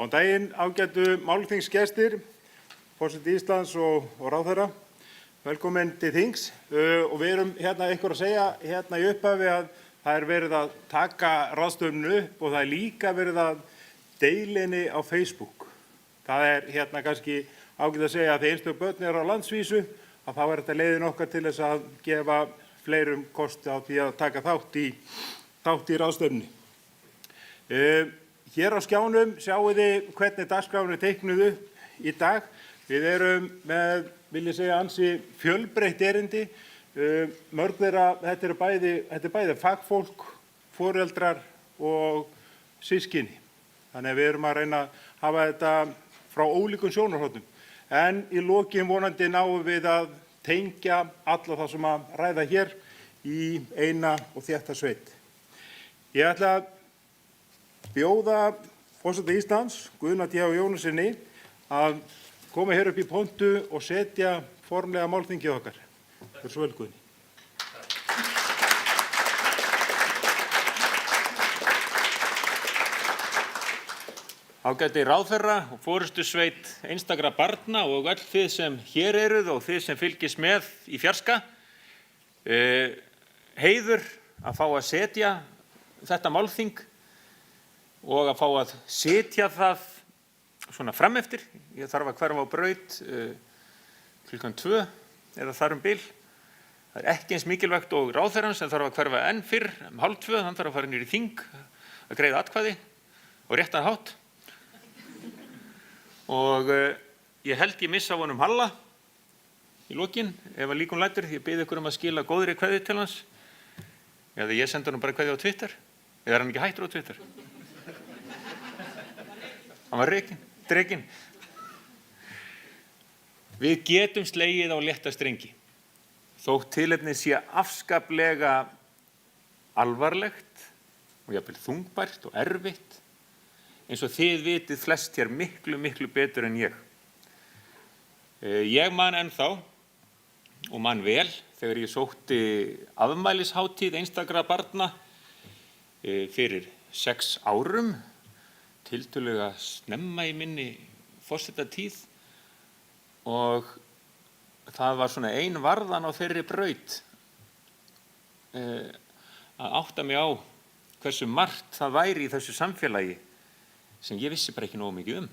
Góðan daginn, ágætu málþingsgestir, forseti Íslands og ráðherra. Velkomin til þings og við erum hérna ykkur að segja hérna í upphafi að það verið að taka ráðstöfunina upp og það líka verið að deila henni á Facebook. Það hérna kannski ágætt að segja að þegar einstök börn á landsvísu að þá þetta leiðin okkar til þess að gefa fleirum kosti á því að taka þátt í ráðstöfuninni. Hér á skjánum sjáum þið hvernig dagskráin teiknuð upp í dag. Við erum með, vil ég segja, ansi fjölbreytt erindi. Mörg þeirra, þetta er bæði fagfólk, foreldrar og systkini. Þannig að við erum að reyna að hafa þetta frá ólíkum sjónarhornum. En í lokin vonandi náum við að tengja alla það sem að ræða hér í eina og þétta sveit. Ég ætla að bjóða forseta Íslands, Guðna T. Jónassyni, að koma hér upp í pontu og setja formlega málþingið okkar. Gjörðu svo vel, Guðni. Ágæti ráðherra og forystusveit einstakra barna og öll þið sem hér eruð og þið sem fylgist með í fjarska. Heiður að fá að setja þetta málþing og að fá að sitja það svona frameftir. Ég þarf að hverfa á braut klukkan 2 eða þar bil. Það ekki eins mikilvægt og ráðherrann sem þarf að hverfa enn fyrr 1:30. Hann þarf að fara niður í þing að greiða atkvæði og réttan hátt. Og ég held ég missa honum Halla í lokin ef að líkum lætur. Ég bið ykkur að skila góðri kveðju til hans. Eða ég sendi honum bara kveðju á Twitter. Eða hann ekki hættur á Twitter? Hann var drekinn. Við getum slegið á létta strengi. Þótt tilefnið sé afskaplega alvarlegt og jafnvel þungbært og erfitt, eins og þið vitið flest hér miklu betur en ég. Ég man ennþá og man vel þegar ég sótti afmælishátíð einstakra barna fyrir 6 árum, tiltölulega snemma í minni forsetatíð, og það var svona ein varðan á þeirri braut að átta mig á hversu margt það væri í þessu samfélagi sem ég vissi bara ekki nógu mikið um.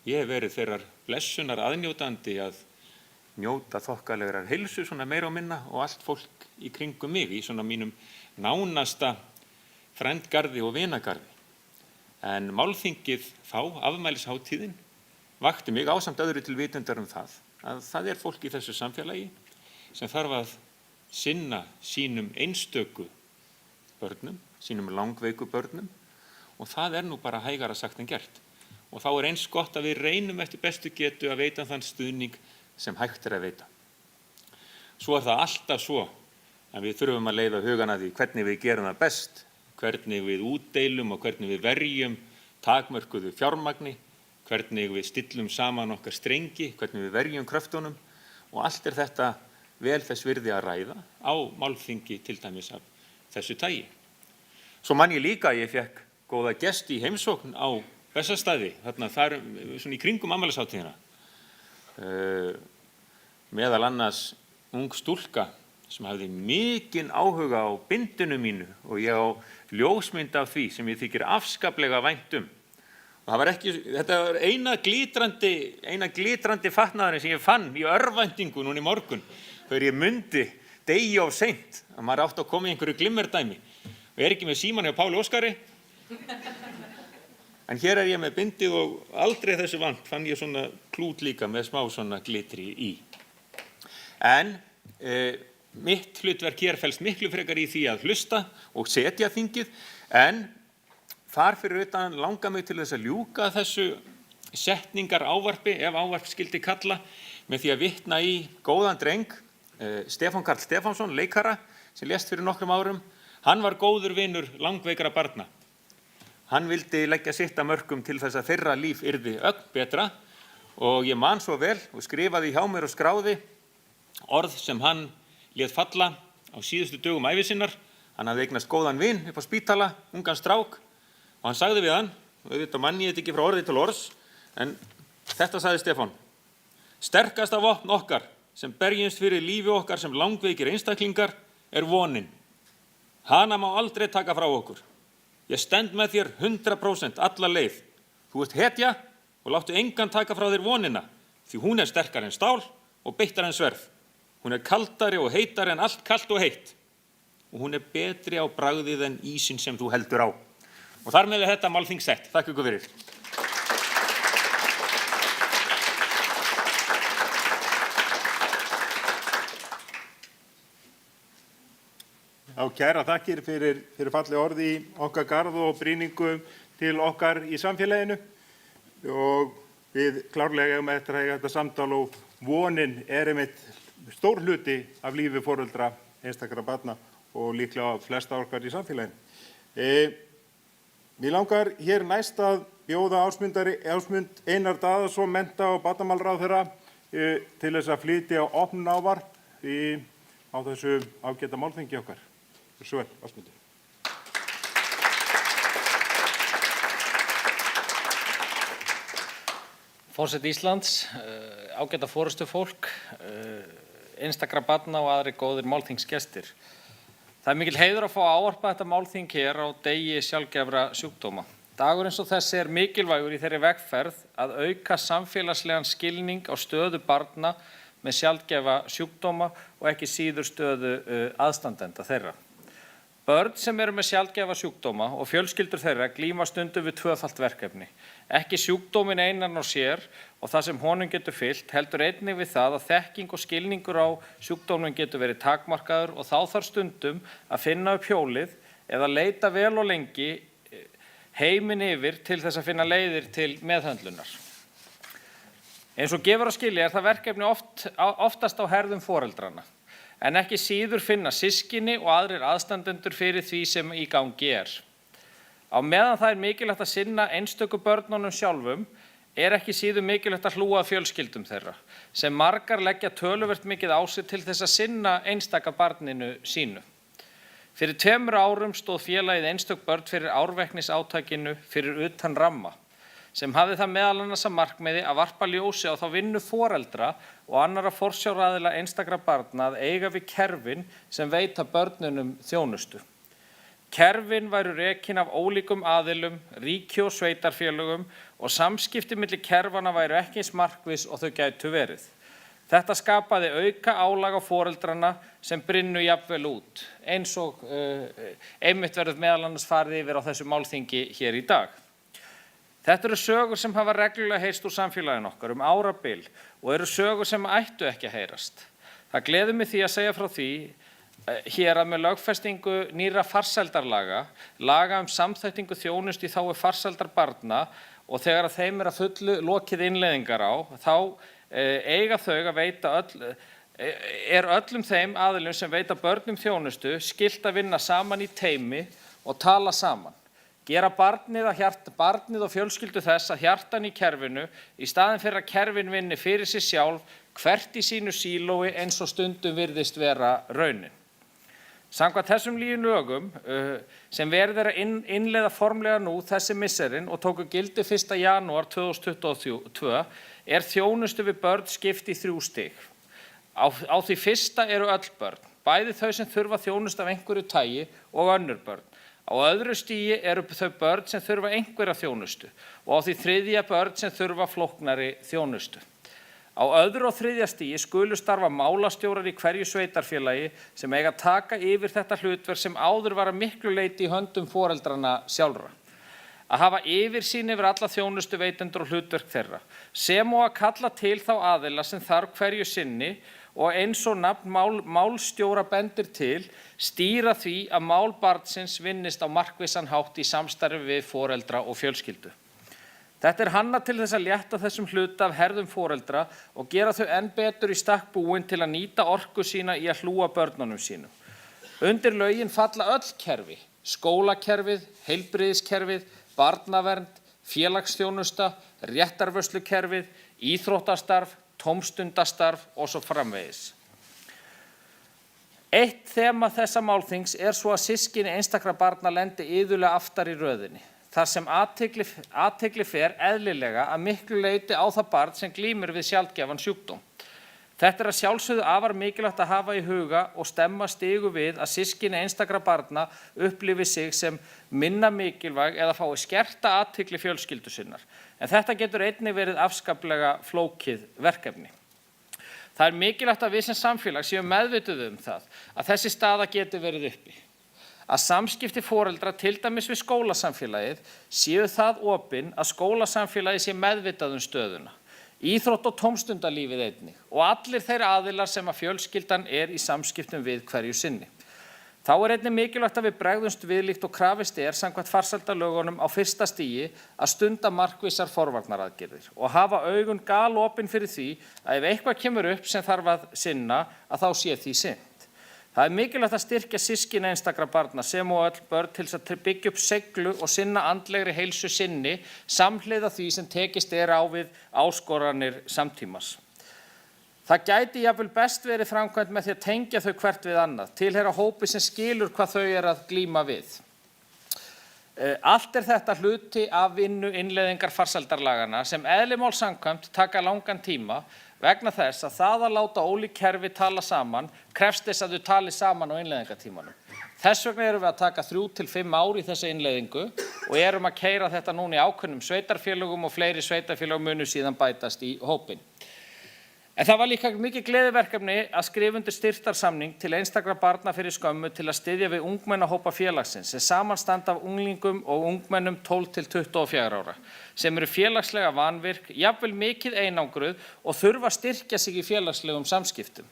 Ég hef verið þeirrar blessunar aðnjótandi að njóta þokkalegar heilsu svona meira og minna og allt fólk í kringum mig í svona mínum nánasta frændgarði og vinagarði. En málþingið þá, afmælishátíðin, vakti mig ásamt öðru til vitundar það að það fólk í þessu samfélagi sem þarf að sinna sínum einstöku börnum, sínum langveiku börnum og það nú bara hægara sagt en gert. Og þá eins gott að við reynum eftir bestu getu að veita þann stuðning sem hægt að veita. Svo það alltaf svo að við þurfum að leiða hugan að því hvernig við gerum það best, hvernig við útdeilum og hvernig við verjum takmörkuðu fjármagni, hvernig við stillum saman okkar strengi, hvernig við verjum kröftunum og allt þetta vel þess virði að ræða á málþingi til dæmis af þessu tagi. Svo man ég líka að ég fékk góða gesti í heimsókn á Bessastaði, þarna þar svona í kringum afmælishátíðina. Meðal annars ung stúlka sem hafði mikinn áhuga á bindinu mínu og ég á ljósmynd af því sem ég þykir afskaplega vænt Og það var þetta var eina glitrandi fatnaðurinn sem ég fann í örvæntingu núna í morgun þegar ég mundi degi of seint að maður átti að koma í einhverju glimmerdæmi og ekki með símann hjá Páli Óskari. En hér ég með bindið og aldrei þessu vant fann ég svona klút líka með smá svona glitri í. En mitt hlutverk hér felst miklu frekar í því að hlusta og setja þingið, en þar fyrir utan langar mig til þess að ljúka þessu setningar ávarpi, ef ávarp skildi kalla, með því að vitna í góðan dreng, Stefán Karl Stefánsson, leikara, sem lést fyrir nokkrum árum. Hann var góður vinur langveikra barna. Hann vildi leggja sitt að mörkum til þess að þeirra líf yrði ögn betra og ég man svo vel og skrifaði hjá mér og skráði orð sem hann lét falla á síðustu dögum ævi sinnar. Hann hafði eignast góðan vin upp á spítala, ungan strák, og hann sagði við hann, auðvitað manni ég þetta ekki frá orði til orðs, en þetta sagði Stefán: sterkasta vopn okkar sem berjumst fyrir lífi okkar sem langveikir einstaklingar vonin. Hana má aldrei taka frá okkur. Ég stend með þér 100% alla leið. Þú hetja og láttu engan taka frá þér vonina, því hún sterkari en stál og beittari en sverð. Hún kaldari og heitari en allt kalt og heitt. Og hún betri á bragðið en ísinn sem þú heldur á. Og þar með þetta málþing sett. Þakka ykkur fyrir. Kæra þakkir fyrir falleg orði í okkar garð og brýningu til okkar í samfélaginu og við klárlega eigum eftir að eiga þetta samtal og vonin einmitt stór hluti af lífi foreldra einstakra barna og líklega flesta okkar í samfélaginu. Mér langar hér næst að bjóða Ásmund Einar Daðason, mennta- og barnamálaráðherra, til þess að flytja opnunarávarp á þessu ágæta málþingi okkar. Svo Ásmundur. Forseti Íslands, ágæta forystufólk, einstakra barna og aðrir góðir málþingsgestir. Það mikil heiður að fá að ávarpa þetta málþing hér á degi sjaldgæfra sjúkdóma. Dagur eins og þessi mikilvægur í þeirri vegferð að auka samfélagslegan skilning á stöðu barna með sjaldgæfa sjúkdóma og ekki síður stöðu aðstandenda þeirra. Börn sem með sjaldgæfa sjúkdóma og fjölskyldur þeirra glíma stundum við tvöfalt verkefni. Ekki sjúkdómin einan og sér og það sem honum getur fylgt, heldur einnig við það að þekking og skilningur á sjúkdómnum getur verið takmarkaður og þá þarf stundum að finna upp hjólið eða leita vel og lengi heiminn yfir til þess að finna leiðir til meðhöndlunar. Eins og gefur að skilja það verkefni oftast á herðum foreldrana, en ekki síður finna systkini og aðrir aðstandendur fyrir því sem í gangi Á meðan það mikilvægt að sinna einstöku börnunum sjálfum, ekki síður mikilvægt að hlúa að fjölskyldum þeirra, sem margar leggja töluvert mikið á sig til þess að sinna einstaka barninu sínu. Fyrir 2 árum stóð félagið Einstök börn fyrir árveknisátakinu fyrir utan ramma, sem hafði það meðal annars að markmiði að varpa ljósi á þá vinnu foreldra og annarra forsjáraðila einstakra barna að eiga við kerfin sem veita börnunum þjónustu. Kerfin væru rekin af ólíkum aðilum, ríki og sveitarfélögum og samskipti milli kerfana væru ekki eins markviss og þau gætu verið. Þetta skapaði auka álag á foreldrana sem brynnu jafnvel út, eins og einmitt verður meðal annars farið yfir á þessu málþingi hér í dag. Þetta eru sögur sem hafa reglulega heyrst úr samfélaginu okkar árabil og eru sögur sem ættu ekki að heyrast. Það gleður mig því að segja frá því hér að með lögfestingu nýrra farsældarlaga, laga samþættingu þjónustu í þágu farsældar barna og þegar að þeim að fullu lokið innleiðingar á, þá eiga þau að veita öllum þeim aðilum sem veita börnum þjónustu skylt að vinna saman í teymi og tala saman. Gera barnið og fjölskyldu þess að hjartan í kerfinu í staðinn fyrir að kerfin vinni fyrir sig sjálf, hvert í sínu sílói eins og stundum virðist vera raunin. Samkvæmt þessum nýju lögum sem verið að innleiða formlega nú þessi misserin og tóku gildi 1. janúar 2022 þjónustu við börn skipt í 3 stig. Á því fyrsta eru öll börn, bæði þau sem þurfa þjónustu af einhverju tagi og önnur börn. Á öðru stigi eru þau börn sem þurfa einhverja þjónustu og á því þriðja börn sem þurfa flóknari þjónustu. Á öðru og þriðja stigi skulu starfa málastjórar í hverju sveitarfélagi sem eiga að taka yfir þetta hlutverk sem áður var að miklu leyti í höndum foreldrana sjálfra. Að hafa yfirsýn yfir alla þjónustuveitendur og hlutverk þeirra, sem og að kalla til þá aðila sem þarf hverju sinni og eins og nafn málstjóra bendir til, stýra því að mál barnsins vinnist á markvissan hátt í samstarfi við foreldra og fjölskyldu. Þetta hannað til þess að létta þessum hluta af herðum foreldra og gera þau enn betur í stakk búin til að nýta orku sína í að hlúa börnunum sínum. Undir lögin falla öll kerfi, skólakerfið, heilbrigðiskerfið, barnavernd, félagsþjónusta, réttarvörslukerfið, íþróttastarf, tómstundastarf og svo framvegis. Eitt þema þessa málþings svo að systkini einstakra barna lendi iðulega aftar í röðinni, þar sem athygli fer eðlilega að miklu leyti á það barn sem glímir við sjaldgæfan sjúkdóm. Þetta að sjálfsögðu afar mikilvægt að hafa í huga og stemma stigu við að systkini einstakra barna upplifi sig sem minna mikilvæg eða fái skerta athygli fjölskyldu sinnar. En þetta getur einnig verið afskaplega flókið verkefni. Það mikilvægt að við sem samfélag séum meðvituð það að þessi staða getur verið uppi. Að samskipti foreldra til dæmis við skólasamfélagið séu það opin að skólasamfélagið sé meðvitað stöðuna, íþrótt- og tómstundalífið einnig og allir þeir aðilar sem að fjölskyldan í samskiptum við hverju sinni. Þá einnig mikilvægt að við bregðumst við líkt og krafist samkvæmt farsældarlögunum á fyrsta stigi að stunda markvissar forvarnaraðgerðir og hafa augun galopin fyrir því að ef eitthvað kemur upp sem þarf að sinna að þá sé því sinnt. Það mikilvægt að styrkja systkini einstakra barna sem og öll börn til að byggja upp seiglu og sinna andlegri heilsu sinni samhliða því sem tekist á við áskoranir samtímas. Það gæti jafnvel best verið framkvæmt með því að tengja þau hvert við annað, tilheyra hópi sem skilur hvað þau að glíma við. Allt þetta hluti af vinnu innleiðingar farsældarlagana sem eðli máls samkvæmt taka langan tíma vegna þess að það að láta ólík kerfi tala saman krefst þess að þau tali saman á innleiðingartímanum. Þess vegna erum við að taka 3 til 5 ár í þessa innleiðingu og erum að keyra þetta núna í ákveðnum sveitarfélögum og fleiri sveitarfélög munu síðan bætast í hópinn. En það var líka mikið gleðiverkefni að skrifa undir styrktarsamning til einstakra barna fyrir skömmu til að styðja við ungmennahópa félagsins sem samanstanda af unglingum og ungmennum 12 til 24 ára sem eru félagslega vanvirk, jafnvel mikið einangruð og þurfa að styrkja sig í félagslegum samskiptum.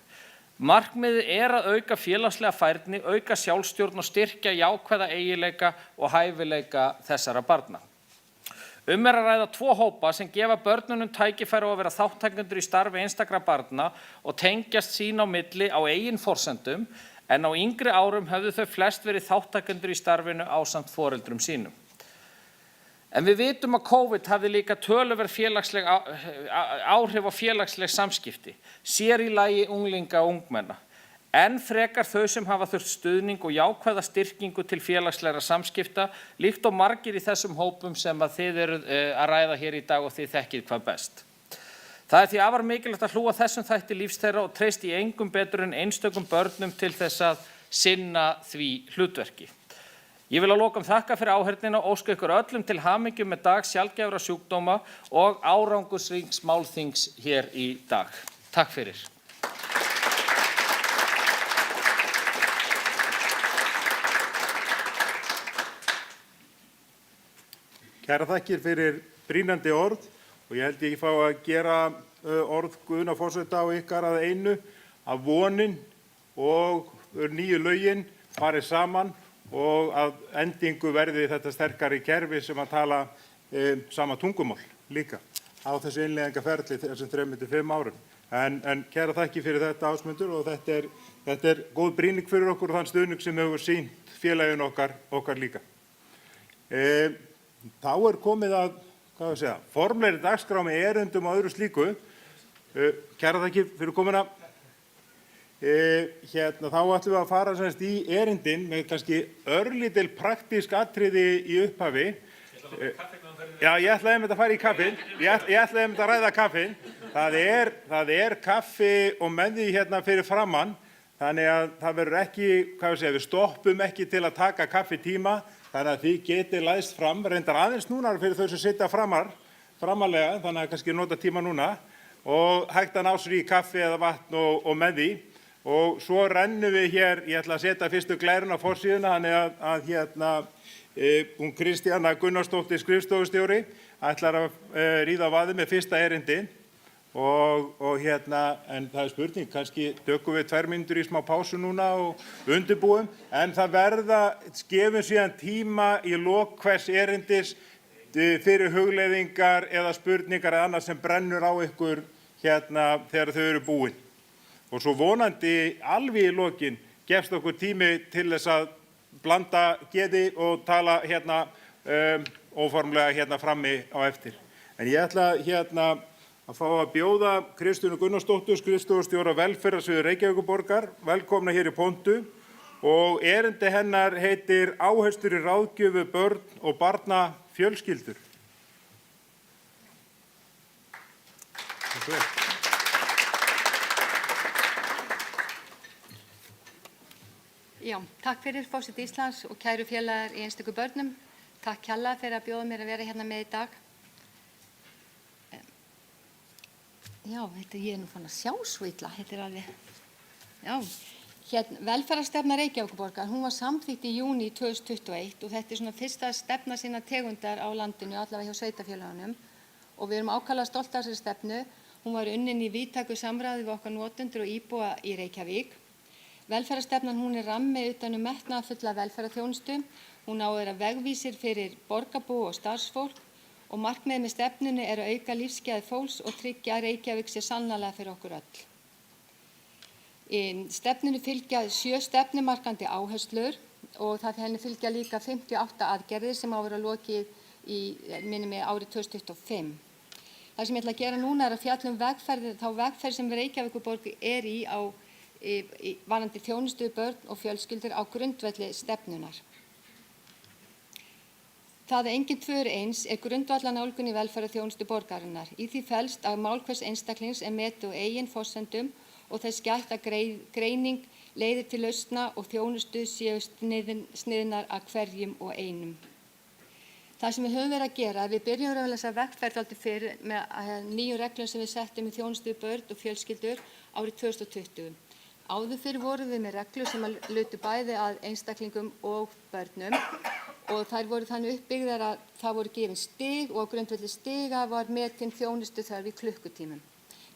Markmiðið að auka félagslega færni, auka sjálfstjórn og styrkja jákvæða eiginleika og hæfileika þessara barna. Að ræða 2 hópa sem gefa börnunum tækifæri á að vera þátttakendur í starfi einstakra barna og tengjast sín á milli á eigin forsendum, en á yngri árum höfðu þau flest verið þátttakendur í starfinu ásamt foreldrum sínum. En við vitum að COVID hafði líka töluverð félagsleg áhrif á félagsleg samskipti, sér í lagi unglinga og ungmenna. En frekar þau sem hafa þurft stuðning og jákvæða styrkingu til félagslegra samskipta, líkt og margir í þessum hópum sem að þið eruð að ræða hér í dag og þið þekkið hvað best. Það því afar mikilvægt að hlúa þessum þætti lífs þeirra og treysti engum betur en einstökum börnum til þess að sinna því hlutverki. Ég vil að lokum þakka fyrir áheyrnina og óska ykkur öllum til hamingju með dag sjaldgæfra sjúkdóma og árangursríks málþings hér í dag. Takk fyrir. Kæra þakkir fyrir brýnandi orð og ég held ég fá að gera orð Guðna forseta og ykkar að einu að vonin og nýju lögin fari saman og að endingu verði þetta sterkari kerfi sem að tala sama tungumál líka á þessu innleiðingarferli þessum 3-5 árum. En kæra þakki fyrir þetta Ásmundur og þetta er góð brýning fyrir okkur og þann stuðning sem hefur sýnt félaginu okkar líka. Þá komið að, formlegri dagskrá með erindum og öðru slíku. Kæra þakki fyrir komuna. Þá ætlum við að fara í erindin með kannski örlítil praktísk atriði í upphafi. Já, ég ætlaði einmitt að fara í kaffin. Ég ætlaði einmitt að ræða kaffin. Það er kaffi og með því hérna fyrir framann. Þannig að það verður ekki, við stoppum ekki til að taka kaffitíma. Þannig að þið getið læst fram, reyndar aðeins núna fyrir þau sem sitja framarlega, þannig að kannski nota tíma núna og hægt að ná sér í kaffi eða vatn og með því. Og svo rennum við hér, ég ætla að setja fyrstu glæruna á forsíðuna, þannig að hún Kristjana Gunnarsdóttir skrifstofustjóri ætlar að ríða á vaðið með fyrsta erindi. En það er spurning, kannski tökum við 2 mínútur í smá pásu núna og undirbúum, en það gefum síðan tíma í lok hvers erindis fyrir hugleiðingar eða spurningar eða annað sem brennur á ykkur þegar þau eru búin. Og svo vonandi alveg í lokin gefst okkur tími til þess að blanda geði og tala óformlega frammi á eftir. En ég ætla að fá að bjóða Kristjánu Gunnarsdóttur, skrifstofustjóra velferðarsviðs Reykjavíkurborgar, velkomna hér í pontu og erindi hennar heitir áherslur í ráðgjöf við börn og barnafjölskyldur. Já, takk fyrir forseti Íslands og kæru félagar í einstöku börnum. Takk kærlega fyrir að bjóða mér að vera hérna með í dag. Já, ég er nú fann að sjá svo illa, þetta er alveg. Já, velferðarstefna Reykjavíkurborgar, hún var samþykkt í júní 2021 og þetta er svona fyrsta stefna sinna tegundar á landinu, allavega hjá sveitarfélögunum og við erum ákaflega stolt af þessari stefnu. Hún var unnin í víðtæku samráði við okkar notendur og íbúa í Reykjavík. Velferðarstefnan hún er rammi utan metnaðarfulla velferðarþjónustu. Hún á að vera vegvísir fyrir borgarbúa og starfsfólk og markmiðið með stefnunni er að auka lífsgæði fólks og tryggja að Reykjavík sé sannarlega fyrir okkur öll. Stefnunni fylgja 7 stefnumarkandi áherslur og henni fylgja líka 58 aðgerðir sem á að vera lokið árið 2025. Það sem ég ætla að gera núna er að fjalla þá vegferð sem Reykjavíkurborg er í varðandi þjónustu við börn og fjölskyldur á grundvelli stefnunar. Það að engin tvö eru eins er grundvallarnálgun í velferðarþjónustu borgarinnar. Í því felst að mál hvers einstaklings er metið á eigin forsendum og þess gætt að greining leiðir til lausna og þjónustu séu sniðnar að hverjum og einum. Það sem við höfum verið að gera, við byrjum að þessa vegferð fyrir með nýjum reglum sem við settum í þjónustu við börn og fjölskyldur árið 2020. Áður fyrir vorum við með reglur sem lutu bæði að einstaklingum og börnum og þær voru þannig uppbyggðar að það voru gefin stig og á grundvelli stiga var metin þjónustu þörf í klukkutímum.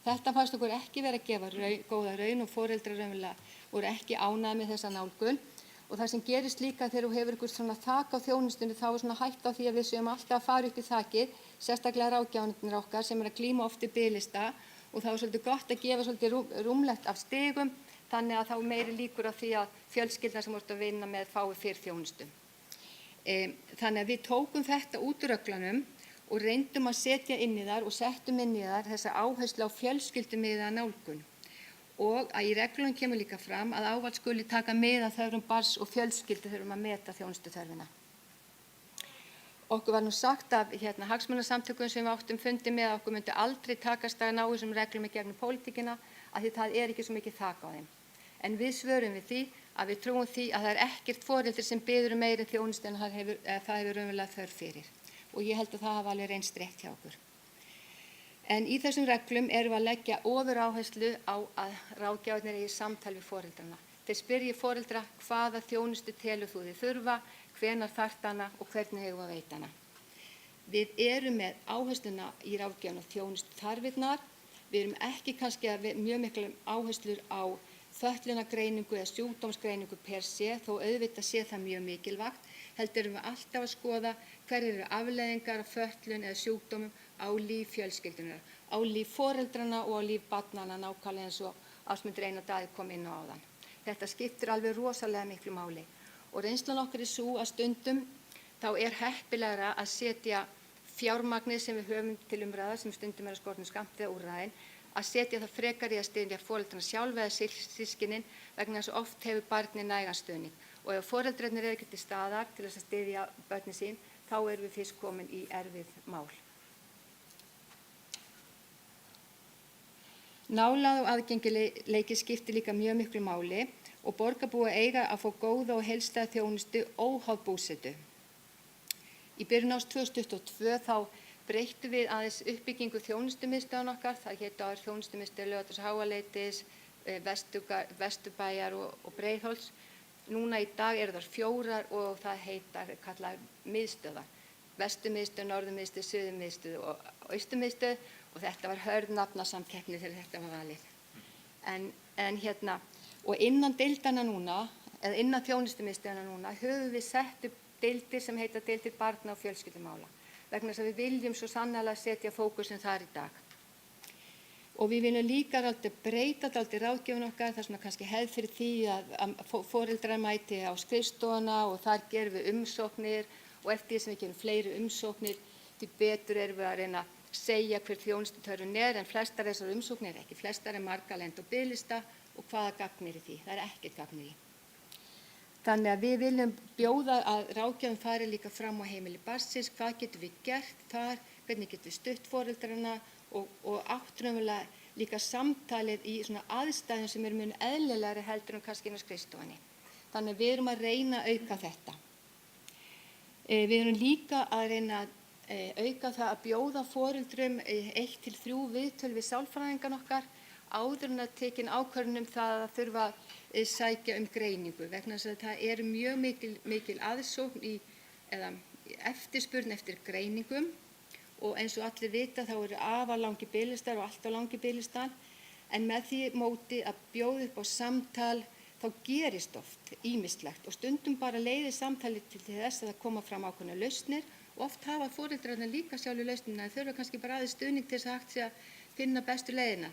Þetta fannst okkur ekki vera að gefa góða raun og foreldrar raunverulega voru ekki ánægðir með þessa nálgun og það sem gerist líka þegar þú hefur eitthvað svona þak á þjónustunni þá er svona hætta á því að við séum alltaf að fara upp í þakið, sérstaklega ráðgjafarnir okkar sem er að glíma oft í biðlista og þá er svolítið gott að gefa svolítið rúmlegt af stigum þannig að þá meiri líkur á því að fjölskyldan sem voru að vinna með fái fyrr þjónustu. Þannig að við tókum þetta út úr reglunum og reyndum að setja inn í þar og settum inn í þar þessa áherslu á fjölskyldumiðaða nálgun og að í reglunum kemur líka fram að ávallt skuli taka mið af þörfum barns og fjölskyldu þurfum að meta þjónustuþörfina. Okkur var nú sagt af hagsmunasamtökum sem við áttum fundi með að okkur myndi aldrei takast að ná þessum reglum í gegnum pólitíkina að því það er ekki svo mikið þak á þeim. En við svörum við því að við trúum því að það er ekkert foreldri sem biður meiri þjónustu en það hefur raunverulega þörf fyrir. Og ég held að það hafa alveg reynst rétt hjá okkur. En í þessum reglum erum við að leggja ofuráherslu á að ráðgjafarnir eigi samtal við foreldrana. Þeir spyrji foreldra hvaða þjónustu telur þú þið þurfa, hvenær þarft hana og hvernig eigum að veita hana. Við erum með áhersluna í ráðgjöfun og þjónustu þarfirnar. Við erum ekki kannski mjög miklu áherslur á fötlunargreiningu eða sjúkdómsgreiningu per se, þó auðvitað sé það mjög mikilvægt. Heldur erum við alltaf að skoða hverjir eru afleiðingar af fötlun eða sjúkdómum á líf fjölskyldunar, á líf foreldrana og á líf barnanna, nákvæmlega eins og Ásmundur Einar Daði kom inn á áðan. Þetta skiptir alveg rosalega miklu máli. Og reynslan okkar er sú að stundum þá er heppilegra að setja fjármagnið sem við höfum til umræða, sem stundum er að skortnum skammt eða úrræðin, að setja það frekar í að styðja foreldrana sjálf eða systkinin vegna þess að oft hefur barnið nægan stuðning. Og ef foreldrarnir eru ekki til staðar til þess að styðja börnin sín, þá erum við fyrst komin í erfið mál. Nálægð og aðgengileiki skiptir líka mjög miklu máli og borgarbúar eiga að fá góða og heildstæða þjónustu óháð búsetu. Í byrjun árs 2022 þá breyttum við aðeins uppbyggingu þjónustumiðstöðvan okkar. Það hétu áður þjónustumiðstöð Laugardals Háaleitis, Vesturbæjar og Breiðholts. Núna í dag eru þar 4 og það kallar miðstöðvar. Vesturmiðstöð, Norðurmiðstöð, Suðurmiðstöð og Austurmiðstöð og þetta var hörð nafnasamkeppni þegar þetta var valið. Og innan deildanna núna, eða innan þjónustumiðstöðana núna, höfum við sett upp deildir sem heita deildir barna- og fjölskyldumála. Vegna þess að við viljum svo sannarlega setja fókusinn þar í dag. Og við viljum líka breyta ráðgjöfun okkar, það er svona kannski hefð fyrir því að foreldrar mæti á skrifstofuna og þar gerum við umsóknir og eftir því sem við gerum fleiri umsóknir, því betur erum við að reyna að segja hver þjónustuþörfin er, en flestar þessar umsóknir, ekki flestar en margar lenda á biðlista og hvaða gagn er í því, það er ekkert gagn í því. Þannig að við viljum bjóða að ráðgjöfun fari líka fram á heimili barnsins, hvað getum við gert þar, hvernig getum við stutt foreldrana og áttrömmulega líka samtalið í svona aðstæðum sem eru mjög eðlilegri heldur en kannski inn á skrifstofunni. Þannig að við erum að reyna að auka þetta. Við erum líka að reyna að auka það að bjóða foreldrum 1 til 3 viðtöl við sálfræðingan okkar áður en að tekin ákvörðun það að þurfa að sækja greiningu vegna þess að það eru mjög mikil aðsókn eða eftirspurn eftir greiningum og eins og allir vita þá eru afar langir biðlistar og alltaf langir biðlistar en með því móti að bjóða upp á samtal þá gerist oft ýmislegt og stundum bara leiðir samtalið til þess að það koma fram ákveðnar lausnir og oft hafa foreldrarnir líka sjálfur lausnina en þurfa kannski bara aðeins stuðning til þess að hægt sé að finna bestu leiðina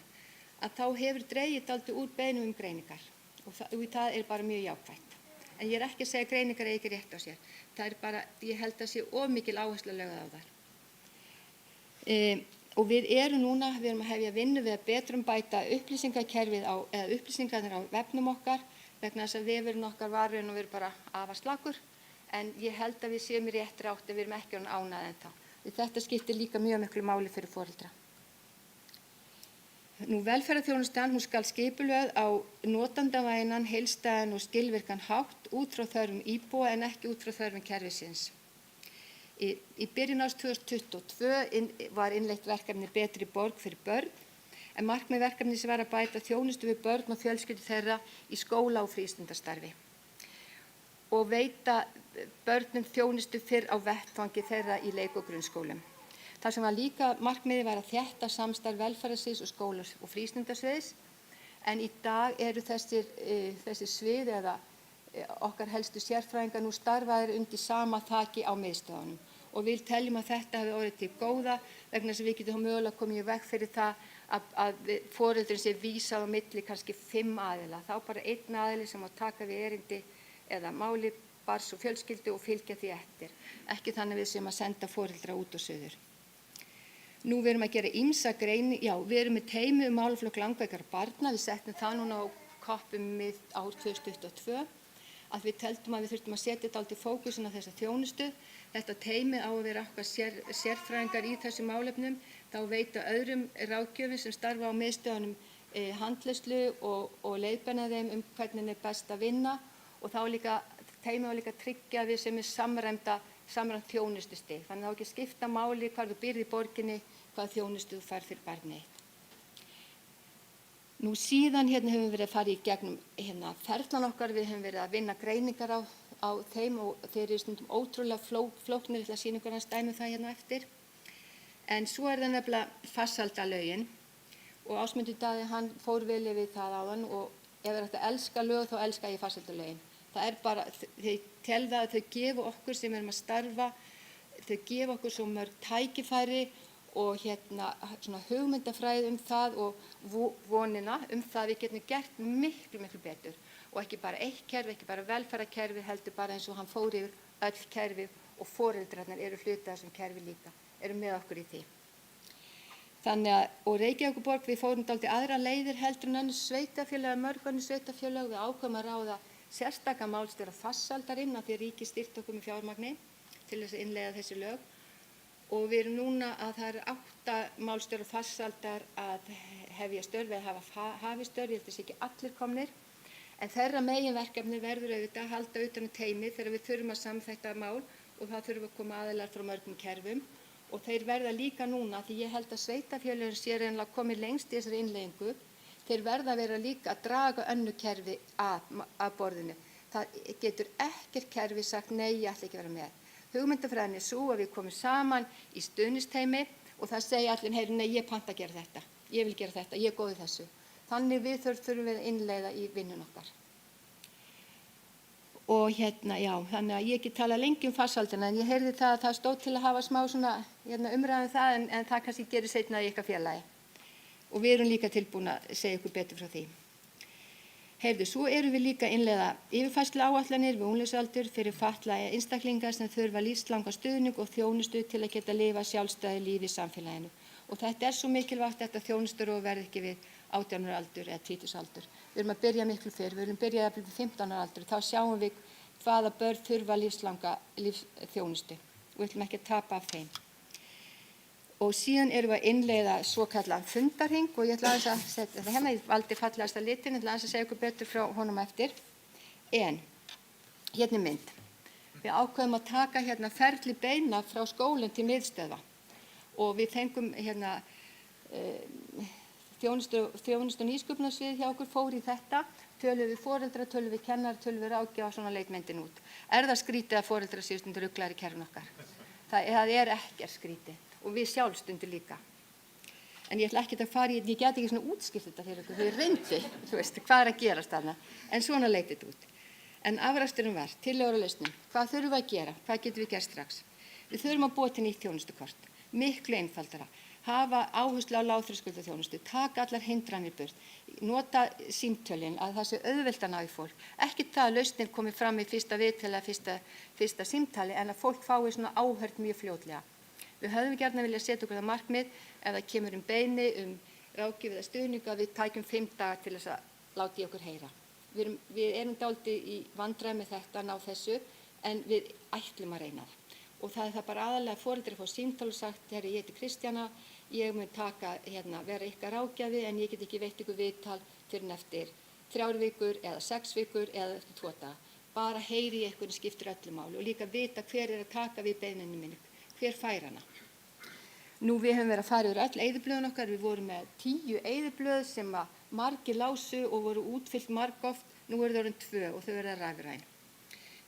að þá hefur dregið dálítið úr beiðnum greiningar og það er bara mjög jákvætt. En ég er ekki að segja að greiningar eigi ekki rétt á sér. Það er bara, ég held að sé of mikil áhersla lögð á þær. Og við erum að hefja vinnu við að betrumbæta upplýsingakerfið eða upplýsingarnir á vefnum okkar vegna þess að vefurinn okkar var raun og veru bara afar slakur en ég held að við séum í réttri átt en við erum ekki ánægð ennþá. Þetta skiptir líka mjög miklu máli fyrir foreldra. Velferðarþjónustan skal skipulögð á notandavænan, heildstæðan og skilvirkan hátt út frá þörfum íbúa en ekki út frá þörfum kerfisins. Í byrjun árs 2022 var innleitt verkefni Betri borg fyrir börn en markmið verkefnis var að bæta þjónustu við börn og fjölskyldur þeirra í skóla og frístundastarfi og veita börnum þjónustu fyrr á vettvangi þeirra í leik- og grunnskólum. Það sem var líka markmiðið var að þétta samstarf velferðarsviðs og skóla- og frístundasviðs en í dag eru þessi svið eða okkar helstu sérfræðingar nú starfaðir undir sama þaki á miðstöðunum og við teljum að þetta hafi orðið til góða vegna þess að við getum mögulega komið í veg fyrir það að foreldrum sé vísað á milli kannski 5 aðila. Þá bara 1 aðili sem á taka við erindi eða máli barns og fjölskyldu og fylgja því eftir. Ekki þannig við sem að senda foreldra út og suður. Nú við erum að gera ýmsa við erum með teymi málaflokk langveikra barna. Við settum það núna á koppum ár 2022 að við teldum að við þurftum að setja dálítið fókusinn á þessa þjónustu. Þetta teymi á að vera okkar sérfræðingar í þessum málefnum, þá veita öðrum ráðgjöfum sem starfa á miðstöðunum handleiðslu og leiðbeina þeim hvernig best að vinna og þá líka teimið og líka tryggja við sem samræmt þjónustustig. Þannig að það á ekki að skipta máli hvar þú býrð í borginni, hvað þjónustu þú fær fyrir barnið. Nú síðan höfum við verið að fara í gegnum ferlan okkar, við höfum verið að vinna greiningar á þeim og þeir eru stundum ótrúlega flóknir, ég ætla að sýna ykkur hans dæmi það eftir. En svo það nefnilega farsældarlögin og Ásmundur Daði hann fór vel yfir það áðan og ef það er hægt að elska lög þá elska ég farsældarlögin. Það bara, þau tel það að þau gefa okkur sem erum að starfa, þau gefa okkur svo mörg tækifæri og svona hugmyndafræði það og vonina það við getum gert miklu betur og ekki bara eitt kerfi, ekki bara velferðarkerfi, heldur bara eins og hann fór yfir öll kerfi og foreldrarnir eru hluti af þessum kerfi líka, eru með okkur í því. Þannig að, og Reykjavíkurborg, við fórum dálítið aðra leiðir heldur en önnur sveitarfélög, mörg önnur sveitarfélög, við ákveðum að ráða sérstaka málstjóra farsældarinn af því að ríkið styrkti okkur með fjármagni til þess að innleiða þessi lög og við erum núna að það eru 8 málstjórar farsældar að hefja störf eða hafa hafið störf, ég held að þessi ekki allir komnir en þeirra meginverkefni verður auðvitað að halda utan teimið þegar við þurfum að samþætta mál og það þurfum að koma aðilar frá mörgum kerfum og þeir verða líka núna því ég held að sveitarfélögin sé reynilega komið lengst í þessari innleiðingu. Þeir verða að vera líka að draga önnur kerfi að borðinu. Það getur ekkert kerfi sagt nei, ég ætla ekki að vera með. Hugmyndafræðin svo að við komum saman í stuðningsteymi og það segja allir, heyri, nei, ég panta að gera þetta, ég vil gera þetta, ég er góð í þessu. Þannig við þurfum við að innleiða í vinnun okkar. Og já, þannig að ég get talað lengi farsældina en ég heyrði það að það stóð til að hafa smá svona umræðum það en það kannski gerir seinna í ykkar félagi. Og við erum líka tilbúin að segja ykkur betur frá því. Heyrðu, svo erum við líka að innleiða yfirfærsluáætlanir við unglingasaldur fyrir fatlaða einstaklinga sem þurfa lífslanga stuðning og þjónustu til að geta lifa sjálfstæðu lífi í samfélaginu. Og þetta svo mikilvægt þetta þjónustur og verði ekki við 18 ára aldur eða 20 aldur. Við erum að byrja miklu fyrr, við erum byrjað að byrja 15 ára aldur. Þá sjáum við hvaða börn þurfa lífslanga lífsþjónustu og við ætlum ekki að tapa af þeim. Og síðan erum við að innleiða svokallaðan fundarhring og ég ætla aðeins að setja það hérna, ég valdi fallegasta litin, ég ætla aðeins að segja ykkur betur frá honum eftir. En, hérna mynd. Við ákveðum að taka hérna ferli beina frá skólinn til miðstöðva og við fengum hérna þjónustu og nýsköpunarsvið hjá okkur fór í þetta, tölum við foreldra, tölum við kennar, tölum við ráðgjafa og svona leit myndin út. Það skrítið að foreldra séu stundur ruglaðir í kerfin okkar? Það ekkert skrítið. Og við sjálfstundur líka. En ég ætla ekkert að fara í þetta, ég get ekki svona útskipt þetta fyrir ykkur, þau reyndi, þú veist, hvað að gerast þarna, en svona leit þetta út. En afraksturinn var, tillögur og lausnum, hvað þurfum við að gera, hvað getum við gert strax? Við þurfum að búa til nýtt þjónustukort, miklu einfaldara, hafa áherslu á lágþröskuldaþjónustu, taka allar hindranir burt, nota símtölin, að það sé auðvelt að ná í fólk. Ekki það að lausnin komi fram í fyrsta viðtali eða fyrsta símtali, en að fólk fái svona áhörð mjög fljótlega. Við höfum gjarnan viljað setja okkur það markmið ef það kemur beini, ráðgjöf eða stuðning að við tækjum 5 daga til þess að láta í okkur heyra. Við erum dálítið í vandræðum með þetta að ná þessu en við ætlum að reyna það. Og það það bara aðalega að foreldrar fá símtal og sagt, herri, ég heiti Kristjana, ég mun taka, vera ykkar ráðgjafi en ég get ekki veitt ykkur viðtal fyrr en eftir 3 vikur eða 6 vikur eða eftir 2 daga. Bara heyri í ykkur skiptir öllu máli og líka vita hver að taka við beiðninni minni. Hver fær hana? Nú við höfum verið að fara yfir öll eyðublöðin okkar, við vorum með 10 eyðublöð sem að margir lásu og voru útfyllt margoft, nú það orðin 2 og þau verða rafræn.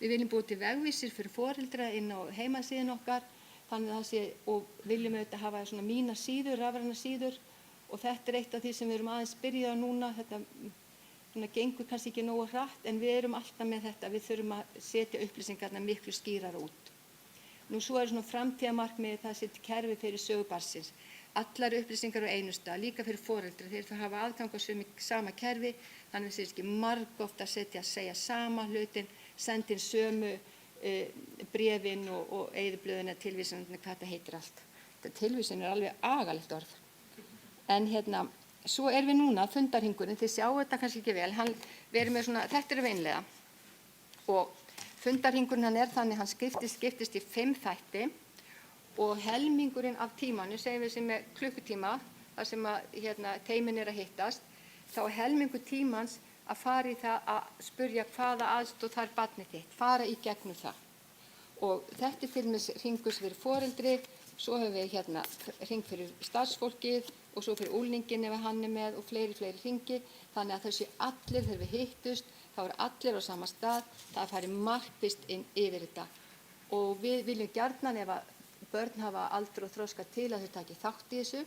Við viljum búið til vegvísir fyrir foreldra inn á heimasíðun okkar, þannig að það sé, og viljum auðvitað hafa svona mína síður, rafræna síður og þetta eitt af því sem við erum aðeins byrjað núna, þetta gengur kannski ekki nógu hratt en við erum alltaf með þetta, við þurfum að setja upplýsingarna miklu skýrar út. Nú svo svona framtíðarmarkmiðið það setja kerfi fyrir sögu barnsins. Allar upplýsingar á einu stað, líka fyrir foreldra, þeir það hafa aðgang á sama kerfi, þannig að það sé ekki margoft að segja sama hlutin, senda inn sömu bréfin og eyðublöðina, tilvísanirnar, hvað þetta heitir allt. Þetta tilvísin alveg agalegt orð. En svo við núna, fundarhringurinn, þið sjáu þetta kannski ekki vel, við erum með svona, þetta við innleiða og fundarhringurinn hann þannig, hann skiptist í 5 þætti og helmingurinn af tímanu, segjum við sem klukkutíma, þar sem að teymin að hittast, þá er helmingur tímans að fara í það að spurja hvaða aðstoð þarf barnið þitt, fara í gegnum það. Og þetta er til dæmis hringur fyrir foreldri, svo höfum við hérna hring fyrir starfsfólkið og svo fyrir úlninginn ef hann er með og fleiri hringi. Þannig að þessi allir, þegar við hittust, þá eru allir á sama stað, það fari markvisst inn yfir þetta. Og við viljum gjarnan ef að börn hafa aldur og þroska til að þau taki þátt í þessu,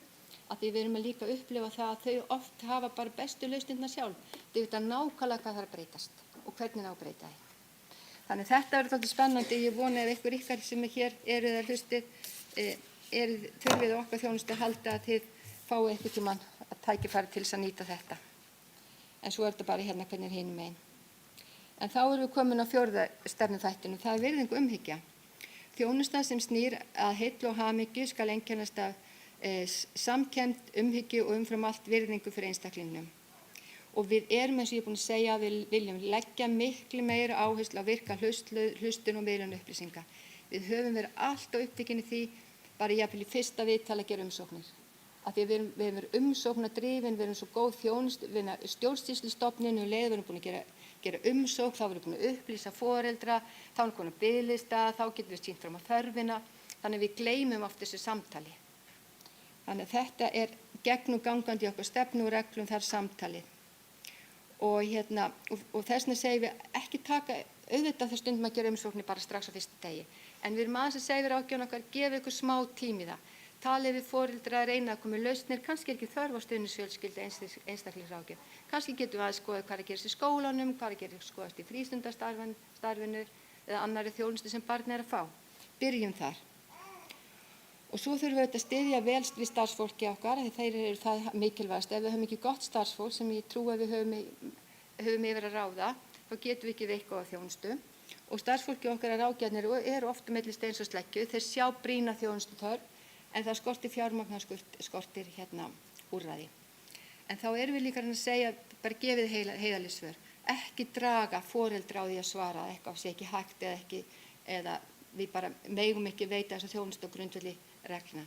að því við erum að líka upplifa það að þau oft hafa bara bestu lausnirnar sjálf. Þau vita nákvæmlega hvað þarf að breytast og hvernig á að breyta því. Þannig þetta verður svolítið spennandi. Ég vona ef ykkur ykkar sem er hér eru eða hlustið, þurfið á okkar þjónustu að halda að þið fáið einhvern tímann að tækifæri til þess að nýta þetta. En svo er þetta bara hérna hvernig er hinum megin. En þá erum við komin á 4. stefnuþættinu, það er virðing og umhyggja. Þjónusta sem snýr að heill og hamingju skal einkennast af samkennd, umhyggju og umfram allt virðingu fyrir einstaklingnum. Og við erum, eins og ég er búin að segja, við viljum leggja miklu meira áherslu á virka hlustun og miðlun upplýsinga. Við höfum verið allt á upptekinni því, bara jafnvel í fyrsta viðtal að gera umsóknir. Af því að við erum umsóknardrifin, við erum svo góð þjónustu, við erum stjórnsýslustofnun, við erum búin að gera umsókn, þá erum við búin að upplýsa foreldra, þá erum við búin að biðlista, þá getum við sýnt fram á þörfina, þannig að við gleymum oft þessu samtali. Þannig að þetta er gegnumgangandi í okkar stefnu og reglum þar samtalið. Og þess vegna segjum við ekki taka auðvitað þess stundum að gera umsóknir bara strax á fyrsta degi. En við erum aðeins að segja við ráðgjöfum okkar, gefa ykkur smá tími í það. Talið við foreldra að reyna að koma með lausnir, kannski er ekki þörf á stuðningsfjölskyldu einstaklingsráðgjöf. Kannski getum við að skoða hvað er að gerast í skólanum, hvað er að skoðast í frístundastarfinu eða annarri þjónustu sem barn er að fá. Byrjum þar. Og svo þurfum við að styðja vel við starfsfólki okkar, því þeir eru það mikilvægast. Ef við höfum ekki gott starfsfólk sem ég trúi að við höfum yfir að ráða, þá getum við ekki veitt góða þjónustu. Og starfsfólki okkar að ráðgjafarnir eru ofta milli steins og sleggju, þeir sjá brýna þjónustu þörf, en það skortir fjármagn, skortir úrræði. En þá erum við líka að segja, bara gefið heiðarleg svör. Ekki draga foreldra á því að svara eitthvað sé ekki hægt eða ekki, eða við bara megum ekki veita þessa þjónustu á grundvelli reglna.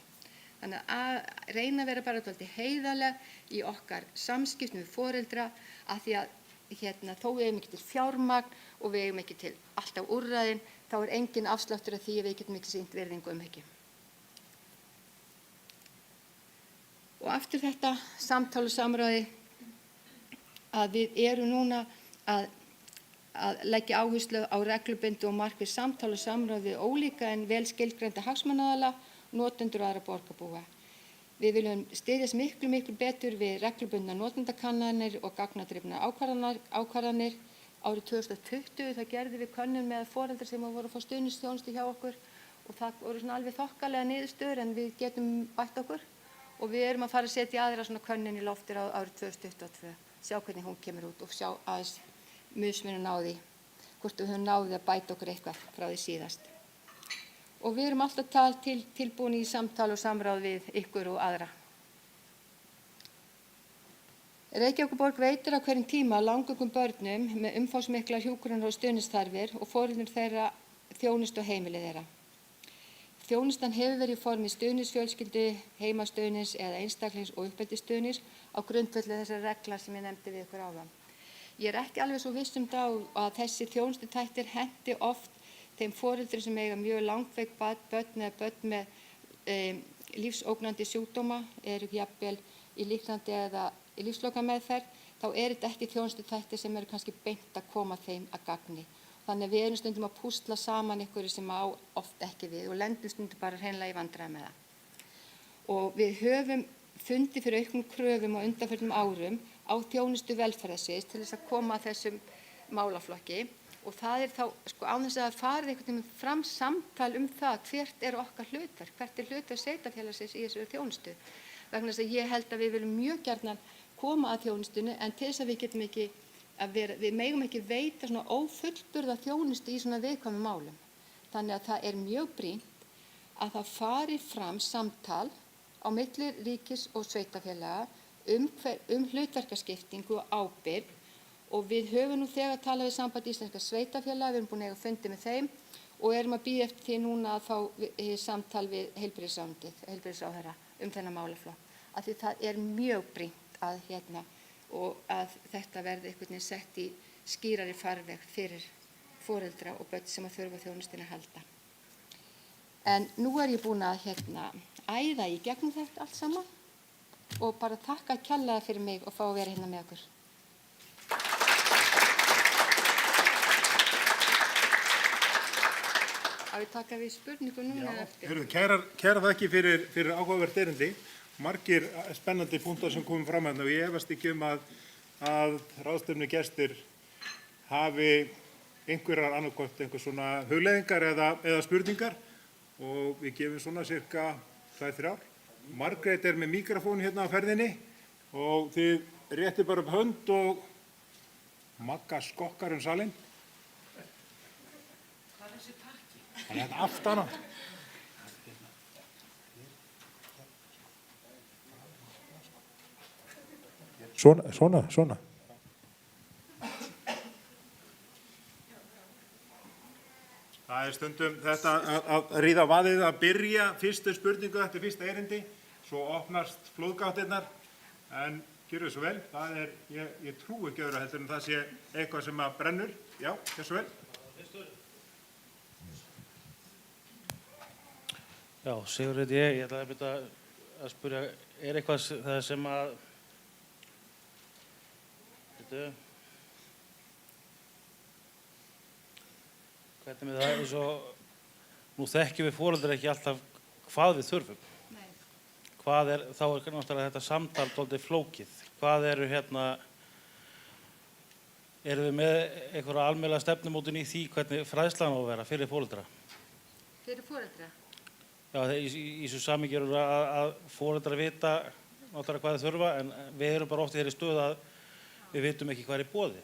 Þannig að reyna að vera bara dálítið heiðarleg í okkar samskiptum við foreldra, af því að þó við eigum ekki til fjármagn og við eigum ekki til alltaf úrræðin, þá er engin afsláttur af því að við getum ekki sýnt virðingu umhyggju. Og aftur þetta samtal og samráði, að við erum núna að leggja áherslu á reglubundið og markviss samtal og samráð við ólíka en vel skilgreinda hagsmunaaðila, notendur og aðra borgarbúa. Við viljum styðjast miklu betur við reglubundnar notendakannanir og gagnadrifnar ákvarðanir. Árið 2020 það gerðum við könnun með foreldrar sem voru að fá stuðningsþjónustu hjá okkur og það voru svona alveg þokkalega niðurstöður en við getum bætt okkur og við erum að fara að setja aðra svona könnun í loftir árið 2022, sjá hvernig hún kemur út og sjá aðeins mismuninn á því, hvort við höfum náðið að bæta okkur eitthvað frá því síðast. Og við erum alltaf tilbúin í samtal og samráð við ykkur og aðra. Reykjavíkurborg veitir á hverjum tíma langöngum börnum með umfangsmiklar hjúkrunar- og stuðningsþarfir og foreldrum þeirra þjónustu og heimili þeirra. Þjónustan hefur verið í formi stuðningsfjölskyldu, heimastuðnings eða einstaklings- og uppeldisstuðnings á grundvelli þessara regla sem ég nefndi við ykkur áðan. Ég er ekki alveg svo viss það að þessi þjónustutættir henti oft þeim foreldrum sem eiga mjög langveik börn eða börn með lífsógnandi sjúkdóma, eru jafnvel í líknandi eða í lífslokameðferð, þá er þetta ekki þjónustutættir sem eru kannski beint að koma þeim að gagni. Þannig að við erum stundum að púsla saman einhverju sem á oft ekki við og lendum stundum bara hreinlega í vandræðum með það. Og við höfum fundið fyrir auknum kröfum á undanförnum árum á þjónustu velferðarsviðs til þess að koma að þessum málaflokki. Og það er þá, án þess að farið einhvern veginn fram samtal það hvert er okkar hlutverk, hvert er hlutverk sveitarfélagsins í þessu þjónustu. Vegna þess að ég held að við viljum mjög gjarnan koma að þjónustunni en til þess að við getum ekki, við megum ekki veita svona ófullburða þjónustu í svona viðkvæmum málum. Þannig að það er mjög brýnt að það fari fram samtal á milli ríkis og sveitarfélaga hlutverkaskiptingu og ábyrgð. Og við höfum nú þegar talað við Samband íslenskra sveitarfélaga, við erum búin að eiga fundi með þeim og erum að bíða eftir því núna að fá samtal við heilbrigðisráðherra þennan málaflokk. Af því það er mjög brýnt að og að þetta verði einhvern veginn sett í skýrari farveg fyrir foreldra og börn sem að þurfa þjónustunni að halda. En nú ég búin að æða í gegnum þetta allt saman og bara þakka kærlega fyrir mig og fá að vera hérna með okkur. Að við taka við spurningum núna eftir. Kærar þakki fyrir áhugavert erindi. Margir spennandi punktar sem komum fram hérna og ég efast ekki að ráðstefnu gestir hafi einhverjar annarkvæmt einhver svona hugleiðingar eða spurningar og við gefum svona cirka 2-3. Margrét með mikrofón hérna á ferðinni og þið réttir bara upp hönd og Magga skokkar salinn. Hvað þessi takki? Það hérna aftan á. Svona. Það stundum þetta að ríða vaðið að byrja fyrstu spurningu eftir fyrsta erindi, svo opnast flóðgáttirnar, en gjörðu svo vel, ég trú ekki öðru heldur en það sé eitthvað sem að brennur. Já, gjörðu svo vel. Já, Sigurður, ég ætlaði að byrja að spyrja, eitthvað það sem að, hvernig með það eins og, nú þekkjum við foreldrar ekki alltaf hvað við þurfum. Nei. Þá náttúrulega þetta samtal dálítið flókið. Hvað eru við með einhverja almennilega stefnumótun í því hvernig fræðslan á að vera fyrir foreldra? Fyrir foreldra? Já, í þessu samhengi að foreldrar vita náttúrulega hvað þeir þurfa, en við erum bara oft í þeirri stöðu að við vitum ekki hvað í boði.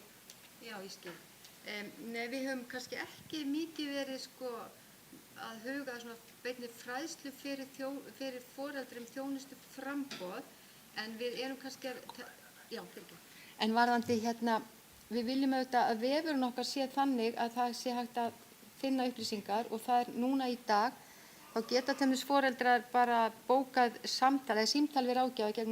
Já, ég skil. Nei, við höfum kannski ekki mikið verið að huga svona beinni fræðslu fyrir foreldrum þjónustu framboð, en við erum kannski En varðandi við viljum auðvitað að vefurinn okkar sé þannig að það sé hægt að finna upplýsingar og það núna í dag, þá geta foreldrar bara bókað samtal eða símtal við ráðgjafa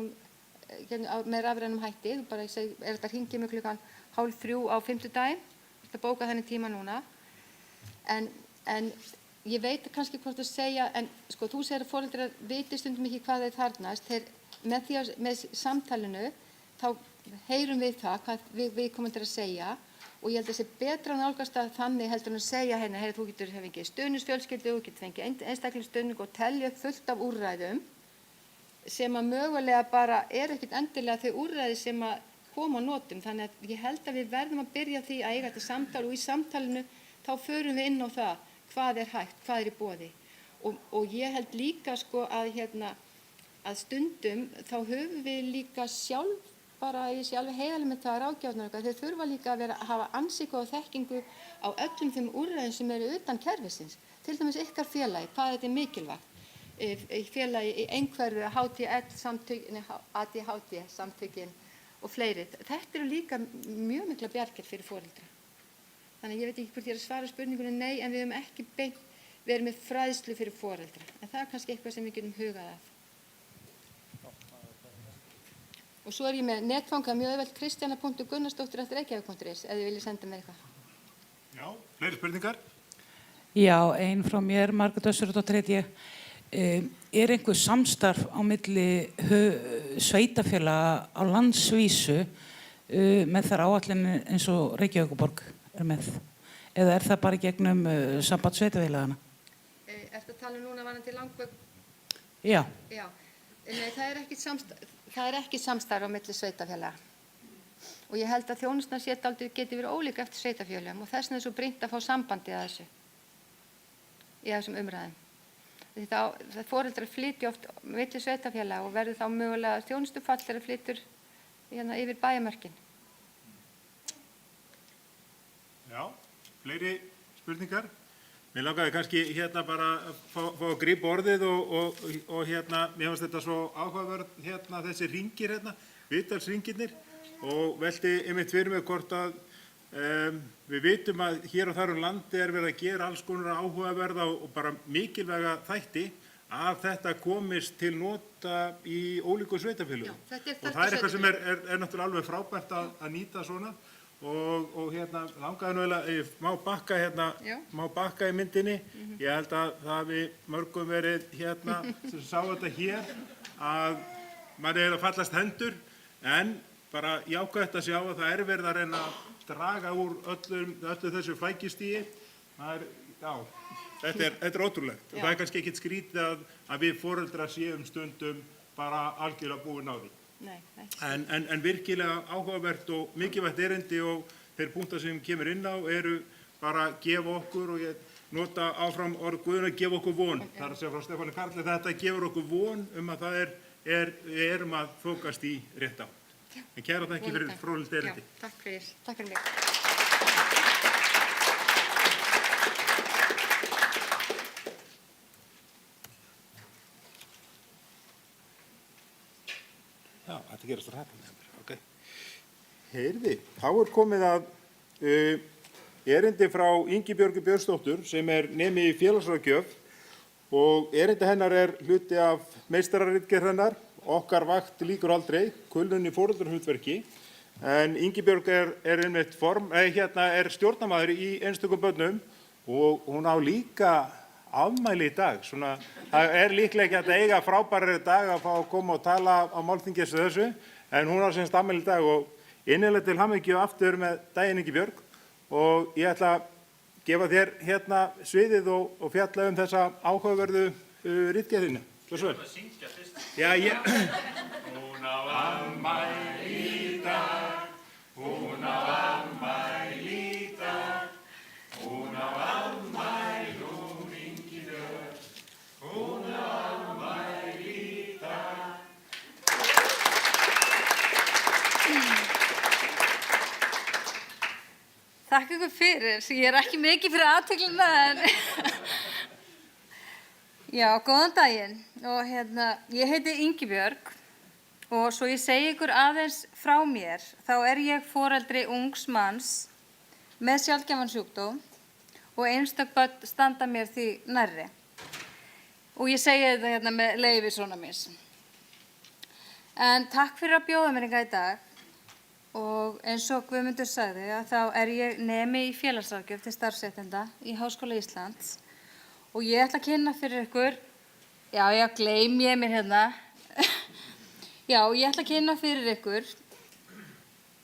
með rafrænum hætti. Þú bara þetta hringir mig 2:30 á fimmtudaginn, þetta bóka þenni tíma núna. En ég veit kannski hvort að segja, en þú segir að foreldrar viti stundum ekki hvað þeir þarfnast. Með samtalinu þá heyrum við það hvað við komum til að segja og ég held að það sé betra nálgast að þannig heldur en að segja þú getur fengið stuðningsfjölskyldu, þú getur fengið einstaklingsstuðning og telja upp fullt af úrræðum sem að mögulega bara ekkert endilega þau úrræði sem að koma á notum. Þannig að ég held að við verðum að byrja því að eiga þetta samtal og í samtalinu þá förum við inn á það hvað hægt, hvað í boði. Og ég held líka að stundum þá höfum við líka sjálf ég sé alveg heiðarleg með það ráðgjafarnir okkar, þeir þurfa líka að hafa ansíku og þekkingu á öllum þeim úrræðum sem eru utan kerfisins. Til dæmis ykkar félagi, hvað þetta mikilvægt. Félagi í einhverfu, ADHD-samtökin og fleiri. Þetta eru líka mjög mikla bjargir fyrir foreldra. Þannig ég veit ekki hvort ég að svara spurningunni nei, en við höfum ekki verið með fræðslu fyrir foreldra. En það kannski eitthvað sem við getum hugað af. Og svo ég með netfanga mjög auðvelt kristjana.gunnarsdóttir@reykjavík.is ef þið viljið senda mér eitthvað. Já, fleiri spurningar? Já, ein frá mér, Margrét Össuradóttir. Einhver samstarf á milli sveitarfélaga á landsvísu með þær áætlanir eins og Reykjavíkurborg með? Eða það bara gegnum samband sveitarfélagana? Ertu að tala núna varðandi Langveg? Já. Já. Nei, það er ekki samstarf á milli sveitarfélaga. Og ég held að þjónustan geti verið ólík eftir sveitarfélögum og þess vegna svo brýnt að fá sambandi að þessu í þessum umræðum. Það foreldrar flytja oft milli sveitarfélaga og verður þá mögulega þjónustufall þegar flytur yfir bæjarmörkin. Já, fleiri spurningar? Mér langaði kannski bara að fá að grípa orðið og mér finnst þetta svo áhugaverð þessi hringir viðtalshringirnir og velti einmitt fyrir mig hvort að við vitum að hér og þar landi verið að gera alls konar áhugaverða og bara mikilvæga þætti að þetta komist til nota í ólíku sveitafélögum. Já, þetta er Og það er eitthvað sem er náttúrulega alveg frábært að nýta svona og hérna langaði nú eiginlega, má bakka í myndinni. Ég held að það hafi mörgum verið hérna sem sá þetta hér að mann að fallast hendur en bara jákvætt að sjá að það er verið að reyna að draga úr öllu þessu flækjustíi. Þetta er ótrúlegt. Og það er kannski ekkert skrítið að við foreldrar séum stundum bara algjörlega búin á því. Nei. En virkilega áhugavert og mikilvægt erindi og þeir punktar sem kemur inn á eru bara að gefa okkur og ég nota áfram orð Guðna að gefa okkur von. Það er að segja frá Stefáni Karli þetta gefur okkur von að það við erum að þokast í rétt átt. En kæra þakki fyrir fróðlegt erindi. Já, takk fyrir mig. Já, þetta gerast á hrættan með mér, ok. Heyrði, þá komið að erindi frá Ingibjörgu Björnsdóttur sem nemi í félagsráðgjöf og erindi hennar hluti af meistararitgerð hennar, Okkar vakt líkur aldrei, kulnun í foreldrahlutverki. En Ingibjörg einmitt stjórnarmaður í einstökum börnum og hún á líka afmæli í dag. Svona, það líklega ekki að eiga frábærari dag að fá að koma og tala á málþingi eins og þessu, en hún á semst afmæli í dag og innilega til hamingju aftur með daginn Ingibjörg og ég ætla að gefa þér hérna sviðið og fjalla þessa áhugaverðu ritgerðina. Svo vel. Já, Hún á afmæli í dag, hún á afmæli í dag, hún á afmæli hún Ingibjörg, hún á afmæli í dag. Þakka ykkur fyrir, ég ekki mikið fyrir athyglinna en já, góðan daginn og ég heiti Ingibjörg og svo ég segi ykkur aðeins frá mér, þá ég foreldri ungs manns með sjaldgæfan sjúkdóm og einstök börn standa mér því nærri. Og ég segi þetta með leyfi sonar míns. En takk fyrir að bjóða mér hingað í dag og eins og Guðmundur sagði að þá ég nemi í félagsráðgjöf til starfsréttinda í Háskóla Íslands og ég ætla að kynna fyrir ykkur, gleym ég mér hérna, ég ætla að kynna fyrir ykkur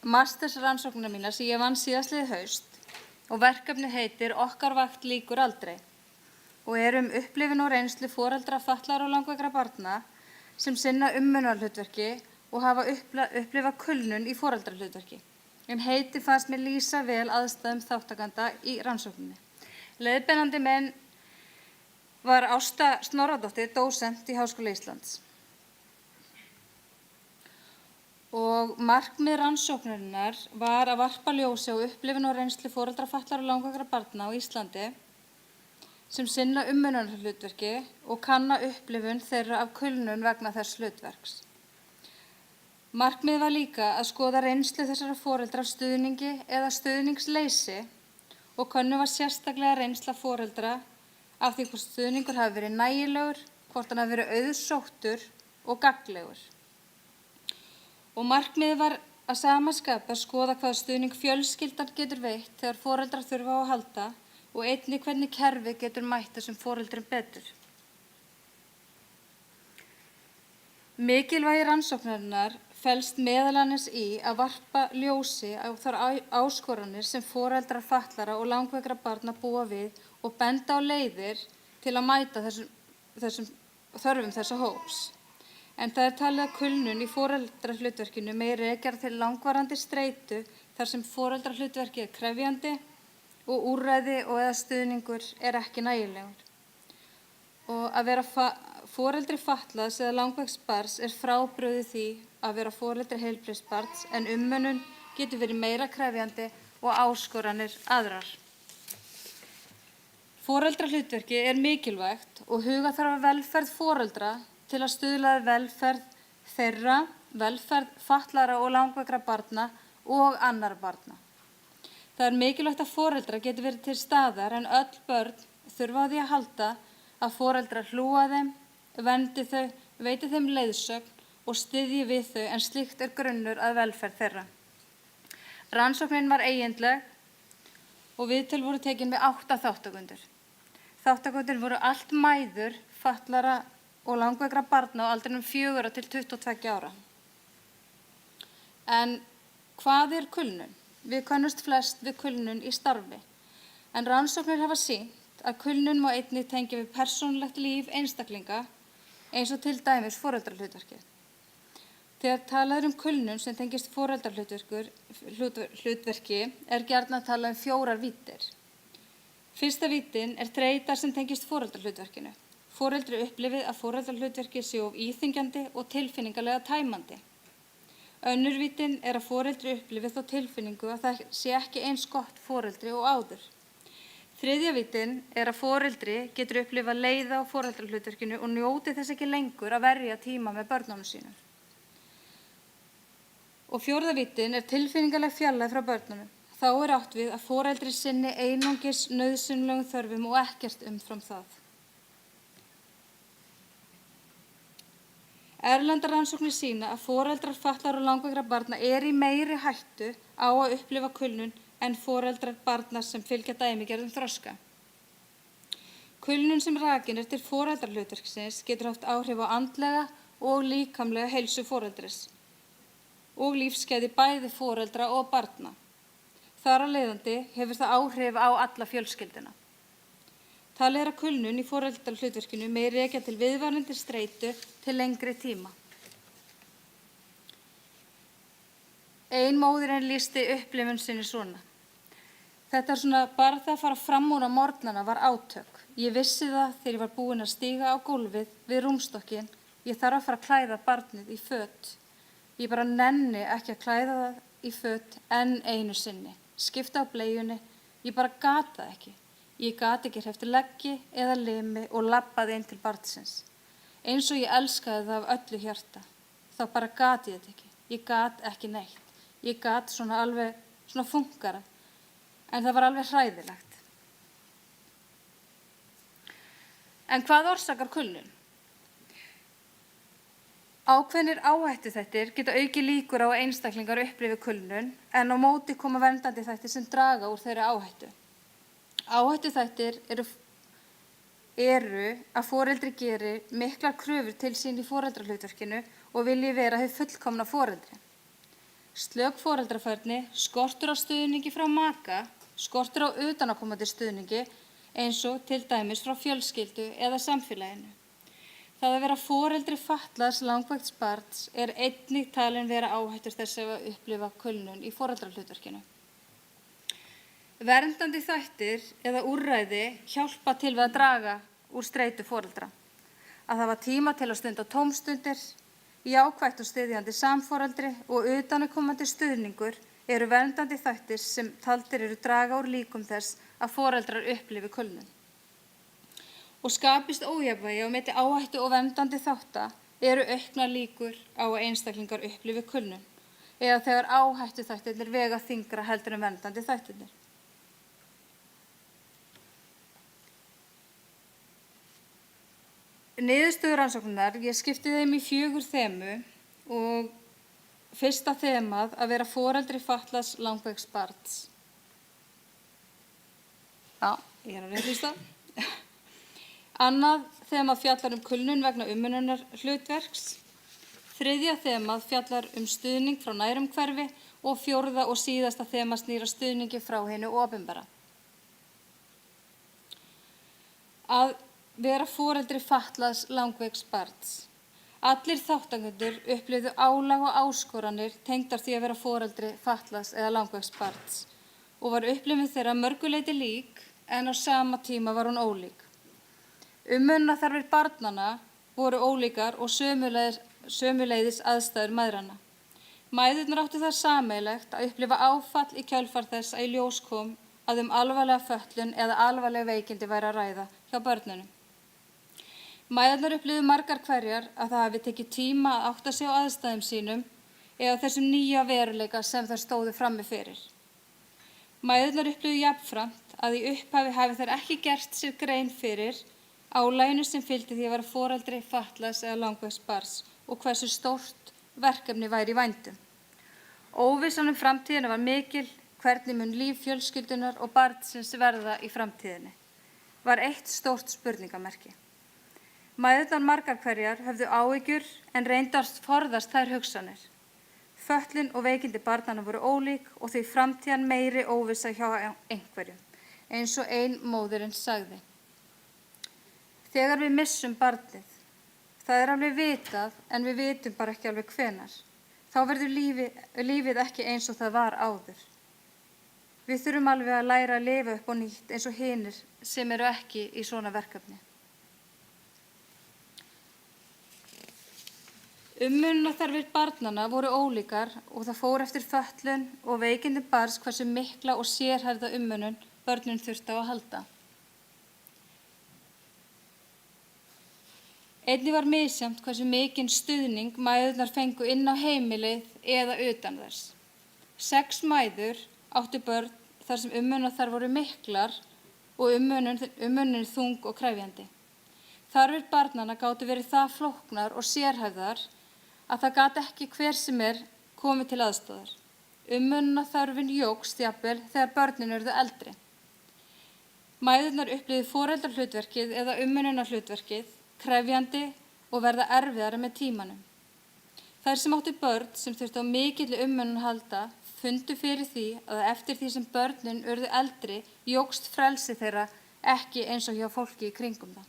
mastersrannsóknina mína sem ég vann síðastliðið haust og verkefni heitir Okkar vakt líkur aldrei og upplifun og reynslu foreldra fatlaðra og langveikra barna sem sinna umönnunarhlutverki og hafa upplifað kulnun í foreldrahlutverki. En heiti fannst mér lýsa vel aðstæðum þáttakanda í rannsókninni. Leiðbeinandi minn var Ásta Snorradóttir, dósent í Háskóla Íslands. Og markmið rannsóknarinnar var að varpa ljósi á upplifun og reynslu foreldra fatlaðra og langveikra barna á Íslandi sem sinna umönnunarhlutverki og kanna upplifun þeirra af kulnun vegna þess hlutverks. Markmið var líka að skoða reynslu þessara foreldra af stuðningi eða stuðningsleysi og könnu var sérstaklega reynsla foreldra af því hvort stuðningur hafi verið nægilegur, hvort hann hafi verið auðsóttur og gagnlegur. Og markmiðið var að sama skapi að skoða hvaða stuðning fjölskyldan getur veitt þegar foreldrar þurfa á að halda og einnig hvernig kerfi getur mætt þessum foreldrum betur. Mikilvægi rannsóknarinnar felst meðal annars í að varpa ljósi á þær áskoranir sem foreldrar fatlaðra og langveikra barna búa við og benda á leiðir til að mæta þessum þörfum þessa hóps. En það talið að kulnun í foreldrahlutverkinu megi rekja til langvarandi streitu þar sem foreldrahlutverkið krefjandi og úrræði og eða stuðningur ekki nægilegur. Og að vera foreldri fatlaðs eða langveiks barns frábrugðið því að vera foreldri heilbrigðs barns en umönnun getur verið meira krefjandi og áskoranir aðrar. Foreldrahlutverki mikilvægt og huga þarf að velferð foreldra til að stuðla að velferð þeirra, velferð fatlaðra og langveikra barna og annarra barna. Það mikilvægt að foreldrar geti verið til staðar en öll börn þurfa á því að halda að foreldrar hlúa þeim, verndi þau, veiti þeim leiðsögn og styðji við þau en slíkt grunnur að velferð þeirra. Rannsóknin var eigindleg og viðtöl voru tekin við 8 þátttakendur. Þátttakendur voru allt mæður, fatlara og langveikra barna á aldrinum 4 til 22 ára. En hvað kulnun? Við könnumst flest við kulnun í starfi, en rannsóknir hafa sýnt að kulnun má einnig tengja við persónulegt líf einstaklinga eins og til dæmis foreldrahlutverkið. Þegar talað kulnun sem tengist foreldrahlutverki gjarnan talað 4 víddir. Fyrsta víddin þreyta sem tengist foreldrahlutverkinu. Foreldri upplifið að foreldrahlutverkið sé of íþyngjandi og tilfinningalega tæmandi. Önnur víddin að foreldri upplifið þá tilfinningu að það sé ekki eins gott foreldri og áður. Þriðja víddin að foreldri getur upplifað leiða á foreldrahlutverkinu og njóti þess ekki lengur að verja tíma með börnunum sínum. Og fjórða víddin tilfinningaleg fjarlægð frá börnunum. Þá átt við að foreldri sinni einungis nauðsynlegum þörfum og ekkert umfram það. Erlendar rannsóknir sýna að foreldrar fatlaðra og langveikra barna í meiri hættu á að upplifa kulnun en foreldrar barna sem fylgja dæmigerðum þroska. Kulnun sem rakin til foreldrahlutverksins getur haft áhrif á andlega og líkamlega heilsu foreldris og lífsgæði bæði foreldra og barna. Þar af leiðandi hefur það áhrif á alla fjölskylduna. Talið að kulnun í foreldrahlutverkinu megi rekja til viðvarandi streitu til lengri tíma. Ein móðirin lýsti upplifun sinni svona. Þetta svona bara það að fara fram úr á morgnana var átök. Ég vissi það þegar ég var búin að stíga á gólfið við rúmstokkinn. Ég þarf að fara að klæða barnið í föt. Ég bara nenni ekki að klæða það í föt enn einu sinni. Skipta á bleiunni. Ég bara gat það ekki. Ég gat ekki hreyft leggi eða limi og labbaði inn til barnsins. Eins og ég elskaði það af öllu hjarta. Þá bara gat ég þetta ekki. Ég gat ekki neitt. Ég gat svona alveg funkara. En það var alveg hræðilegt. En hvað orsakar kulnun? Ákveðnir áhættuþættir geta aukið líkur á að einstaklingar upplifi kulnun en á móti koma verndandi þættir sem draga úr þeirri áhættu. Áhættuþættir eru að foreldri geri miklar kröfur til sín í foreldrahlutverkinu og vilji vera hið fullkomna foreldri. Slök foreldrafærni, skortur á stuðningi frá maka, skortur á utanaðkomandi stuðningi eins og til dæmis frá fjölskyldu eða samfélaginu. Það að vera foreldri fatlaðs langveikts barns einnig talin vera áhættur þess að upplifa kulnun í foreldrahlutverkinu. Verndandi þættir eða úrræði hjálpa til við að draga úr streitu foreldra. Að hafa tíma til að stunda tómstundir, jákvætt og styðjandi samforeldri og utanaðkomandi stuðningur eru verndandi þættir sem taldir eru draga úr líkum þess að foreldrar upplifi kulnun. Og skapist ójafnvægi á milli áhættu og verndandi þátta eru auknar líkur á að einstaklingar upplifi kulnun eða þegar áhættu þættirnir vega þyngra heldur en verndandi þættirnir. Niðurstöður rannsóknar, ég skipti þeim í 4 þemu og fyrsta þemað að vera foreldri fatlaðs langveiks barns. Já, ég að reyndlista. Annað þemað fjallar kulnun vegna umönnunar hlutverks. Þriðja þemað fjallar stuðning frá nærumhverfi og 4. og síðasta þemað snýr að stuðningi frá hinu opinbera. Að vera foreldri fatlaðs langveiks barns. Allir þátttakendur upplifðu álag og áskoranir tengdar því að vera foreldri fatlaðs eða langveiks barns og var upplifun þeirra mörguleyti lík en á sama tíma var hún ólík. Umönnunarþarfir barnanna voru ólíkar og sömuleiðis aðstæður mæðranna. Mæðurnar áttu það sameiginlegt að upplifa áfall í kjölfar þess að í ljós kom að alvarlega fötlun eða alvarleg veikindi væri að ræða hjá börnunum. Mæðurnar upplifðu margar hverjar að það hafi tekið tíma að átta sig á aðstæðum sínum eða þessum nýja veruleika sem þær stóðu frammi fyrir. Mæðurnar upplifðu jafnframt að í upphafi hafi þær ekki gert sér grein fyrir álaginu sem fylgdi því að vera foreldri fatlaðs eða langveiks barns og hversu stórt verkefni væri í vændum. Óvissan framtíðina var mikil, hvernig mun líf fjölskyldunar og barnsins verða í framtíðinni var eitt stórt spurningamerki. Mæðurnar margar hverjar höfðu áhyggjur en reyndast forðast þær hugsanir. Fötlun og veikindi barnanna voru ólík og því framtíðan meiri óvissa hjá einhverjum, eins og ein móðirinn sagði. Þegar við missum barnið, það er alveg vitað en við vitum bara ekki alveg hvenar. Þá verður lífið ekki eins og það var áður. Við þurfum alveg að læra að lifa upp á nýtt eins og hinir sem eru ekki í svona verkefni. Umönnunarþarfir barnanna voru ólíkar og það fór eftir fötlun og veikindi barns hversu mikla og sérhæfða umönnun börnin þurftu á að halda. Einnig var misjafnt hversu mikinn stuðning mæðurnar fengu inn á heimilið eða utan þess. 6 mæður áttu börn þar sem umönnunarþarfir voru miklar og umönnunin þung og krefjandi. Þarfir barnanna gátu verið það flóknar og sérhæfðar að það gat ekki hver sem komið til aðstoðar. Umönnunarþörfin jókst jafnvel þegar börnin urðu eldri. Mæðurnar upplifðu foreldrahlutverkið eða umönnunarhlutverkið krefjandi og verða erfiðari með tímanum. Þær sem áttu börn sem þurftu á mikilli umönnun halda fundu fyrir því að eftir því sem börnin urðu eldri jókst frelsi þeirra ekki eins og hjá fólki í kringum það.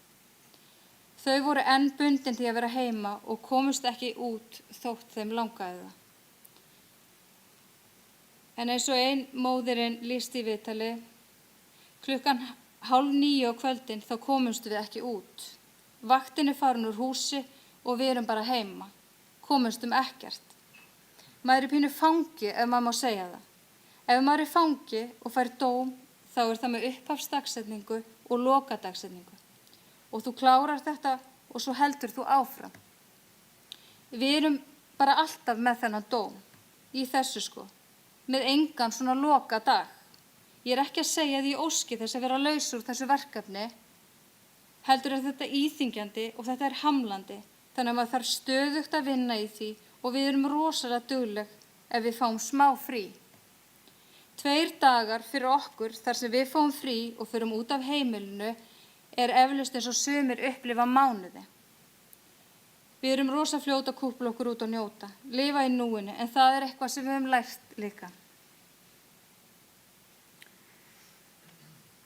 Þau voru enn bundin því að vera heima og komust ekki út þótt þeim langaði það. En eins og ein móðirinn lýsti í viðtali, klukkan 8:30 á kvöldin þá komumst við ekki út. Vaktin er farin úr húsi og við erum bara heima. Komumst ekkert. Maður er pínu fangi ef maður má segja það. Ef maður er fangi og fær dóm þá er það með upphafsdagsetningu og lokadagsetningu. Og þú klárar þetta og svo heldur þú áfram. Við erum bara alltaf með þennan dóm, í þessu með engan svona lokadag. Ég er ekki að segja því óski þess að vera laus úr þessu verkefni, heldur er þetta íþyngjandi og þetta er hamlandi, þannig að maður þarf stöðugt að vinna í því og við erum rosalega dugleg ef við fáum smá frí. 2 dagar fyrir okkur þar sem við fáum frí og förum út af heimilinu er eflaust eins og sumir upplifa mánuði. Við erum rosa fljót að kúpla okkur út og njóta, lifa í núinu, en það er eitthvað sem við höfum lært líka.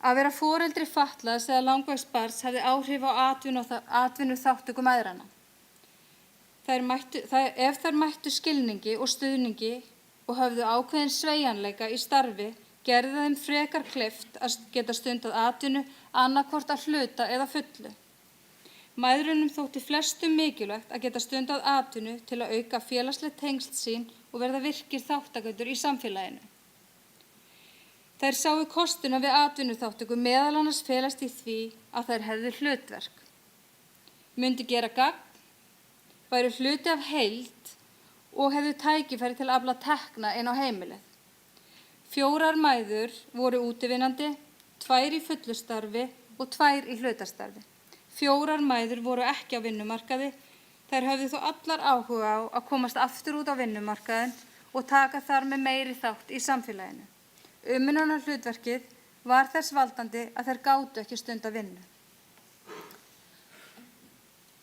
Að vera foreldri fatlaðs eða langveiks barns hefði áhrif á atvinnuþátttöku mæðranna. Ef þær mættu skilningi og stuðningi og höfðu ákveðin sveigjanleika í starfi, gerði þeim frekar kleift að geta stundað atvinnu annaðhvort að hluta eða fullu. Mæðrunum þótti flestum mikilvægt að geta stundað atvinnu til að auka félagsleg tengsl sín og verða virkir þátttakendur í samfélaginu. Þær sáu kostuna við atvinnuþátttöku meðal annars felast í því að þær hefðu hlutverk. Myndi gera gagn, væru hluti af heild og hefðu tækifæri til að afla tekna inn á heimilið. 4 mæður voru útivinnandi, 2 í fullu starfi og 2 í hlutastarfi. 4 mæður voru ekki á vinnumarkaði, þær höfðu þó allar áhuga á að komast aftur út á vinnumarkaðin og taka þar með meiri þátt í samfélaginu. Umönnunarhlutverkið var þess valdandi að þær gátu ekki stunda vinnu.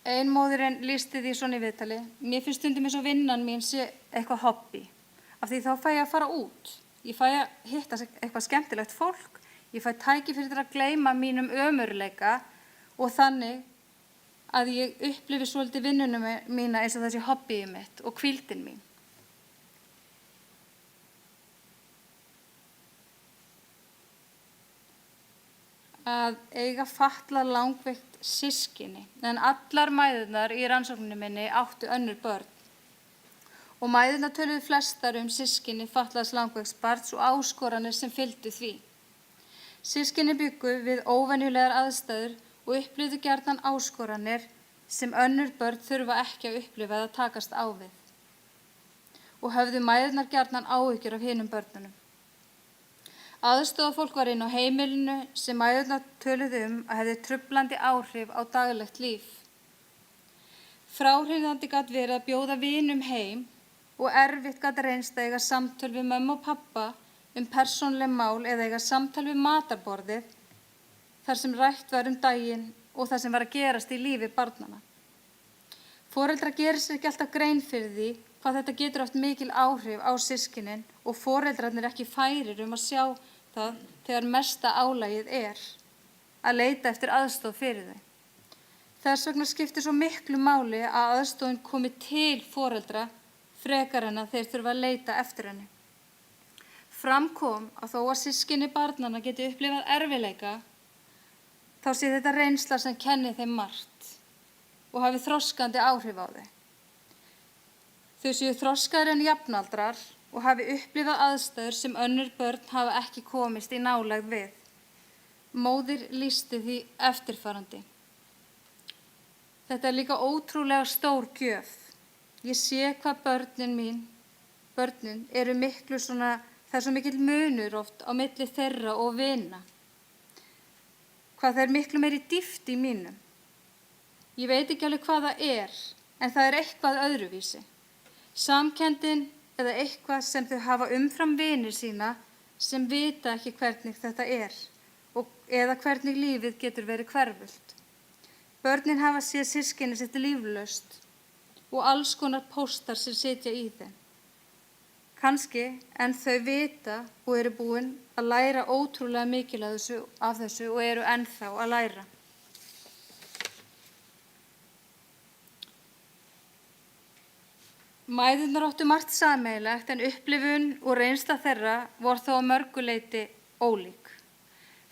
Ein móðirinn lýsti því svona í viðtali, mér finnst stundum eins og vinnan mín sé eitthvað hobby, af því þá fæ ég að fara út. Ég fæ að hitta eitthvað skemmtilegt fólk, ég fæ tækifæri til að gleyma mínum ömurleika og þannig að ég upplifi svolítið vinnunum mína eins og þessi hobbyið mitt og hvíldin mín. Að eiga fatlað langveikt systkini, en allar mæðurnar í rannsókninni minni áttu önnur börn. Og mæðurnar töluðu flestar systkini fatlaðs langveiks barns og áskoranir sem fylgdu því. Systkini bjuggu við óvenjulegar aðstæður og upplifðu gjarnan áskoranir sem önnur börn þurfa ekki að upplifa eða takast á við. Og höfðu mæðurnar gjarnan áhyggjur af hinum börnunum. Aðstofafólk var inn á heimilinu sem mæðurnar töluðu að hefði truflandi áhrif á daglegt líf. Fráhrindandi gat verið að bjóða vinum heim og erfitt gat reynst að eiga samtöl við mömmu og pappa persónuleg mál eða eiga samtal við matarborðið þar sem rætt var daginn og það sem var að gerast í lífi barnanna. Foreldrar gerir sér ekki alltaf grein fyrir því hvað þetta getur haft mikil áhrif á systkinin og foreldrarnir ekki færir að sjá það þegar mesta álagið að leita eftir aðstoð fyrir þau. Þess vegna skiptir svo miklu máli að aðstoðin komi til foreldra frekar en að þeir þurfa að leita eftir henni. Fram kom að þó að systkini barnanna geti upplifað erfiðleika, þá sé þetta reynsla sem kenni þeim margt og hafi þroskandi áhrif á þau. Þau séu þroskaðri en jafnaldrar og hafi upplifað aðstæður sem önnur börn hafa ekki komist í nálægð við. Móðir lýsti því eftirfarandi. Þetta er líka ótrúlega stór gjöf. Ég sé hvað börnin eru miklu svona, það er svo mikill munur oft á milli þeirra og vina. Hvað það er miklu meiri dýpt í mínum. Ég veit ekki alveg hvað það en það er eitthvað öðruvísi. Samkenndin eða eitthvað sem þau hafa umfram vinir sína sem vita ekki hvernig þetta eða hvernig lífið getur verið hverfult. Börnin hafa séð systkini sitt líflaust og alls konar póstar sem sitja í þeim. Kannski en þau vita og eru búin að læra ótrúlega mikil af þessu og eru ennþá að læra. Mæðurnar áttu margt sameiginlegt en upplifun og reynsla þeirra voru þó að mörgu leyti ólík.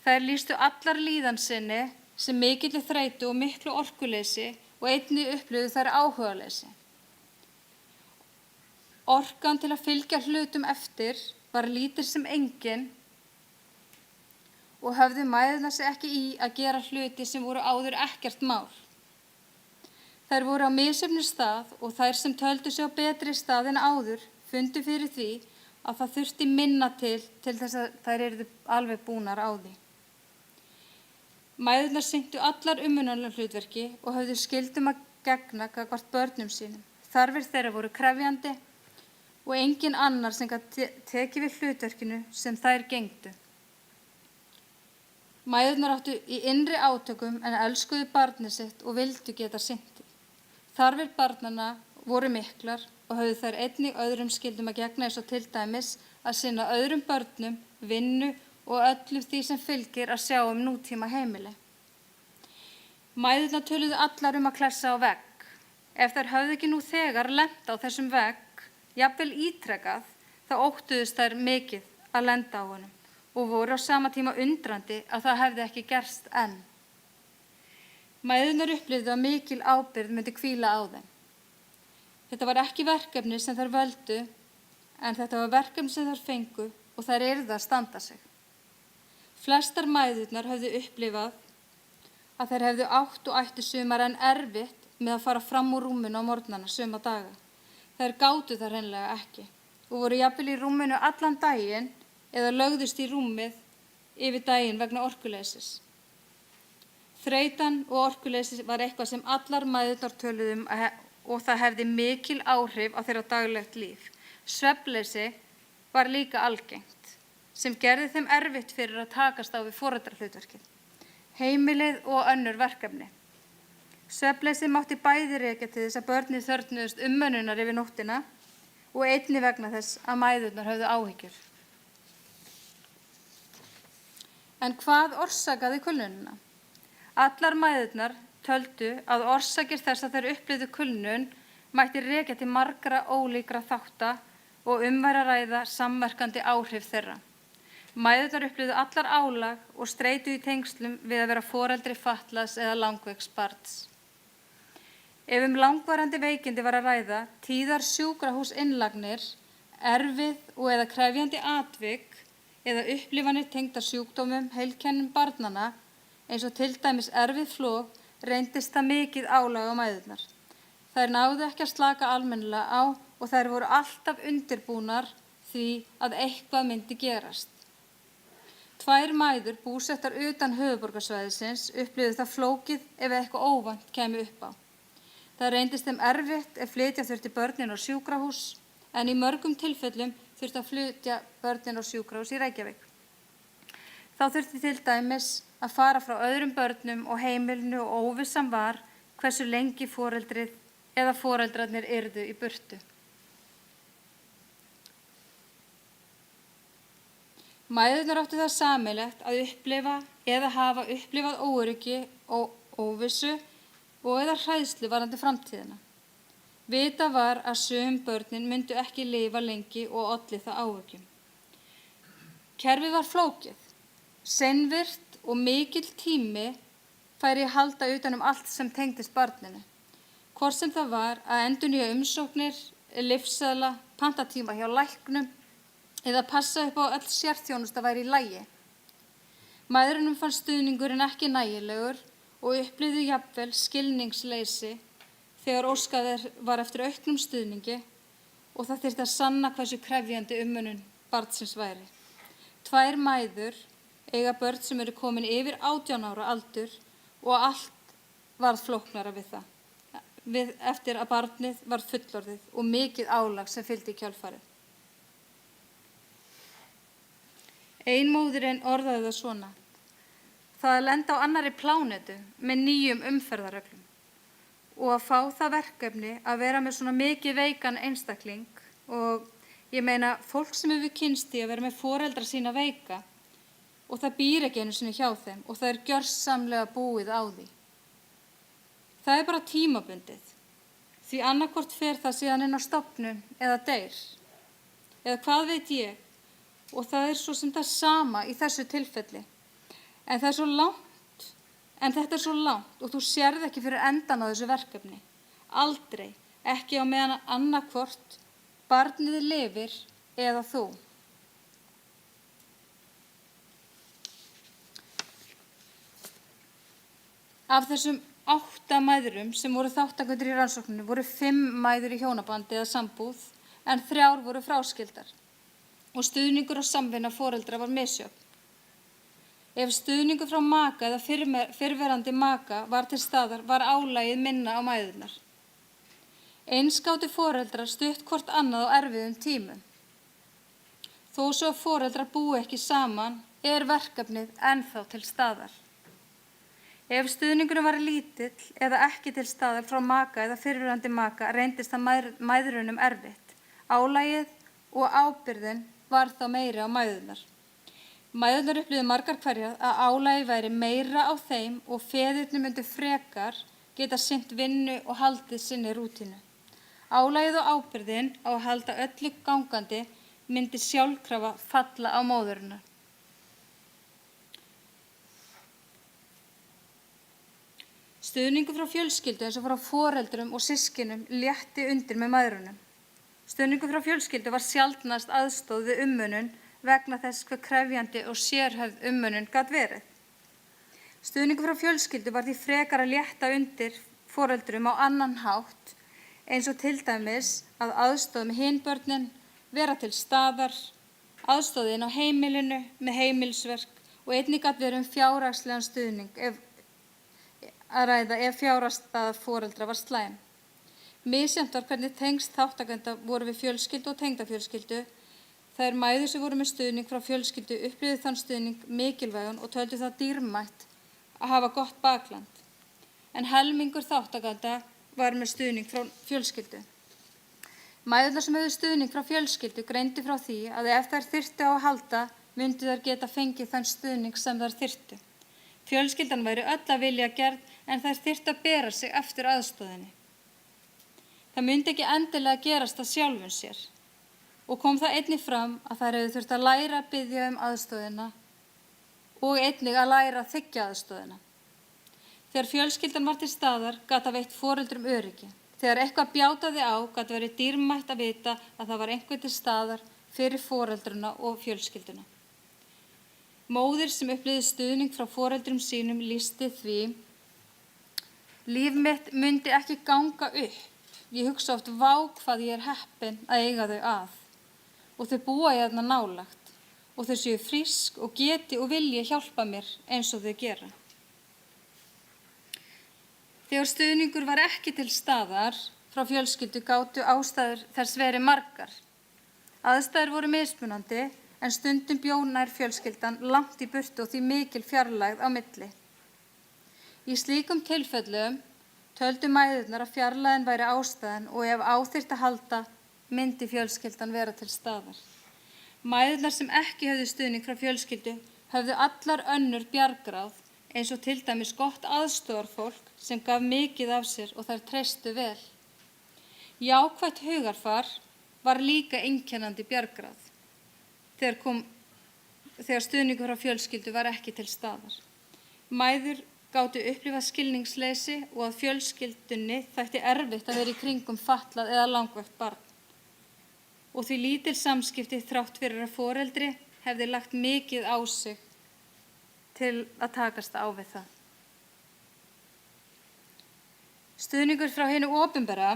Þær lýstu allar líðan sinni sem mikilli þreytu og miklu orkuleysi og einnig upplifðu þær áhugaleysi. Orkan til að fylgja hlutum eftir var lítil sem engin og höfðu mæðurnar sig ekki í að gera hluti sem voru áður ekkert mál. Þær voru á misjöfnum stað og þær sem töldu sig á betri stað en áður fundu fyrir því að það þurfti minna til þess að þær yrðu alveg búnar á því. Mæðurnar sinntu allar umönnunarlegu hlutverki og höfðu skyldum að gegna gagnvart börnum sínum. Þarfir þeirra voru krefjandi og engin annar sem gat tekið við hlutverkinu sem þær gegndu. Mæðurnar áttu í innri átökum en elskuðu barnið sitt og vildu geta sinnt því. Þarfir barnanna voru miklar og höfðu þær einnig öðrum skyldum að gegna eins og til dæmis að sinna öðrum börnum, vinnu og öllu því sem fylgir að sjá nútíma heimili. Mæðurnar töluðu allar að klessa á vegg. Ef þær höfðu ekki nú þegar lent á þessum vegg, jafnvel ítrekað, þá óttuðust þær mikið að lenda á honum og voru á sama tíma undrandi að það hefði ekki gerst enn. Mæðurnar upplifðu að mikil ábyrgð myndi hvíla á þeim. Þetta var ekki verkefni sem þær völdu, en þetta var verkefni sem þær fengu og þær yrðu að standa sig. Flestar mæðurnar höfðu upplifað að þær hefðu átt og ættu sumar en erfitt með að fara fram úr rúminu á morgnana suma daga. Þær gátu það hreinlega ekki og voru jafnvel í rúminu allan daginn eða lögðust í rúmið yfir daginn vegna orkuleysis. Þreytan og orkuleysis var eitthvað sem allar mæðurnar töluðu og það hefði mikil áhrif á þeirra daglegt líf. Svefnleysi var líka algengt sem gerði þeim erfitt fyrir að takast á við foreldrahlutverkið, heimilið og önnur verkefni. Svefnleysi mátti bæði rekja til þess að börnin þörfnuðust umönnunar yfir nóttina og einnig vegna þess að mæðurnar höfðu áhyggjur. En hvað orsakaði kulnunina? Allar mæðurnar töldu að orsakir þess að þær upplifðu kulnun mætti rekja til margra ólíkra þátta og væri að ræða samverkandi áhrif þeirra. Mæðurnar upplifðu allar álag og streitu í tengslum við að vera foreldri fatlaðs eða langveiks barns. Ef langvarandi veikindi var að ræða, tíðar sjúkrahúsinnlagnir, erfið og eða krefjandi atvik eða upplifanir tengdar sjúkdómum heilkennum barnanna, eins og til dæmis erfið flog, reyndist það mikið álag á mæðurnar. Þær náðu ekki að slaka almennilega á og þær voru alltaf undirbúnar því að eitthvað myndi gerast. 2 mæður búsettar utan höfuðborgarsvæðisins upplifðu það flókið ef eitthvað óvænt kæmi upp á. Það reyndist þeim erfitt ef flytja þurfti börnin á sjúkrahús, en í mörgum tilfellum þurfti að flytja börnin á sjúkrahús í Reykjavík. Þá þurfti til dæmis að fara frá öðrum börnum og heimilinu og óvissan var hversu lengi foreldrið eða foreldrarnir yrðu í burtu. Mæðurnar áttu það sameiginlegt að upplifa eða hafa upplifað óöryggi og óvissu og eða hræðslu varðandi framtíðina. Vita var að sum börnin myndu ekki lifa lengi og olli það áhyggjum. Kerfið var flókið, seinvirkt og mikill tími færi að halda utan allt sem tengdist barninu. Hvort sem það var að endurnýja umsóknir, lyfseðla, panta tíma hjá læknum eða passa upp á öll sérþjónusta væri í lagi. Mæðrunum fannst stuðningurinn ekki nægilegur og upplifðu jafnvel skilningsleysi þegar óskað var eftir auknum stuðningi og það þyrfti að sanna hversu krefjandi umönnun barnsins væri. 2 mæður eiga börn sem eru komin yfir 18 ára aldur og allt varð flóknara við það. Eftir að barnið var fullorðið og mikið álag sem fylgdi í kjölfarið. Ein móðirin orðaði það svona: það að lenda á annarri plánetu með nýjum umferðarreglum og að fá það verkefni að vera með svona mikið veikan einstakling, og ég meina fólk sem hefur kynnst í að vera með foreldra sína veika og það býr ekki einu sinni hjá þeim og það gjörsamlega búið á því. Það bara tímabundið, því annarkvort fer það síðan inn á stofnun eða deyr, eða hvað veit ég, og það svo sem það sama í þessu tilfelli. En þetta er svo langt og þú sérð ekki fyrir endan á þessu verkefni. Aldrei, ekki á meðan annarkvort barnið lifir eða þú. Af þessum 8 mæðurum sem voru þátttakendur í rannsókninni voru 5 mæður í hjónabandi eða sambúð, en 3 voru fráskildar og stuðningur og samvinna foreldra var misjöfn. Ef stuðningur frá maka eða fyrrverandi maka var til staðar var álagið minna á mæðurnar. Eins gátu foreldrar stutt hvort annað á erfiðum tímum. Þó svo að foreldrar búi ekki saman verkefnið ennþá til staðar. Ef stuðningunum var lítill eða ekki til staðar frá maka eða fyrrverandi maka reyndist það mæðrunum erfitt. Álagið og ábyrgðin var þá meiri á mæðurnar. Mæðurnar upplifðu margar hverjar að álagið væri meira á þeim og feðurnir myndu frekar geta sinnt vinnu og haldið sinni rútínu. Álagið og ábyrgðin á að halda öllu gangandi myndi sjálfkrafa falla á móðurinnar. Stuðningur frá fjölskyldu eins og frá foreldrum og systkinum létti undir með mæðrunum. Stuðningur frá fjölskyldu var sjaldnast aðstoð við umönnun vegna þess hve krefjandi og sérhæfð umönnun gat verið. Stuðningur frá fjölskyldu var því frekar að létta undir foreldrum á annan hátt, eins og til dæmis að aðstoð með hin börnin, vera til staðar, aðstoðin á heimilinu með heimilsverk og einnig gat verið fjárhagslegan stuðning ef fjárhagsstaða foreldra var slæm. Misjafnt var hvernig tengsl þáttakenda voru við fjölskyldu og tengdafjölskyldu. Þær mæður sem voru með stuðning frá fjölskyldu upplifðu þann stuðning mikilvægan og töldu það dýrmætt að hafa gott bakland. En helmingur þáttakenda var með stuðning frá fjölskyldu. Mæðurnar sem höfðu stuðning frá fjölskyldu greindu frá því að ef þær þyrftu á að halda, myndu þær geta fengið þann stuðning sem þær þyrftu. Fjölskyldan væri öll að vilja gerð en þær þyrftu að bera sig eftir aðstoðinni. Það myndi ekki endilega gerast það sjálfum sér og kom það einnig fram að þær hefðu þurft að læra að biðja aðstoðina og einnig að læra að þiggja aðstoðina. Þegar fjölskyldan var til staðar gat það veitt foreldrum öryggi. Þegar eitthvað bjátaði á gat verið dýrmætt að vita að það var einhver til staðar fyrir foreldruna og fjölskylduna. Móðir sem upplifði stuðning frá foreldrum sínum lýsti því: líf mitt myndi ekki ganga upp. Ég hugsa oft vá hvað ég heppin að eiga þau að og þau búa hérna nálægt og þau séu frísk og geti og vilji hjálpa mér eins og þau gera. Þegar stuðningur var ekki til staðar frá fjölskyldu gátu ástæður þess verið margar. Aðstæður voru mismunandi en stundum bjó nær fjölskyldan langt í burtu og því mikil fjarlægð á milli. Í slíkum tilfellum töldu mæðurnar að fjarlægðin væri ástæðan og ef á þyrfti að halda myndi fjölskyldan vera til staðar. Mæðurnar sem ekki höfðu stuðning frá fjölskyldu höfðu allar önnur bjargráð eins og til dæmis gott aðstoðarfólk sem gaf mikið af sér og þær treystu vel. Jákvætt hugarfar var líka einkennandi bjargráð þegar stuðningur frá fjölskyldu var ekki til staðar. Mæður gátu upplifað skilningsleysi og að fjölskyldunni þætti erfitt að vera í kringum fatlað eða langveikt barn. Og því lítil samskipti þrátt fyrir að foreldri hefði lagt mikið á sig til að takast á við það. Stuðningur frá hinu opinbera,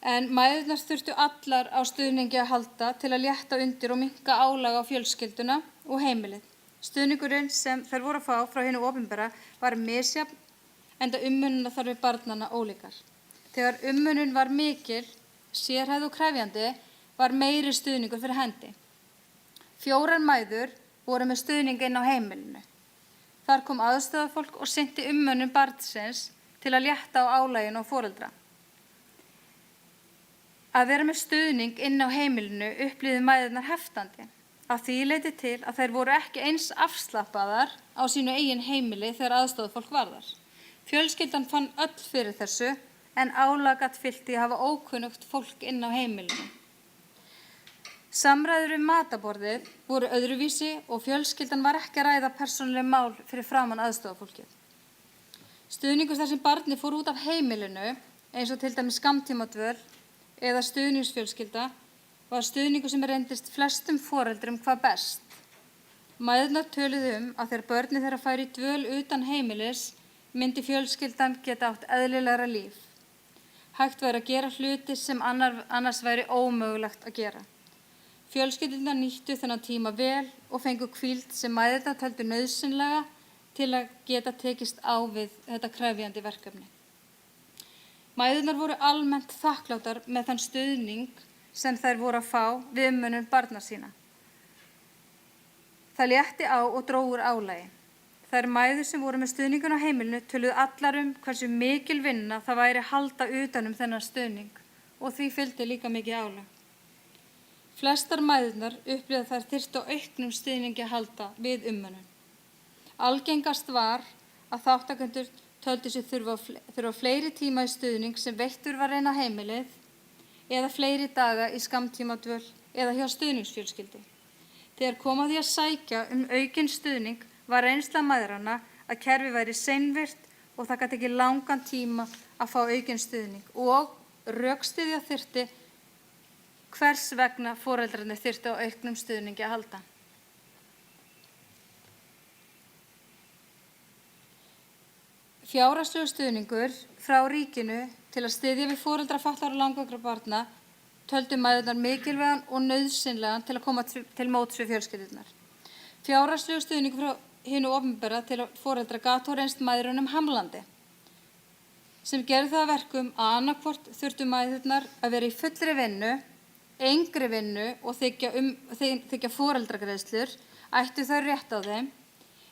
en mæðurnar þurftu allar á stuðningi að halda til að létta undir og minnka álag á fjölskylduna og heimilið. Stuðningurinn sem þær voru að fá frá hinu opinbera var misjafn enda umönnunarþarfir barnanna ólíkar. Þegar umönnun var mikil, sérhæfð og krefjandi, var meiri stuðningur fyrir hendi. 4 mæður voru með stuðning inn á heimilinu. Þar kom aðstoðarfólk og sinnti umönnun barnsins til að létta á álaginu á foreldra. Að vera með stuðning inn á heimilinu upplifðu mæðurnar heftandi. Að því leyti til að þær voru ekki eins afslappaðar á sínu eigin heimili þegar aðstoðarfólk var þar. Fjölskyldan fann öll fyrir þessu en álag gat fylgt í að hafa ókunnugt fólk inn á heimilinu. Samræður mataborðið voru öðruvísi og fjölskyldan var ekki að ræða persónuleg mál fyrir framan aðstoðarfólkið. Stuðningur þar sem barni fór út af heimilinu, eins og til dæmis skammtímadvöl eða stuðningsfjölskylda, var stuðningur sem reyndist flestum foreldrum hvað best. Mæðurnar töluðu að þegar börni þeirra færi í dvöl utan heimilis, myndi fjölskyldan geta átt eðlilegra líf. Hægt væri að gera hluti sem annars væri ómögulegt að gera. Fjölskyldurnar nýttu þennan tíma vel og fengu hvíld sem mæðurnar töldu nauðsynlega til að geta tekist á við þetta krefjandi verkefni. Mæðurnar voru almennt þakkláttar með þann stuðning sem þær voru að fá við umönnun barna sína. Það létti á og dró úr álagi. Þær mæður sem voru með stuðningun á heimilinu töluðu allar hversu mikil vinna það væri að halda utan þennan stuðning og því fylgdi líka mikið álag. Flestar mæðurnar upplifðu þær þyrftu á auknum stuðningi að halda við umönnun. Algengast var að þátttakendur töldu sig þurfa fleiri tíma í stuðning sem veittur var inn á heimilið eða fleiri daga í skammtímadvöl eða hjá stuðningsfjölskyldu. Þegar kom að því að sækja aukinn stuðning var reynsla mæðranna að kerfið væri seinvirkt og það gat ekki langan tíma að fá aukinn stuðning og rökstyðja þyrfti hvers vegna foreldrarnir þyrftu á auknum stuðningi að halda. Fjárhagslegur stuðningur frá ríkinu til að styðja við foreldra fatlaðra og langveikra barna töldu mæðurnar mikilvægan og nauðsynlegan til að koma til móts við fjölskyldurnar. Fjárhagslegur stuðningur frá hinu opinbera til foreldra gat og reynst mæðrunum hamlandi, sem gerði það að verkum að annaðhvort þurftu mæðurnar að vera í fullri vinnu, engri vinnu og þiggja foreldragreiðslur, ættu þau rétt á þeim,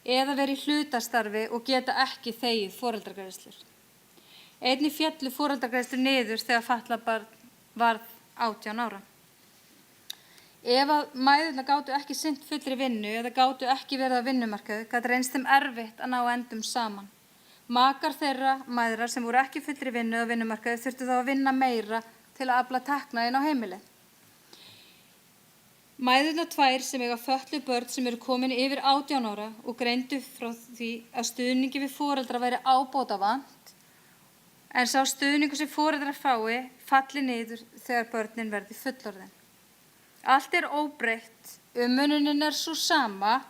eða vera í hlutastarfi og geta ekki þegið foreldragreiðslur. Einnig féllu foreldragreiðslur niður þegar fatlað barn varð 18 ára. Ef að mæðurnar gátu ekki sinnt fullri vinnu eða gátu ekki verið á vinnumarkaði, gat reynst þeim erfitt að ná endum saman. Makar þeirra mæðra sem voru ekki fullri vinnu eða vinnumarkaði þurftu þá að vinna meira til að afla tekna inn á heimilið. Mæðurnar 2 sem eiga fötluð börn sem eru komin yfir 18 ára og greindu frá því að stuðningi við foreldra væri ábótavant, en sá stuðningur sem foreldrar fái falli niður þegar börnin verði fullorðin. Allt er óbreytt, umönnunin er sú sama,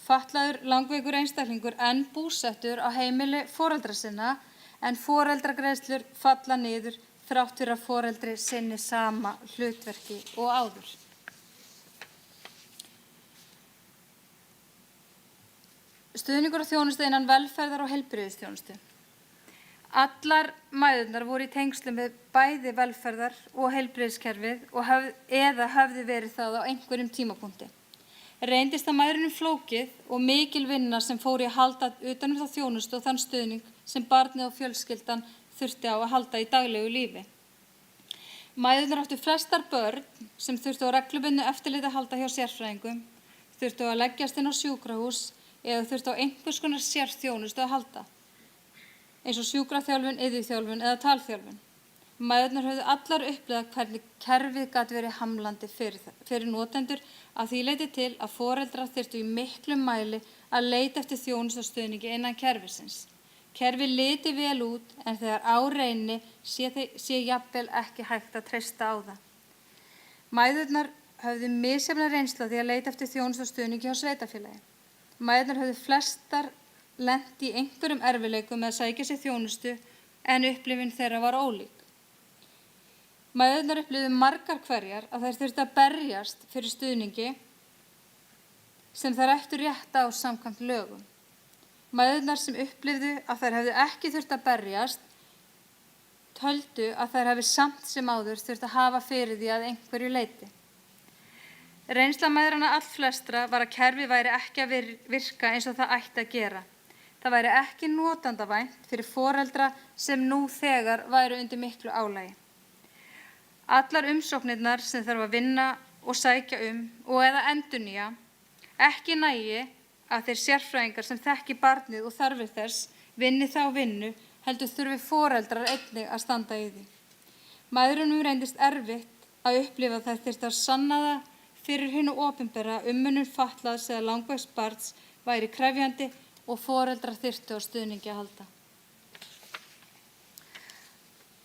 fatlaður langveikur einstaklingur en búsettur á heimili foreldra sinna, en foreldragreiðslur falla niður þrátt fyrir að foreldri sinni sama hlutverki og áður. stuðningur og þjónustu innan velferðar og heilbrigðisþjónustu. Allar mæðurnar voru í tengslum með bæði velferðar og heilbrigðiskerfið eða höfðu verið það á einhverjum tímapunkti. Reyndist það mæðrunum flókið og mikil vinna sem fór í að halda utan þá þjónustu og þann stuðning sem barnið og fjölskyldan þurfti á að halda í daglegu lífi. Mæðurnar áttu flestar börn sem þurftu á reglubundnu eftirliti að halda hjá sérfræðingum, þurftu að leggjast inn á sjúkrahús eða þurftu á einhvers konar sérþjónustu að halda, eins og sjúkraþjálfun, iðjuþjálfun eða talþjálfun. Mæðurnar höfðu allar upplifað hvernig kerfið gat verið hamlandi fyrir notendur að því leyti til að foreldrar þyrftu í miklum mæli að leita eftir þjónustu og stuðningi innan kerfisins. Kerfið liti vel út en þegar á reyni sé jafnvel ekki hægt að treysta á það. Mæðurnar höfðu misjafna reynslu af því að leita eftir þjónustu og stuðningi hjá sveitarfélagi. Mæðurnar höfðu flestar lent í einhverjum erfiðleikum með að sækja sér þjónustu en upplifun þeirra var ólík. Mæðurnar upplifðu margar hverjar að þær þurftu að berjast fyrir stuðningi sem þær ættu rétt á samkvæmt lögum. Mæðurnar sem upplifðu að þær hefðu ekki þurft að berjast töldu að þær hefði samt sem áður þurft að hafa fyrir því að einhverju leyti. Reynsla mæðranna allflestra var að kerfið væri ekki að virka eins og það ætti að gera. Það væri ekki notandavænt fyrir foreldra sem nú þegar væru undir miklu álagi. Allar umsóknirnar sem þarf að vinna og sækja og eða endurnýja ekki nægi að þeir sérfræðingar sem þekki barnið og þarfir þess vinni þá vinnu heldur þurfi foreldrar einnig að standa í því. Mæðrunum reyndist erfitt að upplifa þær þyrftu að sanna það fyrir hinu opinbera umönnun fatlaðs eða langveiks barns væri krefjandi og foreldrar þyrftu á stuðningi að halda.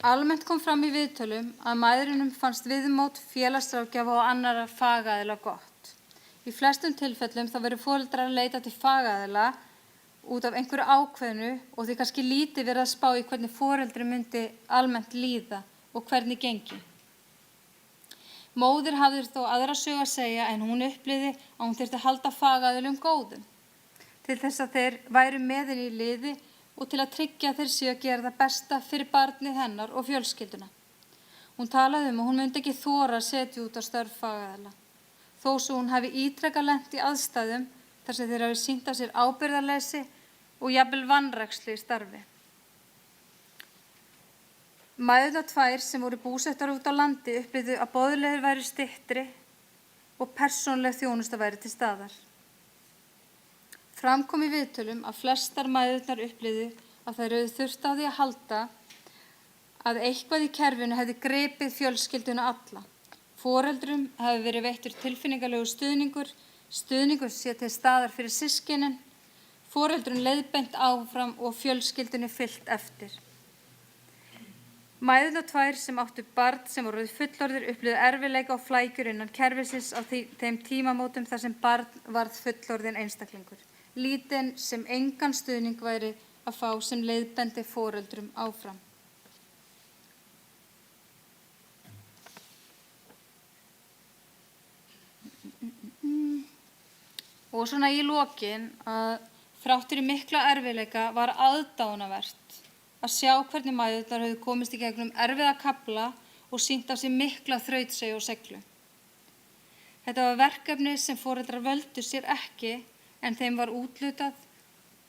Almennt kom fram í viðtölum að mæðrunum fannst viðmót félagsráðgjafa og annarra fagaðila gott. Í flestum tilfellum þá verið foreldrar að leita til fagaðila út af einhverju ákveðnu og því kannski lítið verið að spá í hvernig foreldri myndi almennt líða og hvernig gengi. Móðir hafði þó aðra sögu að segja en hún upplifði að hún þyrfti að halda fagaðilum góðum til þess að þeir væru með henni í liði og til að tryggja að þeir séu að gera það besta fyrir barnið hennar og fjölskylduna. Hún talaði að hún myndi ekki þora að setja út á störf fagaðila, þó svo hún hafi ítrekað lent í aðstæðum þar sem þeir hafi sýnt af sér ábyrgðarleysi og jafnvel vanrækslu í starfi. Mæðurnar tvær sem voru búsettar út á landi upplifðu að boðleiðir væru styttri og persónuleg þjónusta væri til staðar. Fram kom í viðtölum að flestar mæðurnar upplifðu að þær höfðu þurft á því að halda að eitthvað í kerfinu hefði gripið fjölskylduna alla. Foreldrum hefði verið veittur tilfinningalegu stuðningur sé til staðar fyrir systkinin, foreldrum leiðbeint áfram og fjölskyldunni fylgt eftir. Mæðurnar tvær sem áttu barn sem voru fullorðir upplifðu erfiðleika og flækjur innan kerfisins á þeim tímamótum þar sem barn varð fullorðinn einstaklingur. Lítinn sem engan stuðning væri að fá sem leiðbendi foreldrum áfram. Og svona í lokin að þrátt fyrir mikla erfiðleika var aðdánavert að sjá hvernig mæðurnar höfðu komist í gegnum erfiða kafla og sýnt af sér mikla þrautseigju og seiglu. Þetta var verkefni sem foreldrar völdu sér ekki en þeim var úthlutað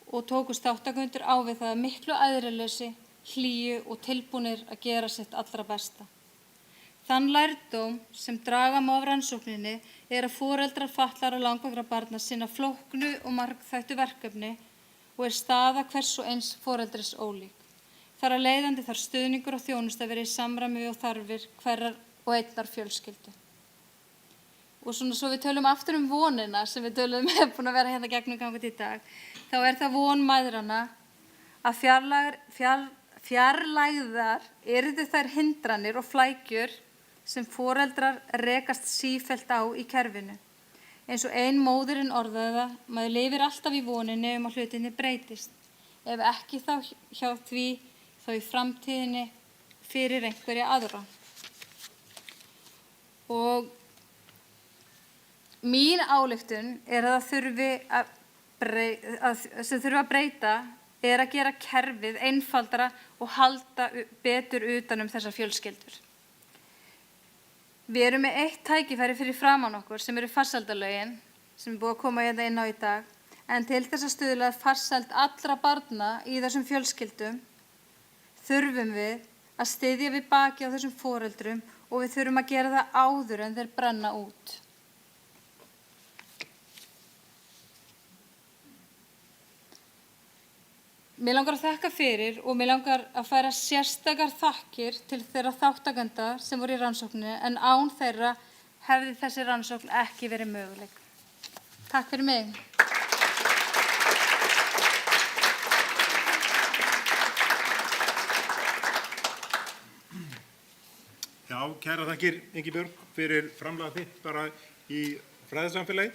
og tókust þáttakendur á við það miklu æðruleysi, hlýju og tilbúnir að gera sitt allra besta. Þann lærdóm sem draga má af rannsókninni að foreldrar fatlaðra og langveikra barna sinna flóknu og margþættu verkefni og staða hvers og eins foreldris ólík. Þar að leiðandi þarf stuðningur og þjónusta verið í samræmi og þarfir hverrar og einnar fjölskyldu. Og svo við tölum aftur vonina sem við tölum búin að vera hérna gegnum gangandi í dag, þá það von mæðranna að fjarlægðar yrðu þær hindranir og flækjur sem foreldrar rekast sífellt á í kerfinu. Eins og ein móðirinn orðaði það, maður lifir alltaf í voninni að hlutinni breytist. Ef ekki þá hjá því, þá í framtíðinni fyrir einhverja aðra. Og mín ályktun að það þurfi að þurfa að breyta er að gera kerfið einfaldara og halda betur utan þessar fjölskyldur. Við erum með eitt tækifæri fyrir framan okkur sem eru farsældarlögin sem búið að koma hérna inn á í dag, en til þess að stuðla að farsæld allra barna í þessum fjölskyldum þurfum við að styðja við baki á þessum foreldrum og við þurfum að gera það áður en þeir brenna út. Mér langar að þakka fyrir og mér langar að færa sérstakar þakkir til þeirra þáttakenda sem voru í rannsókninni, en án þeirra hefði þessi rannsókn ekki verið möguleg. Takk fyrir mig. Já, kæra þakkir Ingibjörg fyrir framlag þitt bara í fræðasamfélagi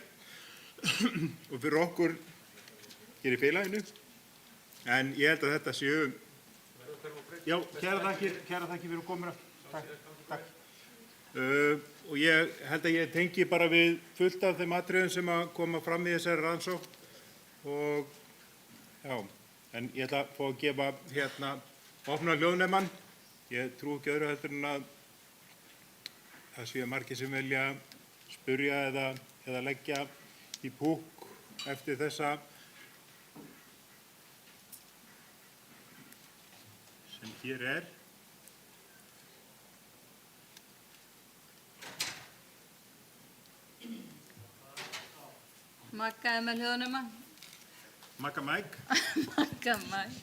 og fyrir okkur hér í félaginu. En ég held að þetta séu... Já, kæra þakkir fyrir komuna. Takk. Og ég held að ég tengi bara við fullt af þeim atriðum sem að koma fram í þessari rannsókn. Og já, en ég ætla að fá að gefa hérna opna hljóðnemann. Ég trú ekki öðru heldur en að það séu margir sem vilja spyrja eða leggja í púk eftir þessa sem hér er. Magga er með hljóðnema. Magga Mæk. Magga Mæk.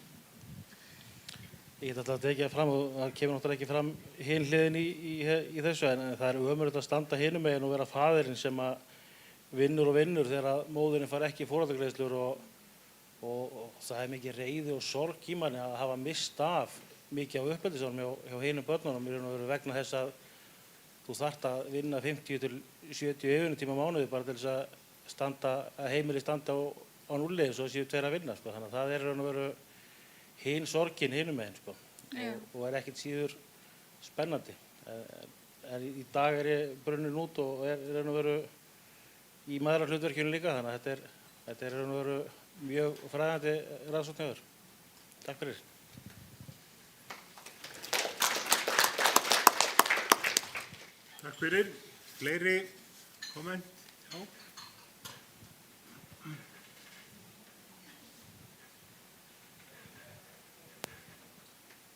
Ég get alltaf að tekja fram og það kemur náttúrulega ekki fram hin hliðin í þessu, en það er ömurlegt að standa hinum megin og vera faðirinn sem að vinnur þegar móðurinn fær ekki foreldragreiðslur og það er mikið reiði og sorg í manni að hafa misst af mikið af uppeldisánum hjá hinum börnunum í raun og veru vegna þess að þú þarft að vinna 50 til 70 yfirvinnutíma á mánuði bara til þess að heimili standa á núlli eins og séu tveir að vinna, sko. Þannig að það er í raun og veru hin sorgin hinum megin, sko. og er ekkert síður spennandi. En í dag er ég brunnin út og er í raun og veru í mæðrahlutverkinu líka, þannig að þetta er í raun og veru mjög fræðandi rannsókn hjá þér. Takk fyrir. Takk fyrir. Fleiri komment? Já.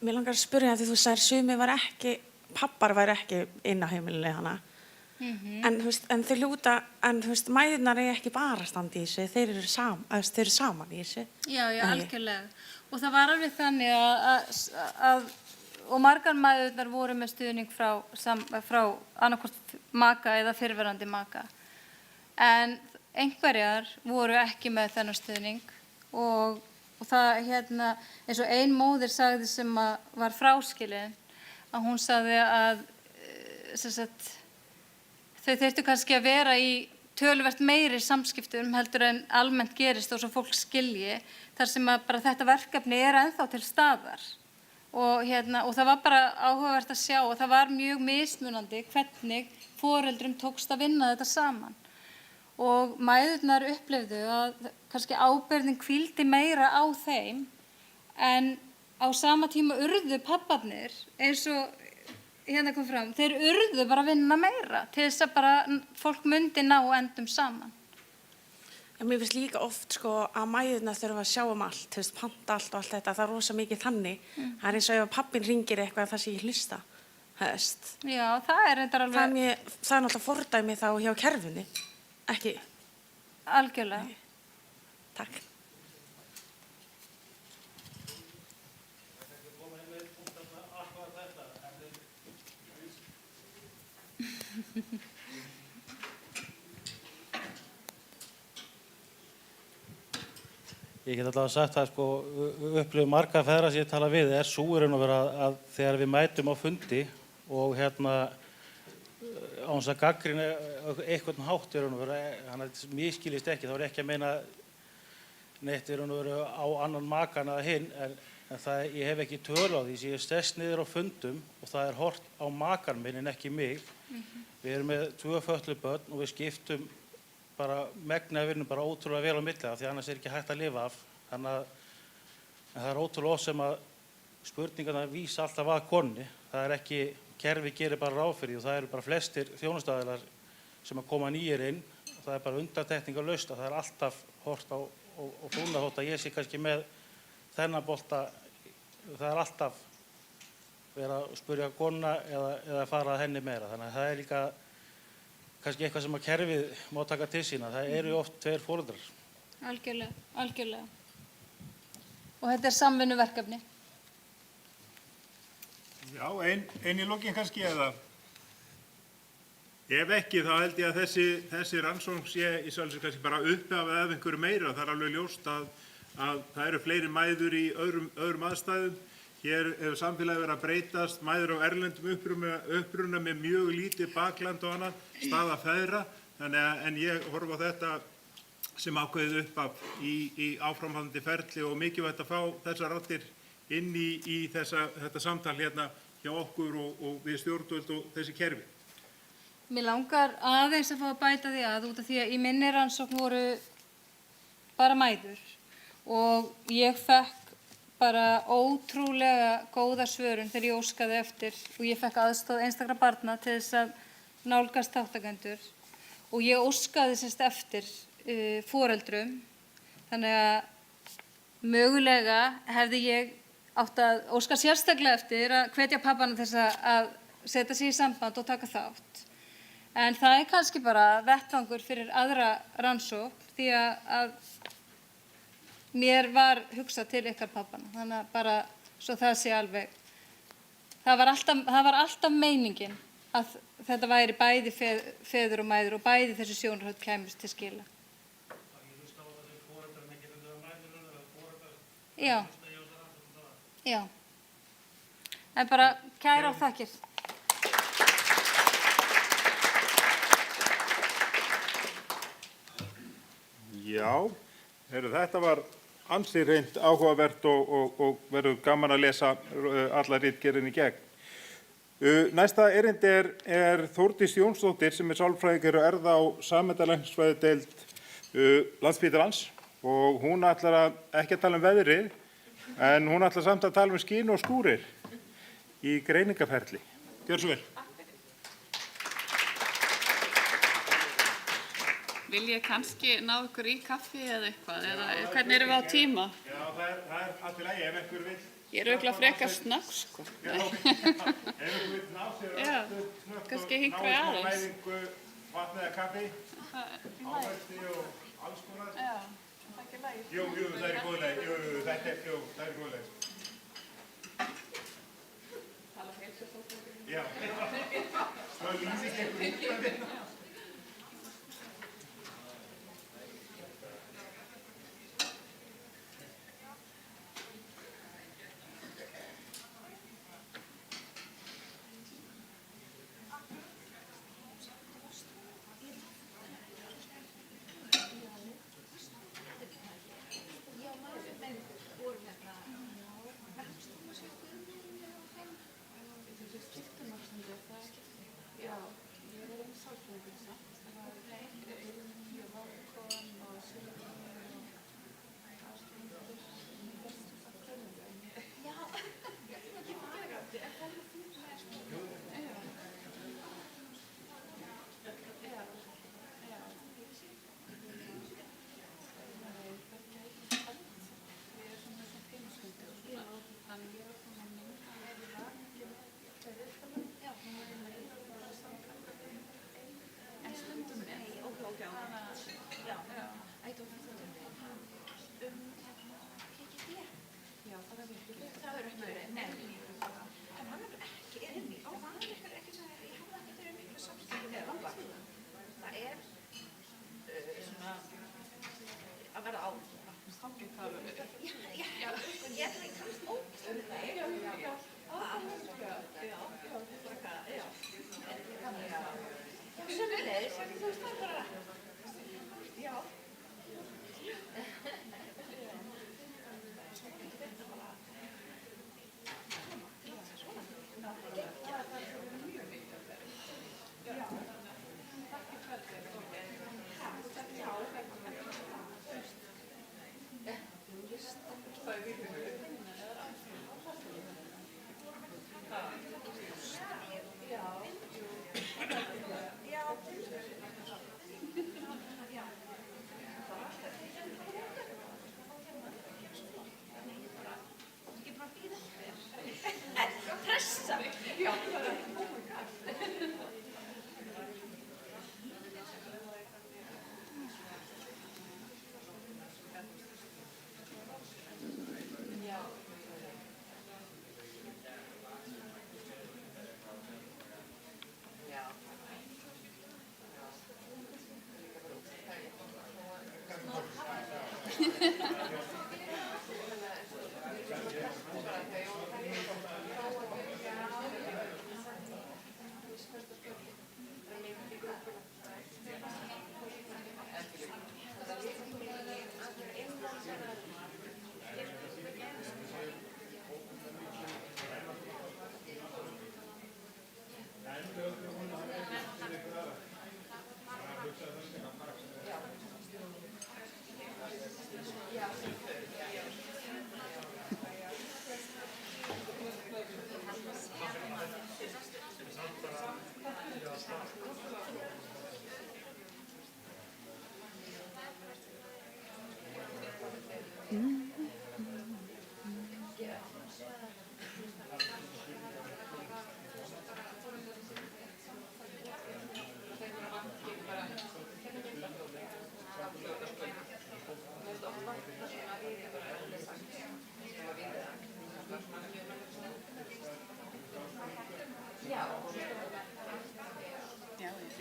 Mér langar að spyrja því þú sagðir sumi var ekki, pappar væri ekki inn á heimilinu hana. En þau hlúta, mæðurnar er ekki bara standi í þessu, þeir eru saman í þessu. Já, algjörlega. Og það var alveg þannig að og margar mæðurnar voru með stuðning frá annarkvort maka eða fyrrverandi maka. En einhverjar voru ekki með þennan stuðning og það eins og ein móðir sagði sem var fráskilin, að hún sagði að þau þurftu kannski að vera í töluvert meiri samskiptum heldur en almennt gerist og svo fólk skilji, þar sem að bara þetta verkefni er ennþá til staðar. Og það var bara áhugavert að sjá og það var mjög mismunandi hvernig foreldrum tókst að vinna þetta saman. Og mæðurnar upplifðu að kannski ábyrgðin hvíldi meira á þeim, en á sama tíma urðu papparnir, eins og kom fram, þeir urðu bara að vinna meira til þess að bara fólk myndi ná endum saman. En mér finnst líka oft að mæðurnar þurfa að sjá allt, panta allt og allt þetta, það er rosa mikið þannig. Það er eins og ef pappinn hringir eitthvað það sé ég hlusta. Já, það er reyndar alveg... Það er náttúrulega fordæmi þá hjá kerfinu, ekki? Algjörlega. Nei. Takk. Ég get alltaf sagt að upplifun marga feðra sem ég tala við er sú í raun og veru að þegar við mætum á fundi og án þess að gagnrýna einhvern hátt í raun og veru, hann misskilist ekki, þá er ekki að meina neitt í raun og veru á annan makan eða hinn, en ég hef ekki tölu á því sem ég stess niður á fundum og það er hort á makan minn en ekki mig. Við erum með 2 fötluð börn og við skiptum bara megna vinnu bara ótrúlega vel á milli af því annars ekki hægt að lifa af. Þannig að það ótrúlega oft sem að spurningarna vísa alltaf að konni. Það ekki, kerfi gerir bara ráð fyrir og það eru bara flestir þjónustaðilar sem að koma nýjir inn. Það bara undantekningarlaust að það alltaf hort á og fúna þótt að ég sé kannski með þennan bolta. Það alltaf vera að spurja konna eða fara að henni meira. Þannig að það líka kannski eitthvað sem að kerfið má taka til sína. Það eru oft tveir foreldrar. Algjörlega, algjörlega. Og þetta samvinnuverkefni. Já, ein í lokin kannski eða ef ekki þá held ég að þessi rannsókn sé í sjálfsög kannski bara upphafið af einhverju meira. Það alveg ljóst að það eru fleiri mæður í öðrum aðstæðum. Hér hefur samfélagið verið að breytast, mæður á erlendum uppruna með mjög lítið bakland og annað, staða feðra. En ég horfa á þetta sem ákveðið upphaf í áframhaldandi ferli og mikilvægt að fá þessar raddir inn í þetta samtal hérna hjá okkur og við stjórnvöld og þessi kerfi. Mér langar aðeins að fá að bæta því að út af því að í minni rannsókn voru bara mæður og ég fekk bara ótrúlega góða svörun þegar ég óskaði eftir og ég fekk aðstoð einstakra barna til þess að nálgast þátttakendur og ég óskaði sérst eftir foreldrum. Þannig að mögulega hefði ég átt að óska sérstaklega eftir að hvetja pappana þess að setja sig í samband og taka þátt. En það kannski bara vettvangur fyrir aðra rannsókn því að mér var hugsað til ykkar pappana. Þannig að bara svo það sé alveg. Það var alltaf meiningin að þetta væri bæði feður og mæður og bæði þessi sjónarhorn kæmust til skila. Já. Já. En bara kærar þakkir. Já, þetta var ansi reynd áhugavert og verður gaman að lesa alla ritgerðin í gegn. Næsta erindi er Þórdís Jónsdóttir sem sálfræðingur og erfða á sameindalæknisfræðideild Landspítalans og hún ætlar ekki að tala veðrið en hún ætlar samt að tala skín og skúrir í greiningaferli. Gjörðu svo vel. Vil ég kannski ná ykkur í kaffi eða eitthvað, eða hvernig erum við á tíma? Já, það allt í lagi ef einhver vill. Ég er auðvitað frekar snögg, sko. Ef einhver vill ná sér snöggt kannski hinkra ná smá aðeins. næringu, vatn eða kaffi, ávexti og alls konar. Já, það er ekki í lagi. Jú, það er í góðu lagi. Það er í góðu lagi. Tala heilsufólk. Já. Það er lýsing einhver.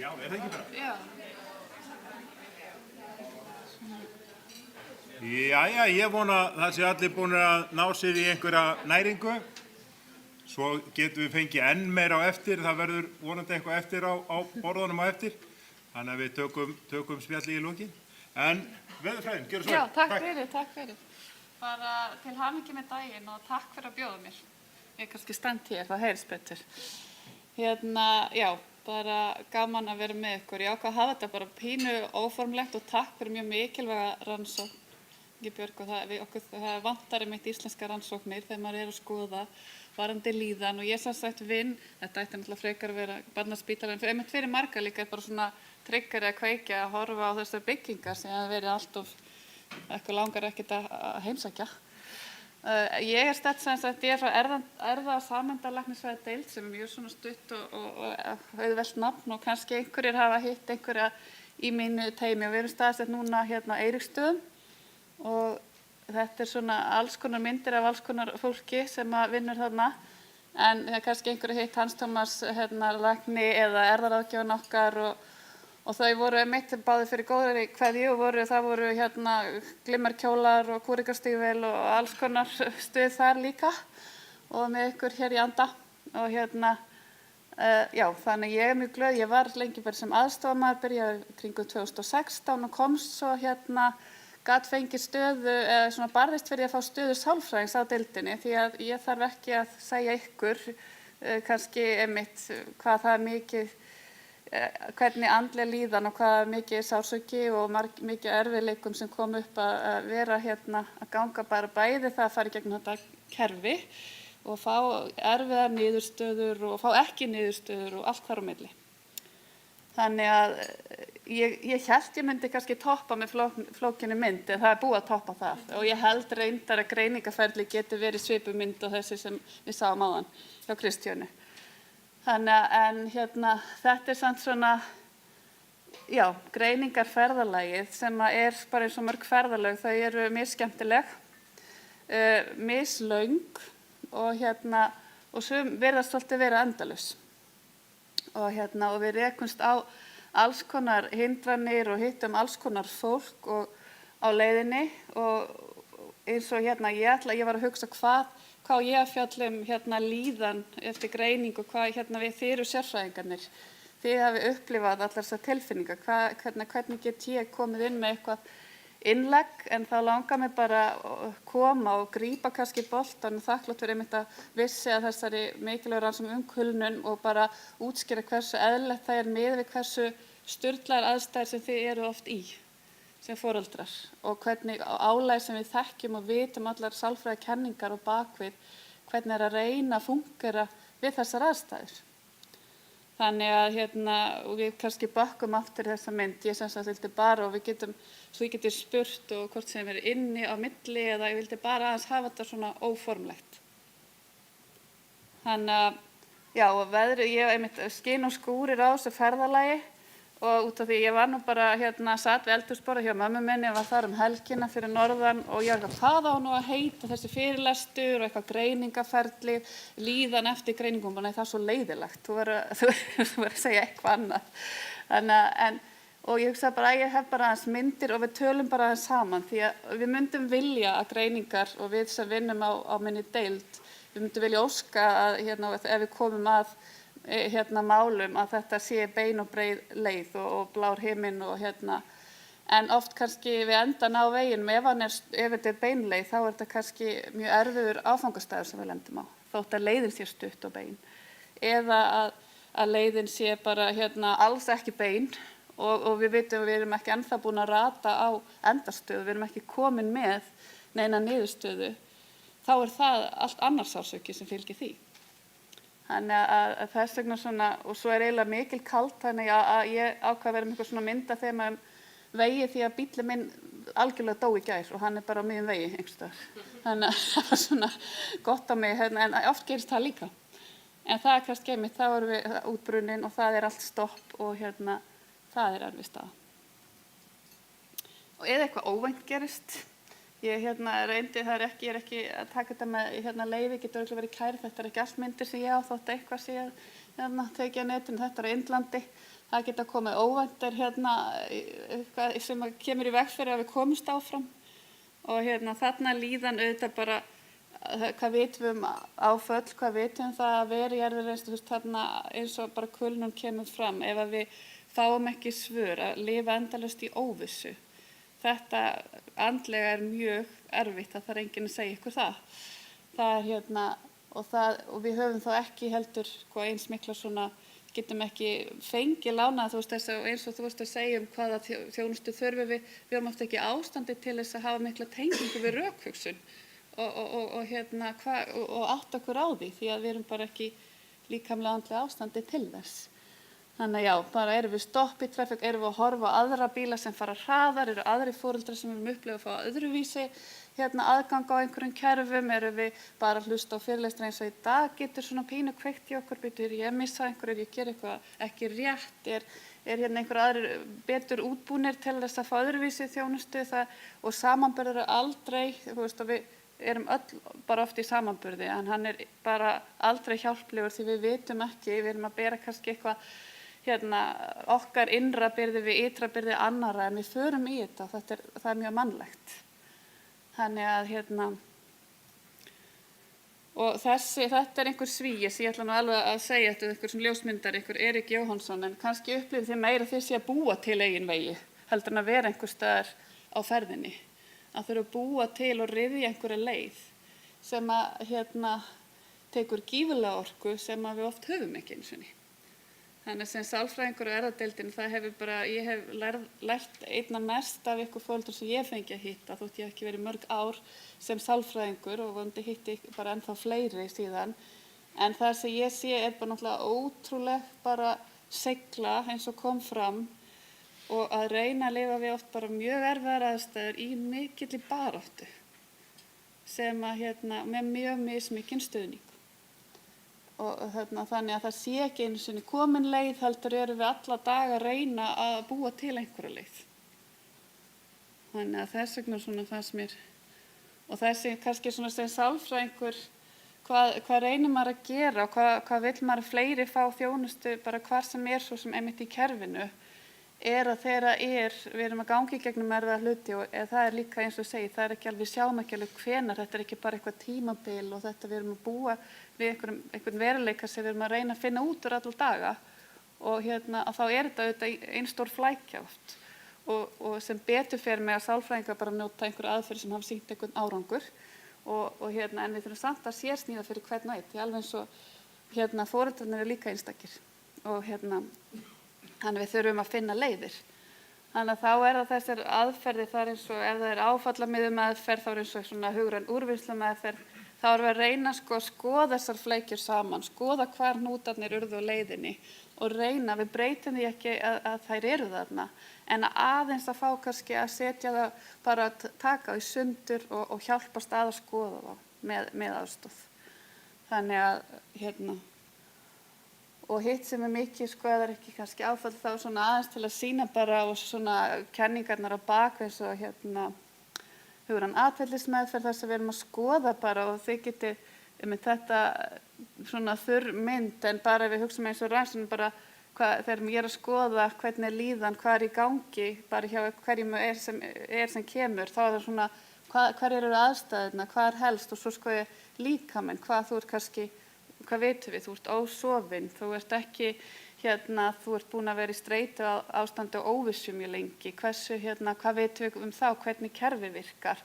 Já, það ekki bara? Já. Jæja, ég vona að það sé allir búin að ná sér í einhverja næringu. Svo getum við fengið enn meira á eftir. Það verður vonandi eitthvað eftir á borðunum á eftir. Þannig að við tökum spjalli í lokin. En veðurfræðin, gjörðu svo. Já, takk fyrir. Bara til hamingju með daginn og takk fyrir að bjóða mér. Ég kannski stend hér, það heyrist betur. Já, bara gaman að vera með ykkur. Ég ákvað að hafa þetta bara pínu óformlegt og takk fyrir mjög mikilvæga rannsókn. Björg, og það vantar einmitt íslenska rannsóknir þegar maður að skoða varandi líðan og ég sem sagt vinn, þetta ætti náttúrulega frekar að vera barnaspítalinn, en einmitt fyrir marga líka bara svona tryggur að kveikja að horfa á þessar byggingar sem hafa verið alltof eitthvað langar ekkert að heimsækja. Ég stætt sem sagt, ég frá erða- og sameindalæknisfræðideild sem mjög svona stutt og auðvelt nafn og kannski einhverjir hafa hitt einhverja í mínu teymi og við erum staðsett núna hérna á Eiríksstöðum. Og þetta svona alls konar myndir af alls konar fólki sem vinnur þarna en það er kannski einhverju hitt Hans Tómas lækni eða erfðaráðgjafinn okkar og þau voru mitt báði fyrir góðri kveðju og það voru glimmerkjólar og kúrikarstígvél og alls konar stuð þar líka og með ykkur hér í anda og já, þannig ég mjög glöð, ég var lengi bara sem aðstofamaður, byrjaði kringum 2016 og komst svo gat fengið stöðu eða svona barðist fyrir að fá stöðu sálfræðings á deildinni því að ég þarf ekki að segja ykkur kannski einmitt hvað það er mikið, hvernig andleg líðan og hvað mikið sársauki og mikið erfiðleikum sem kom upp að vera að ganga bara bæði það að fara í gegnum þetta kerfi og fá erfiðar niðurstöður og fá ekki niðurstöður og allt þar á milli. Þannig að ég hélt ég myndi kannski toppa með flókinni mynd en það er búið að toppa það og ég held reyndar að greiningaferli geti verið svipuð mynd og þessi sem við sáum áðan hjá Kristjánu. Þannig en þetta er samt svona, já, greiningarferðalagið sem er bara eins og mörg ferðalög, þau eru misskemmtileg, mislöng og sum virðast svolítið vera endalaus. Og við rekumst á alls konar hindranir og hittum alls konar fólk og á leiðinni og eins og ég var að hugsa hvað ég að fjalla um líðan eftir greining og hvað við þið eru sérfræðingarnir. Þið hafi upplifað allar þessar tilfinningar, hvernig get ég komið inn með eitthvað innlegg en þá langar mig bara að koma og grípa kannski boltan og þakklátt fyrir einmitt að vissi að þessari mikilvægu rannsókn kulnun og bara útskýra hversu eðlilegt það er miðað við hversu sturlaðar aðstæður sem þið eru oft í sem foreldrar og hvernig álag sem við þekkjum og vitum allar sálfræðikenningar og bakvið hvernig er að reyna að fungera við þessar aðstæður. Þannig að og við kannski bökkum aftur þessa mynd, ég sem sagt vildi bara og svo ég geti spurt og hvort sem er inni á milli eða ég vildi bara aðeins hafa þetta svona óformlegt. Þannig að, já, og veðrið, ég einmitt skin og skúrir á þessu ferðalagi og út af því ég var nú bara satt við eldhúsborðið hjá mömmu minni og var þar helgina fyrir norðan og ég var hvað á nú að heita þessi fyrirlestur og eitthvað greiningaferli, líðan eftir greiningum, nei það er svo leiðilegt, þú verður að segja eitthvað annað. Þannig að, Og ég hugsa bara að ég hef bara aðeins myndir og við tölum bara aðeins saman því að við myndum vilja að greiningar og við sem vinnum á minni deild, við myndum vilja óska að ef við komum að málum að þetta sé bein og breið leið og blár himinn og en oft kannski við endan á veginum ef þetta er beinleið þá er þetta kannski mjög erfiður áfangastæður sem við lendum á þótt að leiðin sé stutt og bein eða að leiðin sé bara alls ekki bein og við vitum að við erum ekki ennþá búin að rata á endastöðu, við erum ekki komin með neina niðurstöðu, þá er það allt annars sársauki sem fylgir því. Þannig að þess vegna svona, og svo er eiginlega mikil kalt, þannig að ég ákvað að vera með eitthvað svona mynda þegar vegi því að bíllinn minn algjörlega dó í gær og hann er bara á miðjum vegi einhvers staðar. Þannig að það var svona gott á mig, en oft gerist það líka. En það er kannski einmitt, þá erum við útbrunnin og það er allt stopp og það er erfið staða. Og eða eitthvað óvænt gerist. Ég reyndi, ég er ekki að taka þetta með leyfi, getur örugglega verið kærð, þetta er ekki allt myndir sem ég á þótt eitthvað sé tekið á netinu, þetta er á Indlandi. Það geta komið óvæntar eitthvað sem kemur í veg fyrir að við komumst áfram. Og þarna líðan auðvitað bara, hvað vitum við áföll, hvað vitum það að vera í erfið reynslu, þarna eins og bara kulnun kemur fram, ef að við fáum ekki svör að lifa endalaust í óvissu. Þetta andlega er mjög erfitt, það þarf enginn að segja ykkur það. Það er og við höfum þá ekki heldur eins mikla svona, getum ekki fengið lánað, eins og þú veist að segja hvaða þjónustu þurfum við höfum oft ekki ástandi til þess að hafa mikla tengingu við rökhugsun og átta okkur á því að við erum bara ekki líkamlega andlega ástandi til þess. Þannig já, bara erum við stopp í trafík, erum við að horfa á aðra bíla sem fara hraðar, eru aðri foreldrar sem erum upplifað að fá öðruvísi aðgang á einhverjum kerfum, erum við bara að hlusta á fyrirlestra eins og í dag getur svona pínu kveikt í okkur, er ég að missa einhverju, ég gera eitthvað ekki rétt, er einhver aðrir betur útbúnir til þess að fá öðruvísi þjónustu og samanburður er aldrei, og við erum öll bara oft í samanburði, en hann er bara aldrei hjálplegur því við vitum ekki, við erum að bera kannski eitthvað okkar innra byrði við ytra byrði annara en við förum í þetta, það er mjög mannlegt. Þannig að og þetta er einhver svíi sem ég ætla nú alveg að segja þetta einhver sem ljósmyndar, einhver Erik Jóhannsson, en kannski upplifið þið meira þið sé að búa til eigin vegi, heldur en að vera einhver staðar á ferðinni. Að þurfa að búa til og ryðja einhverja leið sem að tekur gífurlega orku sem að við oft höfum ekki einu sinni. Þannig sem sálfræðingur og erfðadeildin, ég hef lært einna mest af ykkur foreldrum sem ég fengi að hitta, þótt ég hef ekki verið mörg ár sem sálfræðingur og vonandi hitti bara ennþá fleiri síðan. En það sem ég sé er bara náttúrulega ótrúleg bara segla eins og kom fram og að reyna að lifa við oft bara mjög erfiðar aðstæður í mikilli baráttu sem með mjög mismikinn stuðning. Og þannig að það sé ekki einu sinni komin leið, heldur erum við alla daga að reyna að búa til einhverja leið. Þannig að þess vegna svona fannst mér, og þessi kannski svona sem sálfræðingur, hvað reynir maður að gera og hvað vill maður að fleiri fá þjónustu bara hvar sem er svo sem einmitt í kerfinu, að þegar við erum að gangi í gegnum erfiða hluti og það er líka eins og segi, það er ekki alveg, við sjáum ekki alveg hvenær, þetta er ekki bara eitthvað tímabil og þetta við erum að búa við einhvern veruleika sem við erum að reyna að finna út úr alla daga og að þá er þetta auðvitað ein stór flækja oft og sem betur fer með að sálfræðingar bara njóta einhverja aðferð sem hafa sýnt einhvern árangur en við þurfum samt að sérsníða fyrir hvern og einn, því alveg eins og foreldrarnir eru líka einstakir og þannig við þurfum að finna leiðir. Þannig að þá það þessar aðferðir, það eins og ef það áfallamiðum meðferð, þá eins og svona hugræn úrvinnslu meðferð, þá við að reyna að skoða þessar flækjur saman, skoða hvar hnútarnir urðu á leiðinni og reyna, við breytum því ekki að þær eru þarna, en aðeins að fá kannski að setja það, bara að taka í sundur og hjálpast að skoða þá með aðstoð. Þannig að og hitt sem mikið eða er ekki kannski áfall þá svona aðeins til að sýna bara og svona kenningarnar á bak eins og hugræn atferlismeðferð þar sem við erum að skoða bara og þið getið þetta svona þurr mynd en bara við hugsaum eins og rannsókn bara þegar ég að skoða hvernig er líðan, hvað í gangi, bara hjá hverjum sem kemur, þá það svona, hver eru aðstæðurnar, hvað helst, og svo sko ég líkaminn, hvað þú kannski, hvað vitum við, þú ert ósofin, þú ert ekki, þú ert búin að vera í streitu ástandi og óvissu mjög lengi, hvað vitum við þá, hvernig kerfi virkar,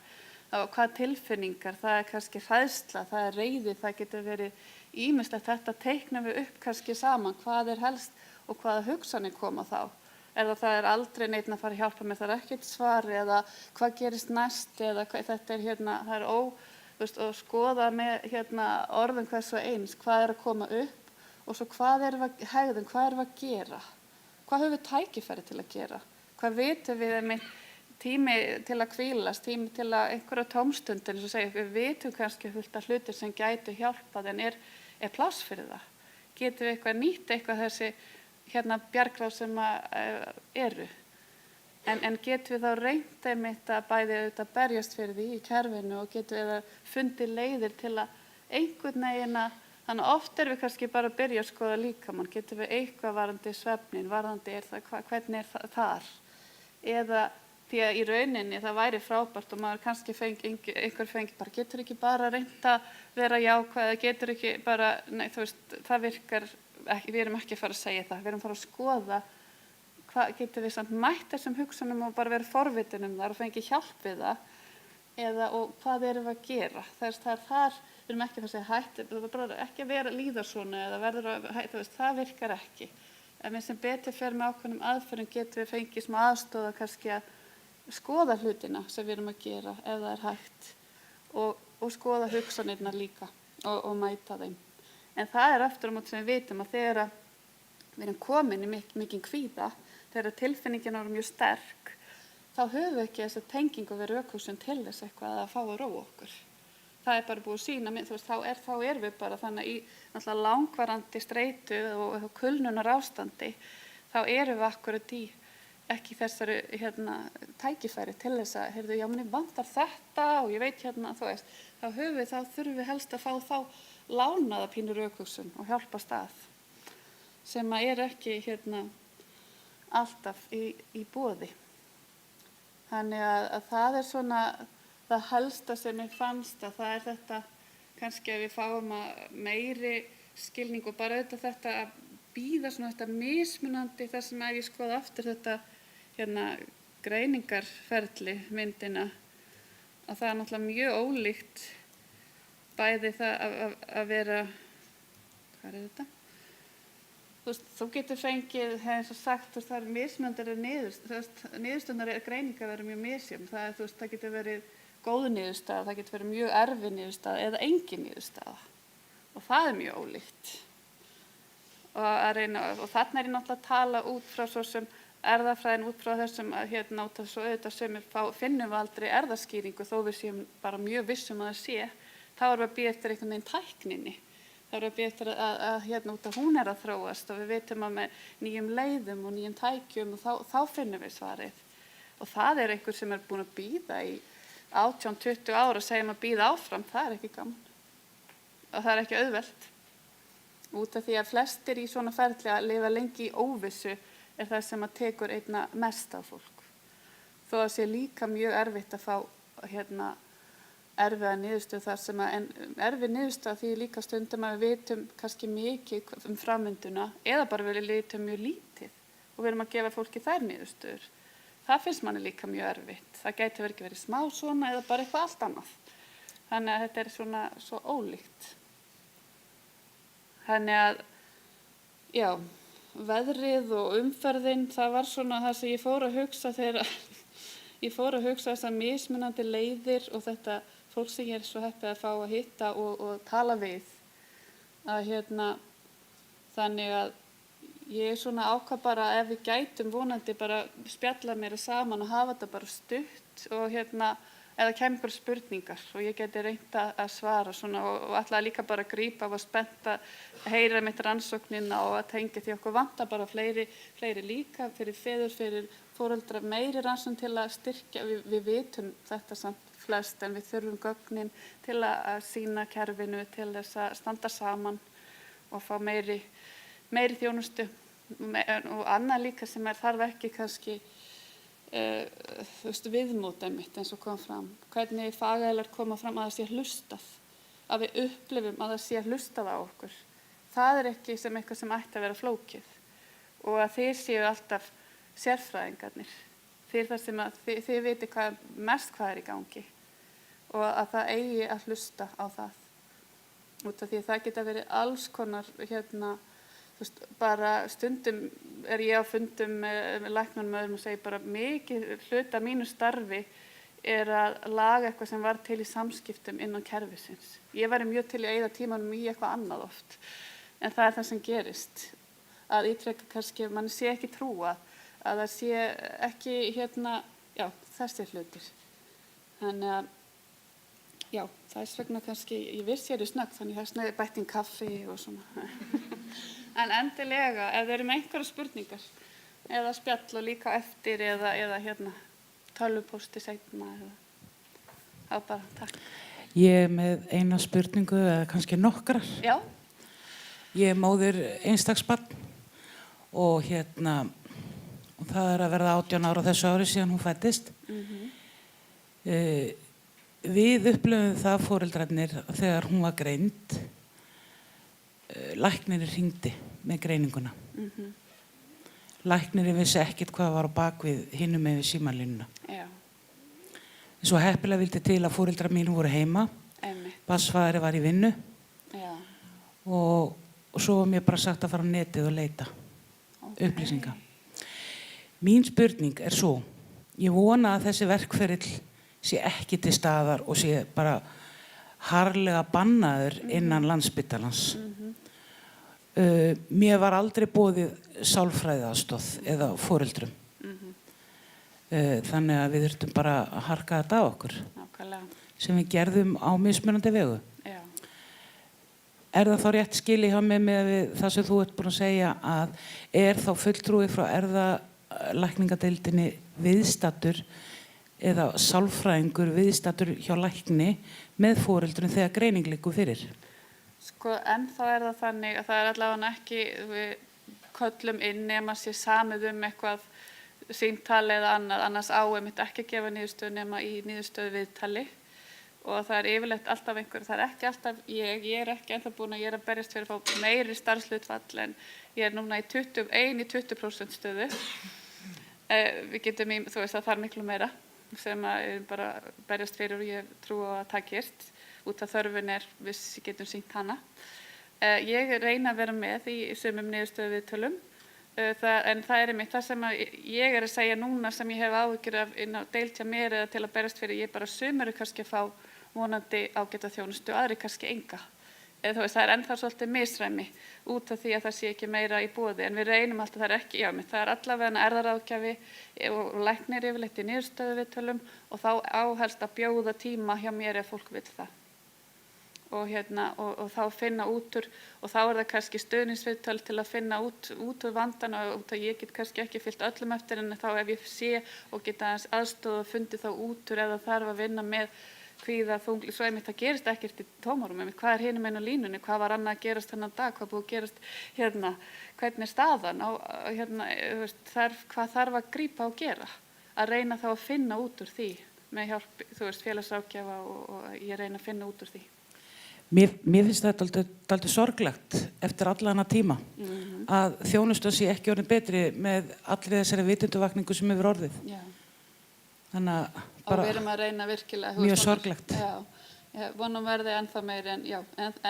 og hvað tilfinningar, það kannski hræðsla, það reiði, það getur verið ýmislegt, þetta teiknum við upp kannski saman, hvað helst og hvaða hugsanir koma þá. Eða það aldrei neitt að fara að hjálpa mér, það ekkert svar, eða hvað gerist næst, eða þetta það og skoða með orðum hvers og eins, hvað að koma upp, og svo hvað hegðun, hvað að gera, hvað höfum við tækifæri til að gera, hvað vitum við með tími til að hvílast, tími til að einhverja tómstundin, svo segja, við vitum kannski fullt af hlutir sem gætu hjálpað, en er pláss fyrir það? Getum við eitthvað nýtt eitthvað þessi bjargráð sem eru? En getum við þá reynt einmitt að bæði auðvitað berjast fyrir því í kerfinu, og getum við að fundi leiðir til að einhvern veginn þannig að oft við kannski bara að byrja að skoða líkamann, getum við eitthvað varðandi svefnin, varðandi hvernig það þar, eða því að í rauninni það væri frábært og maður kannski einhver fengi bara, getur ekki bara reynt að vera jákvæð, getur ekki bara, nei, þú veist, það virkar ekki, við erum ekki að fara að segja það, við erum að fara að skoða hvað getur við samt mætt þessum hugsunum og bara verið forvitin þar og fengi hjálp við það, og hvað erum við að gera, það þar, við erum ekki að fara að segja hætt, það bara ekki að vera líða svona eða verður að hætta, þú veist, það virkar ekki, en við sem betur fer með ákveðnum aðferðum getum við fengið smá aðstoða kannski að skoða hlutina sem við erum að gera ef það hægt, og skoða hugsanirnar líka og mæta þeim. En það aftur á móti sem við vitum að þegar við erum komin í mikinn kvíða, þegar tilfinningin er mjög sterk, þá höfum við ekki þessa tengingu við rökhugsun til þess eitthvað að fá að róa okkur. Það bara búið að sýna, þú veist, þá erum við bara þannig í náttúrulega langvarandi streitu og kulnunar ástandi, þá erum við akkurat í ekki þessari tækifæri til þess að, heyrðu, já, manni vantar þetta og ég veit þú veist, þá þurfum við helst að fá þá lánaða pínu rökhugsun og hjálpa stað, sem ekki alltaf í boði. Þannig að það svona það helsta sem ég fannst, að það þetta, kannski að við fáum meiri skilning og bara auðvitað þetta að bíða svona þetta mismunandi, þar sem ég skoða aftur þetta greiningarferli myndina, að það náttúrulega mjög ólíkt bæði það að vera, hvað þetta? Þú veist, þú getur fengið, eins og sagt, það mismunandi niðurstöðnar greiningar verið mjög misjöfn, það getur verið góð niðurstaða, það getur verið mjög erfið niðurstaða eða engin niðurstaða, og það mjög ólíkt. Og þarna ég náttúrulega að tala út frá svo sem erfðafræðin, út frá þessum út af svo auðvitað sem finnum við aldrei erfðaskýringu, þó við séum bara mjög vissum að það sé, þá erum við að bíða eftir einhvern veginn tækninni, þá erum við að bíða eftir að út af hún að þróast, og við vitum að með nýjum leiðum og nýjum tækjum, og þá finnum við svarið, og það einhver sem búin að bíða í 18-20 ára, segjum að bíða áfram, það ekki gaman, og það ekki auðvelt, út af því að flestir í svona ferli að lifa lengi í óvissu það sem tekur einna mest af fólk. Þó að sé líka mjög erfitt að fá erfiða niðurstöðu þar sem en erfið niðurstöða því líka stundum að við vitum kannski mikið framvinduna, eða bara við vitum mjög lítið og við erum að gefa fólki þær niðurstöður. Það finnst manni líka mjög erfitt. Það gæti ekki verið smá svona eða bara eitthvað allt annað. Þannig að þetta svona svo ólíkt. Þannig að, já, veðrið og umferðin, það var svona það sem ég fór að hugsa þegar ég fór að hugsa þessar mismunandi leiðir og þetta fólk sem ég svo heppið að fá að hitta og tala við. Þannig að ég svona ákvað bara ef við gætum vonandi bara spjalla meira saman og hafa þetta bara stutt og eða kemur einhverjar spurningar og ég geti reynt að svara svona og ætlaði líka bara að grípa og var spennt að heyra mitt rannsóknina og að tengja því okkur vantar bara fleiri líka fyrir feður, fyrir foreldra meiri rannsókn til að styrkja, við vitum þetta samt flest en við þurfum gögnin til að sýna kerfinu til þess að standa saman og fá meiri þjónustu Og annað líka sem þarf ekki kannski viðmót einmitt eins og kom fram. Hvernig fagaðilar koma fram að það sé hlustað, að við upplifum að það sé hlustað á okkur. Það ekki sem eitthvað sem ætti að vera flókið og að þeir séu alltaf sérfræðingarnir. Þið viti mest hvað í gangi og að það eigi að hlusta á það. Út af því að það geta verið alls konar bara stundum ég á fundum með læknum og öðrum og segi bara mikið hluta mínu starfi að laga eitthvað sem var til í samskiptum innan kerfisins. Ég væri mjög til að eyða tímanum í eitthvað annað oft, en það það sem gerist. Að ítrekka kannski, mann sé ekki trúa að það sé ekki þessi hlutir. Þannig að já, þess vegna kannski, ég vissi ég snögg, þannig þess vegna bætt inn kaffi og svona. En endilega, ef þeir eru með einhverja spurningar eða spjall og líka eftir eða tölvupósti seinna þá bara takk. Ég með eina spurningu eða kannski nokkrar. Já. Ég móðir einstaks barn og og það að verða 18 ára þessu ári síðan hún fæddist. Við upplifum það foreldrarnir þegar hún var greind, læknirinn hringdi með greininguna. Læknirinn vissi ekkert hvað var á bakvið hinum með símalínuna. Já. Svo heppilega vildi til að foreldrar mín voru heima. Barnsfaðir var í vinnu. Já. Og svo var mér bara sagt að fara á netið og leita upplýsinga. Mín spurning svo, ég vona að þessi verkferill sé ekki til staðar og sé bara harðlega bannaður innan Landspítalans. Mér var aldrei boðið sálfræðiaðstoð eða foreldrum. Þannig að við þurftum bara að harka þetta á okkur. Nákvæmlega. Sem við gerðum á mismunandi vegu. Já. Það þá rétt skilið hjá mig með það sem þú ert búin að segja að þá fulltrúi frá erfðalækningadeildinni viðstaddur eða sálfræðingur viðstaddur hjá lækni með foreldrum þegar greining liggur fyrir? Ennþá það þannig að það allavega ekki, við köllum inn nema sé samið eitthvað símtal eða annað, annars einmitt ekki að gefa niðurstöðu nema í niðurstöðu viðtali og það yfirleitt alltaf það ekki alltaf, ég ekki ennþá búin að ég að berjast fyrir að fá meiri starfshlutfall en ég núna í 20% stöðu. Við getum það þarf miklu meira sem að bara berjast fyrir og ég trú á að takist út af þörfin við getum sýnt hana. Ég reyna að vera með í sumum niðurstöðu viðtölum en það einmitt það sem ég að segja núna sem ég hef áhyggjur af inn á deild hjá mér eða til að berjast fyrir, ég bara sumir kannski að fá vonandi ágæta þjónustu, aðrir kannski enga. Það ennþá svolítið misræmi út af því að það sé ekki meira í boði en við reynum alltaf það ekki, það allavega erfðaráðgjafi og læknir yfirleitt í niðurstöðu viðtölum og þá áhelst að bjóða tíma hjá mér ef fólk vill það. Og þá finna út úr og þá það kannski stuðningsviðtöl til að finna út úr vandan og ég get kannski ekki fylgt öllum eftir en þá ef ég sé og geta aðstoð og fundi þá út úr eða þarf að vinna með kvíða, þunglyndi, svo einmitt það gerist ekkert í tómarum, hvað hinum einn á línunni, hvað var annað að gerast þennan dag, hvað búið að gerast hvernig staðan hvað þarf að grípa og gera, að reyna þá að finna út úr því með hjálp, félagsráðgjafa og ég reyna að finna út úr því. Mér finnst þetta dálítið sorglegt eftir alla hana tíma að þjónustan sé ekki orðin betri með allri þessari vitunduvakningu sem hefur orðið. Já. Þannig að bara og við erum að reyna virkilega mjög sorglegt. Já, vonum verði ennþá meiri en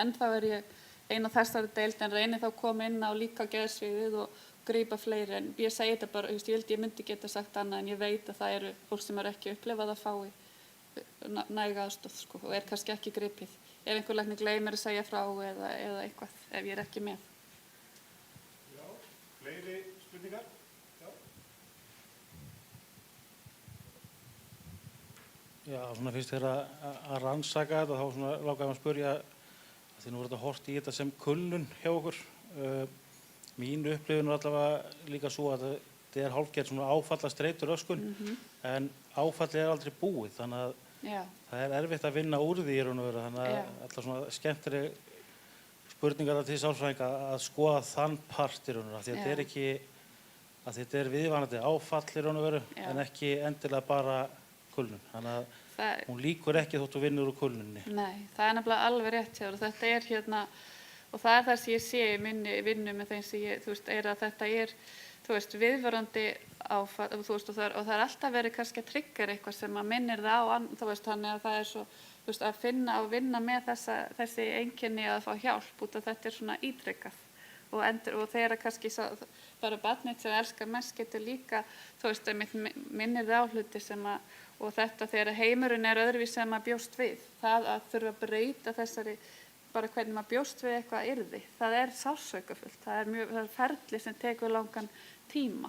ennþá ég ein á þessari deild en reyni þá koma inn á líka geðsviðið og grípa fleiri en ég segi þetta bara, ég myndi geta sagt annað en ég veit að það eru fólk sem ekki upplifað að fái næga aðstoð og kannski ekki gripið ef einhver læknir gleymir að segja frá eða eitthvað ef ég ekki með. Já, fleiri spurningar? Já, svona fyrst þegar að rannsaka þetta, þá svona langaði að spyrja að því nú þetta hort í þetta sem kulnun hjá okkur. Mín upplifun allavega líka svo að þetta hálfgerð svona áfallastreitur öskun, en áfallið aldrei búið, þannig að það erfitt að vinna úr því í raun og veru, þannig að alltaf svona skemmtileg spurningar til sálfræðinga að skoða þann part í raun og veru, af því að þetta er ekki, að þetta er viðvarandi áfall í raun og veru, en ekki endilega bara kulnun. Þannig að hún lýkur ekki þótt þú vinnur úr kulnunni. Nei, það er nefnilega alveg rétt hjá þér og þetta er hérna, og það er það sem ég sé í minni vinnu með þeim sem ég, þú veist, er að þetta er, þú veist, viðvarandi áfall, þú veist, og það er alltaf verið kannski að tryggja eitthvað sem að minnir það á, þú veist, þannig að það er svo, þú veist, að finna og vinna með þessi einkenni að fá hjálp út að þetta er svona ítrykkað og þegar kannski bara barnið sem elskar mest getur líka, þú veist, minnir það á hluti sem að, og þetta þegar heimurinn er öðruvísi sem maður bjóst við, það að þurfa að breyta þessari, bara hvernig maður bjóst við eitthvað yrði, það er sársaukafullt, það er ferli sem tekur langan tíma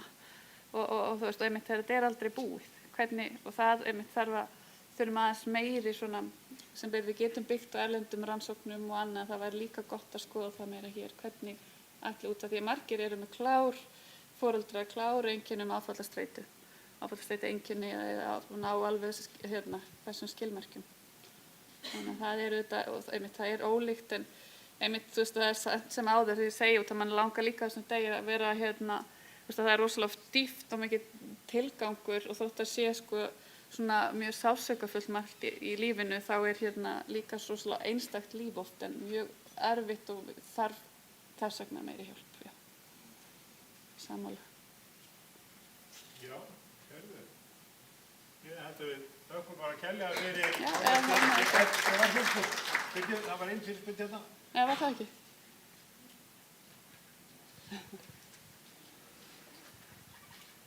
og þú veist, og þetta er aldrei búið, hvernig, og það þurfum aðeins meiri svona, sem við getum byggt á erlendum rannsóknum og annað, það væri líka gott að skoða það meira hér, hvernig allir út af því að margir eru með foreldrar klár einkennum áfallastreitu einkenni eða ná alveg þessum skilmerkjum. Þannig að það er auðvitað, það er ólíkt en þú veist, það er sem áður því ég segi út að mann langar líka þessum degi að vera þú veist, það er rosalega oft dýpt og mikið tilgangur og þótt að sé sko svona mjög sársaukarfullt margt í lífinu þá er líka rosalega einstakt líf oft en mjög erfitt og þarf þess vegna meiri hjálp. Já. Sammála. Já, herðu. Ég held að við þökkum bara kærlega fyrir. Já, það var einn fyrirspurn hérna. Nei, var það ekki?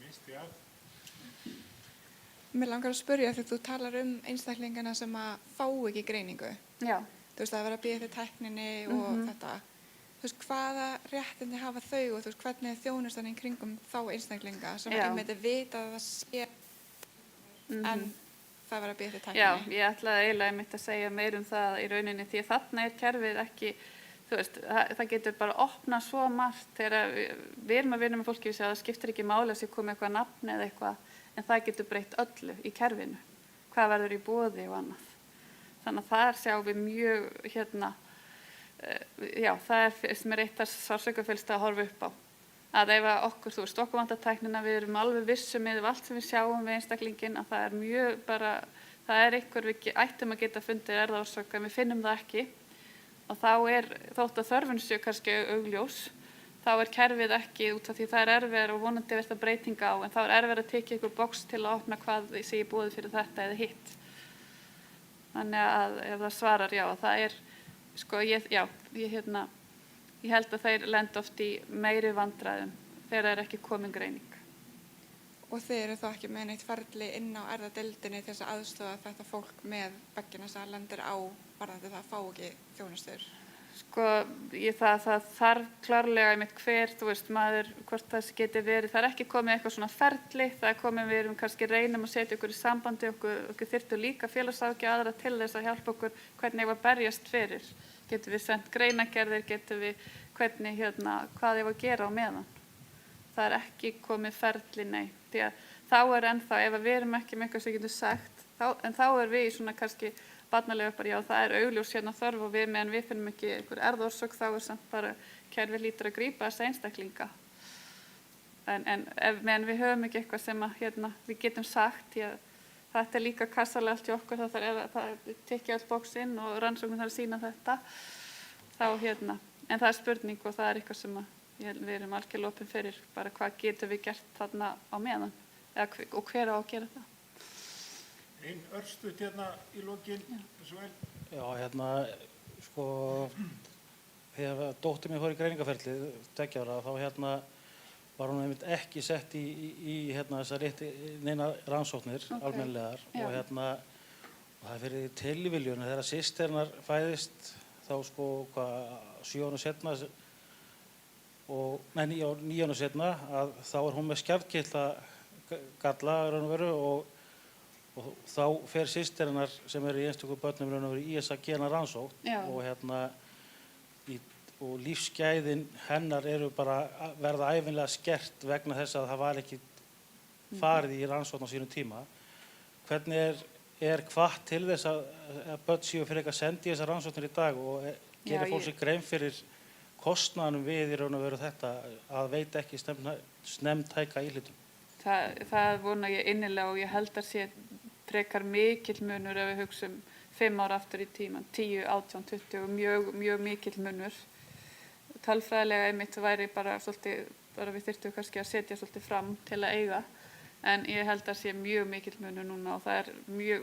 Misti af. Mér langar að spyrja þegar þú talar einstaklingana sem að fá ekki greiningu. Já. Þú veist, að vera að bíða eftir tækninni og þetta. Þú veist, hvaða réttindi hafa þau og þú veist, hvernig er þjónustan í kringum þá einstaklinga sem einmitt vita að það sé en það vera að bíða eftir tækninni. Já, ég ætlaði eiginlega einmitt að segja meir það í rauninni því að þarna er kerfið ekki, þú veist, það getur bara opnað svo margt þegar við erum að vinna með fólki að það skiptir ekki máli að sé komið eitthvað nafn eða eitthvað en það getur breytt öllu í kerfinu, hvað verður í boði og annað. Þannig að þar sjáum við mjög já, það er sem er eitt að sársaukarfyllsta að horfa upp á. Að ef okkur, þú veist, okkur vantar tæknina, við erum alveg vissum með allt sem við sjáum við einstaklingin að það er mjög bara, það er einhver við ættum að geta fundið erfðaorsök en við finnum það ekki og þá þótt að þörfin sé kannski augljós, þá er kerfið ekki út af því það er erfiðar og vonandi verða breytinga á en þá er erfiðar að tekja ykkur box til að opna hvað sé í boði fyrir þetta eða hitt. Þannig að ef það svarar já, það er sko, ég held að þeir lenda oft í meiri vandræðum þegar það er ekki komin greining. Og þeir eru þá ekki með neitt ferli inn á erfðadeildinni til þess að aðstoða þetta fólk með beggina sem lendir á varðandi það að fá ekki þjónustur? Sko, það þarf klárlega einmitt hver, þú veist, maður, hvort það geti verið, það er ekki komið eitthvað svona ferli, það er komið, við erum kannski reynum að setja okkur í sambandi, okkur þyrftu líka félagsáki aðra til þess að hjálpa okkur hvernig ég var berjast fyrir. Getum við sendt greinagerðir, getum við hvernig, hvað ég var að gera á meðan. Það er ekki komið ferli, nei, því að þá er ennþá, ef við erum ekki með eitthvað sem getum sagt, en þá er við í svona kannski barnalega bara, já, það er augljós þörf og meðan við finnum ekki einhver erfðaorsök þá er samt bara kerfið hlýtur að grípa þessa einstaklinga. En meðan við höfum ekki eitthvað sem að við getum sagt, þetta er líka kassalega allt í okkur, það tekja öll bóksinn og rannsóknir þarf að sýna þetta, þá en það er spurning og það er eitthvað sem við erum algjörlega opin fyrir, bara hvað getum við gert þarna á meðan og hver á að gera það. Einn örstuð í lokin, svo vel. Já, sko, þegar dóttir mér fór í greiningaferli, 2 ára, þá var hún einmitt ekki sett í þessar neina rannsóknir, almennilegar, og það er fyrir tilviljun, þegar systirnar fæðist, þá sko, 7 árum setna, 9 árum setna, að þá er hún með skjaldkirtlagalla, og þá fer systirinnar sem eru í einstökum börnum í þessa gena rannsókn og lífsgæðin hennar eru bara verða ævinlega skert vegna þess að það var ekki farið í rannsókn á sínum tíma. Hvernig er hvatt til þess að börn séu fyrir eitthvað sendi í þessar rannsóknir í dag og Gerir fólk sér grein fyrir kostnaðanum við í raun og veru þetta að veita ekki snemmtæka íhlutun? Það vona ég innilega og ég held að sé frekar mikill munur ef við hugsum 5 ár aftur í tíman, 10, 18, 20, mjög mikill munur. Talfræðilega einmitt væri bara svolítið, við þyrftum kannski að setja svolítið fram til að eiga, en ég held að sé mjög mikill munur núna og það mjög,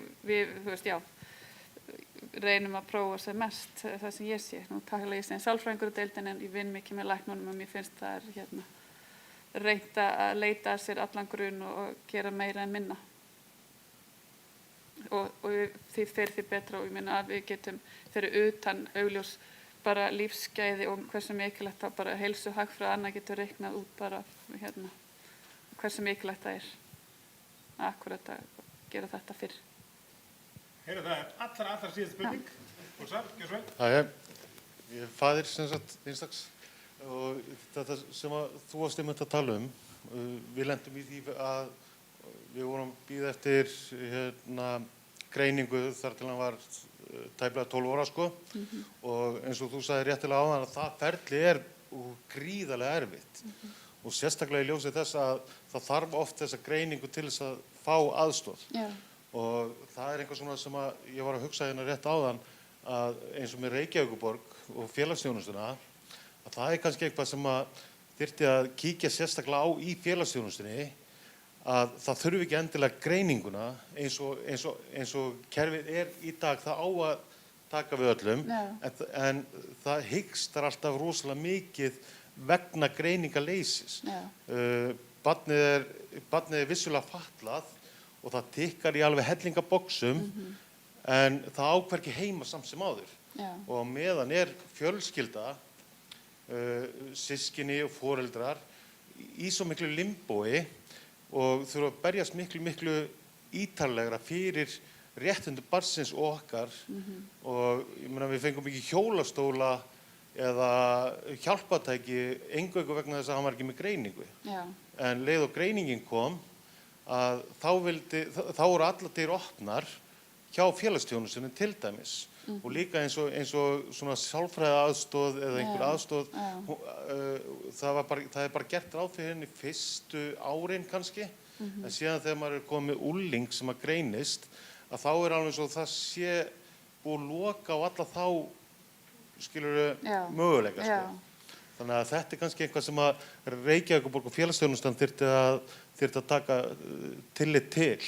reynum að prófa sem mest það sem ég sé. Nú tala ég sem sálfræðingur en ég vinn mikið með læknunum og mér finnst það reynt að leita að sér allan grun og gera meira en minna. Og því fyrir því betra og ég meina að við getum fyrir utan augljós bara lífsgæði og hversu mikilvægt það bara heilsu hagfræði annað getur reiknað út bara hversu mikilvægt það akkurat að gera þetta fyrr. Heyrðu, það allra síðast spurning. Púlsar, gjör svo vel. Ég er faðir sem sagt einstaks og þetta sem að þú varst einmitt að tala við lentum í því að við vorum að bíða eftir greiningu þar til hann var tæplega 12 ára sko og eins og þú sagði réttilega áðan að það ferli gríðarlega erfitt og sérstaklega í ljósi þess að það þarf oft þessa greiningu til þess að fá aðstoð. Og það eitthvað svona sem að ég var að hugsa hérna rétt áðan að eins og með Reykjavíkurborg og félagsþjónustuna að það kannski eitthvað sem að þyrfti að kíkja sérstaklega á í félagsþjónustunni að það þurfi ekki endilega greininguna eins og kerfið í dag það á að taka við öllum en það hygstar alltaf rosalega mikið vegna greiningaleysis. Barnið er vissulega fatlað og það tikkar í alveg hellingaboxum en það ákveður ekki heima samt sem áður. Og meðan fjölskylda, systkini og foreldrar í svo miklu limbói og þurfa að berjast miklu ítarlegra fyrir réttindi barnsins og okkar og ég meina við fengum ekki hjólastóla eða hjálpatæki eingöngu vegna þess að hann var ekki með greiningu. En leið og greiningin kom að þá voru allar dyr opnar hjá félagsþjónustunni til dæmis og líka eins og svona sálfræðiaðstoð eða einhver aðstoð það bara gert ráð fyrir henni fyrstu árin kannski en síðan þegar maður komið með úlling sem að greinist að þá alveg svo það sé búið að loka á alla þá möguleika sko. Þannig að þetta kannski eitthvað sem að Reykjavíkurborg og félagsþjónustan þyrfti að taka tillit til.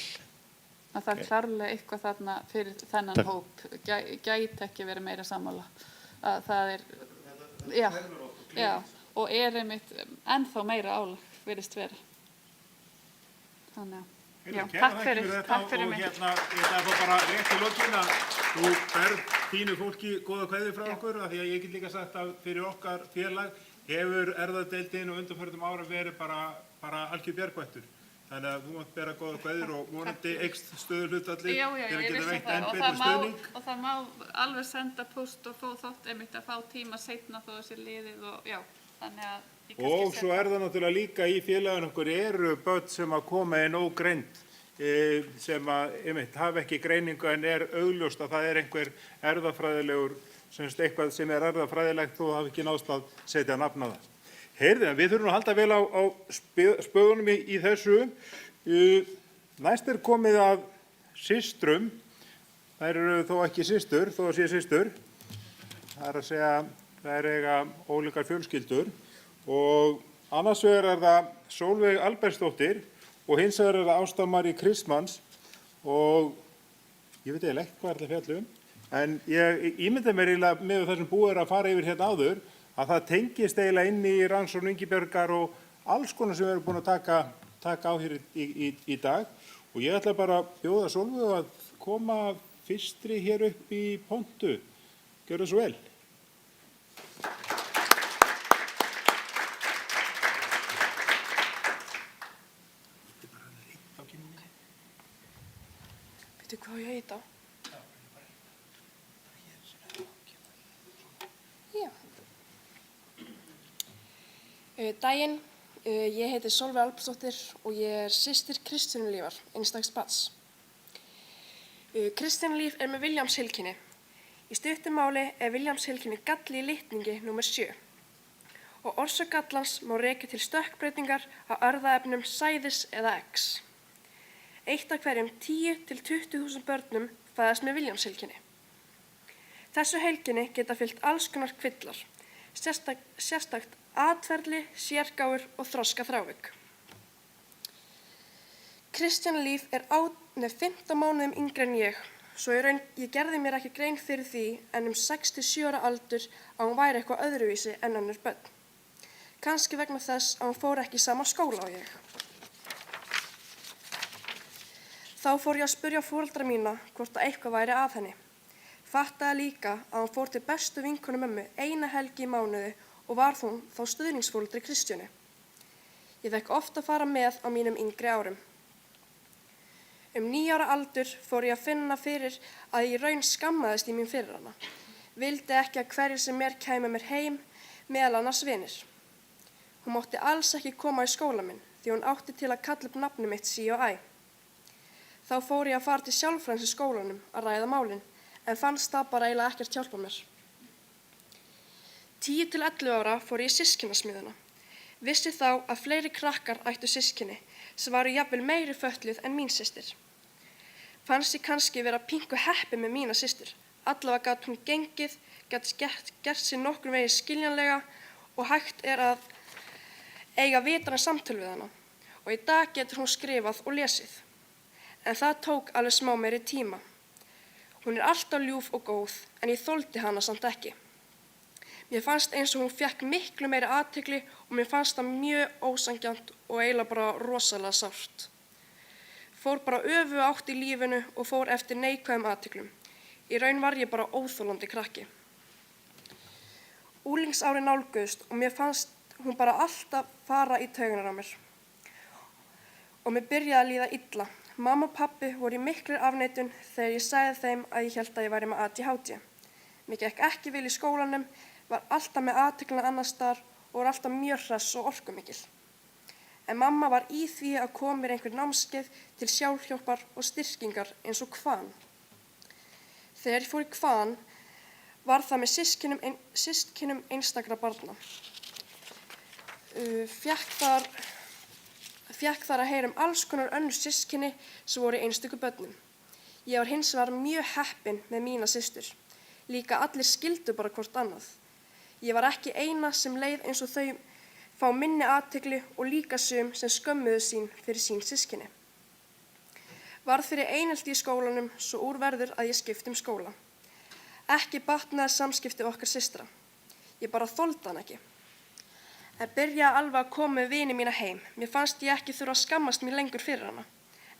Að það klárlega eitthvað þarna fyrir þennan hóp gæti ekki verið meira sammála. Að það og einmitt ennþá meira álag virðist vera. Þannig að takk fyrir mig. Ég ætla að fá bara rétt í lokin að þú berð þínu fólki góða kveðju frá okkur af því að ég get líka sagt að fyrir okkar félag hefur erfðadeildin og undanförnum ára verið bara algjör bjargvættur. Þannig að þú mátt bera góða kveðjur og vonandi eykst stöðuhlutfallið til að geta veitt enn betri stuðning. Og það má alveg senda post og fá þótt einmitt að fá tíma seinna þó þessi liðið og þannig að og svo það náttúrulega líka í félaginu okkur eru börn sem að koma inn ógreind sem að hafa ekki greiningu en augljóst að það einhver erfðafræðilegur eitthvað sem erfðafræðilegt þó hafi ekki náðst að setja nafn á það. Heyrðu, við þurfum að halda vel á spöðunum í þessu. Næst komið að systrum. Þær eru þó ekki systur, þó að sé systur. Það að segja, þær eiga ólíkar fjölskyldur. Og annars vegar það Sólveig Albertsdóttir og hins vegar það Ásta María Kristmanns og ég veit eiginlega ekki hvað það fjallum. En ég ímynda mér eiginlega með það sem búið að fara yfir hérna áður að það tengist eiginlega inn í rannsókn Ingibjargar og alls konar sem við erum búin að taka á hér í dag. Og ég ætla bara að bjóða Sólveig að koma fyrstri hér upp í pontu. Gjörðu svo vel. Veitu hvað ég heita? Já. Daginn, ég heiti Sólveig Albertsdóttir og ég systir Kristínu Lífar, einstaks barns. Kristínu Líf með Williams heilkenni. Í stuttu máli Vilhjálmsheilkenni galli í litningi nr. 7 og orsök gallans má rekja til stökkbreytingar á erfðaefnum sæðis eða eggs. Eitt af hverjum 10 til 20.000 börnum fæðast með Vilhjálmsheilkenni. Þessu heilkenni geta fylgt alls konar kvillar, sérstakt atferli, sérgáfur og þroska þrávik. Kristjana Líf 15 mánuðum yngri en ég, svo ég gerði mér ekki grein fyrir því en 6-7 ára aldur að hún væri eitthvað öðruvísi en önnur börn. Kannski vegna þess að hún fór ekki í sama skóla og ég. Þá fór ég að spyrja foreldra mína hvort að eitthvað væri að henni. Fattaði líka að hún fór til bestu vinkonu mömmu eina helgi í mánuði og var hún þá stuðningsforeldri Kristjánu. Ég fekk oft að fara með á mínum yngri árum. 9 ára aldur fór ég að finna fyrir að ég í raun skammaðist í mín fyrir hana. Vildi ekki að hverjir sem kæmi mér heim, meðal annars vinir. Hún mátti alls ekki koma í skóla minn því hún átti til að kalla upp nafnið mitt sí og æ. Þá fór ég að fara til sjálfræðings í skólanum að ræða málin, en fannst það bara eiginlega ekkert hjálpa mér. 10 til 11 ára fór ég í systkinasmiðjuna. Vissi þá að fleiri krakkar ættu systkini sem varu jafnvel meiri fötluð en mín systir. Fannst ég kannski vera pínku heppi með mína systur. Allavega gat hún gengið, gat gert sér nokkurn veginn skiljanlega og hægt að eiga vitræn samtöl við hana. Og í dag getur hún skrifað og lesið. En það tók alveg smá meiri tíma. Hún alltaf ljúf og góð, en ég þoldi hana samt ekki. Mér fannst eins og hún fékk miklu meiri athygli og mér fannst það mjög ósanngjarnt og eiginlega bara rosalega sárt. Fór bara öfuga átt í lífinu og fór eftir neikvæðum athyglum. Í raun var ég bara óþolandi krakki. Unglingsárin nálguðust og mér fannst hún bara alltaf fara í taugarnar á mér. Og mér byrjaði að líða illa. Mamma og pabbi voru í miklu afneitun þegar ég sagði þeim að ég hélt að ég væri með ADHD. Mér gekk ekki vel í skólanum, var alltaf með athyglina annars staðar og var alltaf mjög hress og orkumikil. En mamma var í því að koma mér einhver námskeið til sjálfhjálpar og styrkingar eins og Hvan. Þegar ég fór í Hvan var það með systkinum einstakra barna. Fékk þar að heyra alls konar önnur systkini sem voru í einstöku börnum. Ég var hins vegar mjög heppin með mína systur. Líka allir skildu bara hvort annað. Ég var ekki eina sem leið eins og þau fá minni athygli og líka sum sem skömmuðu sín fyrir sín systkini. Varð fyrir einelti í skólanum svo úr verður að ég skipti um skóla. Ekki batnaði samskipti okkar systra. Ég bara þoldi hann ekki. En byrjaði alveg að koma með vini mína heim. Mér fannst ég ekki þurfa að skammast mér lengur fyrir hana.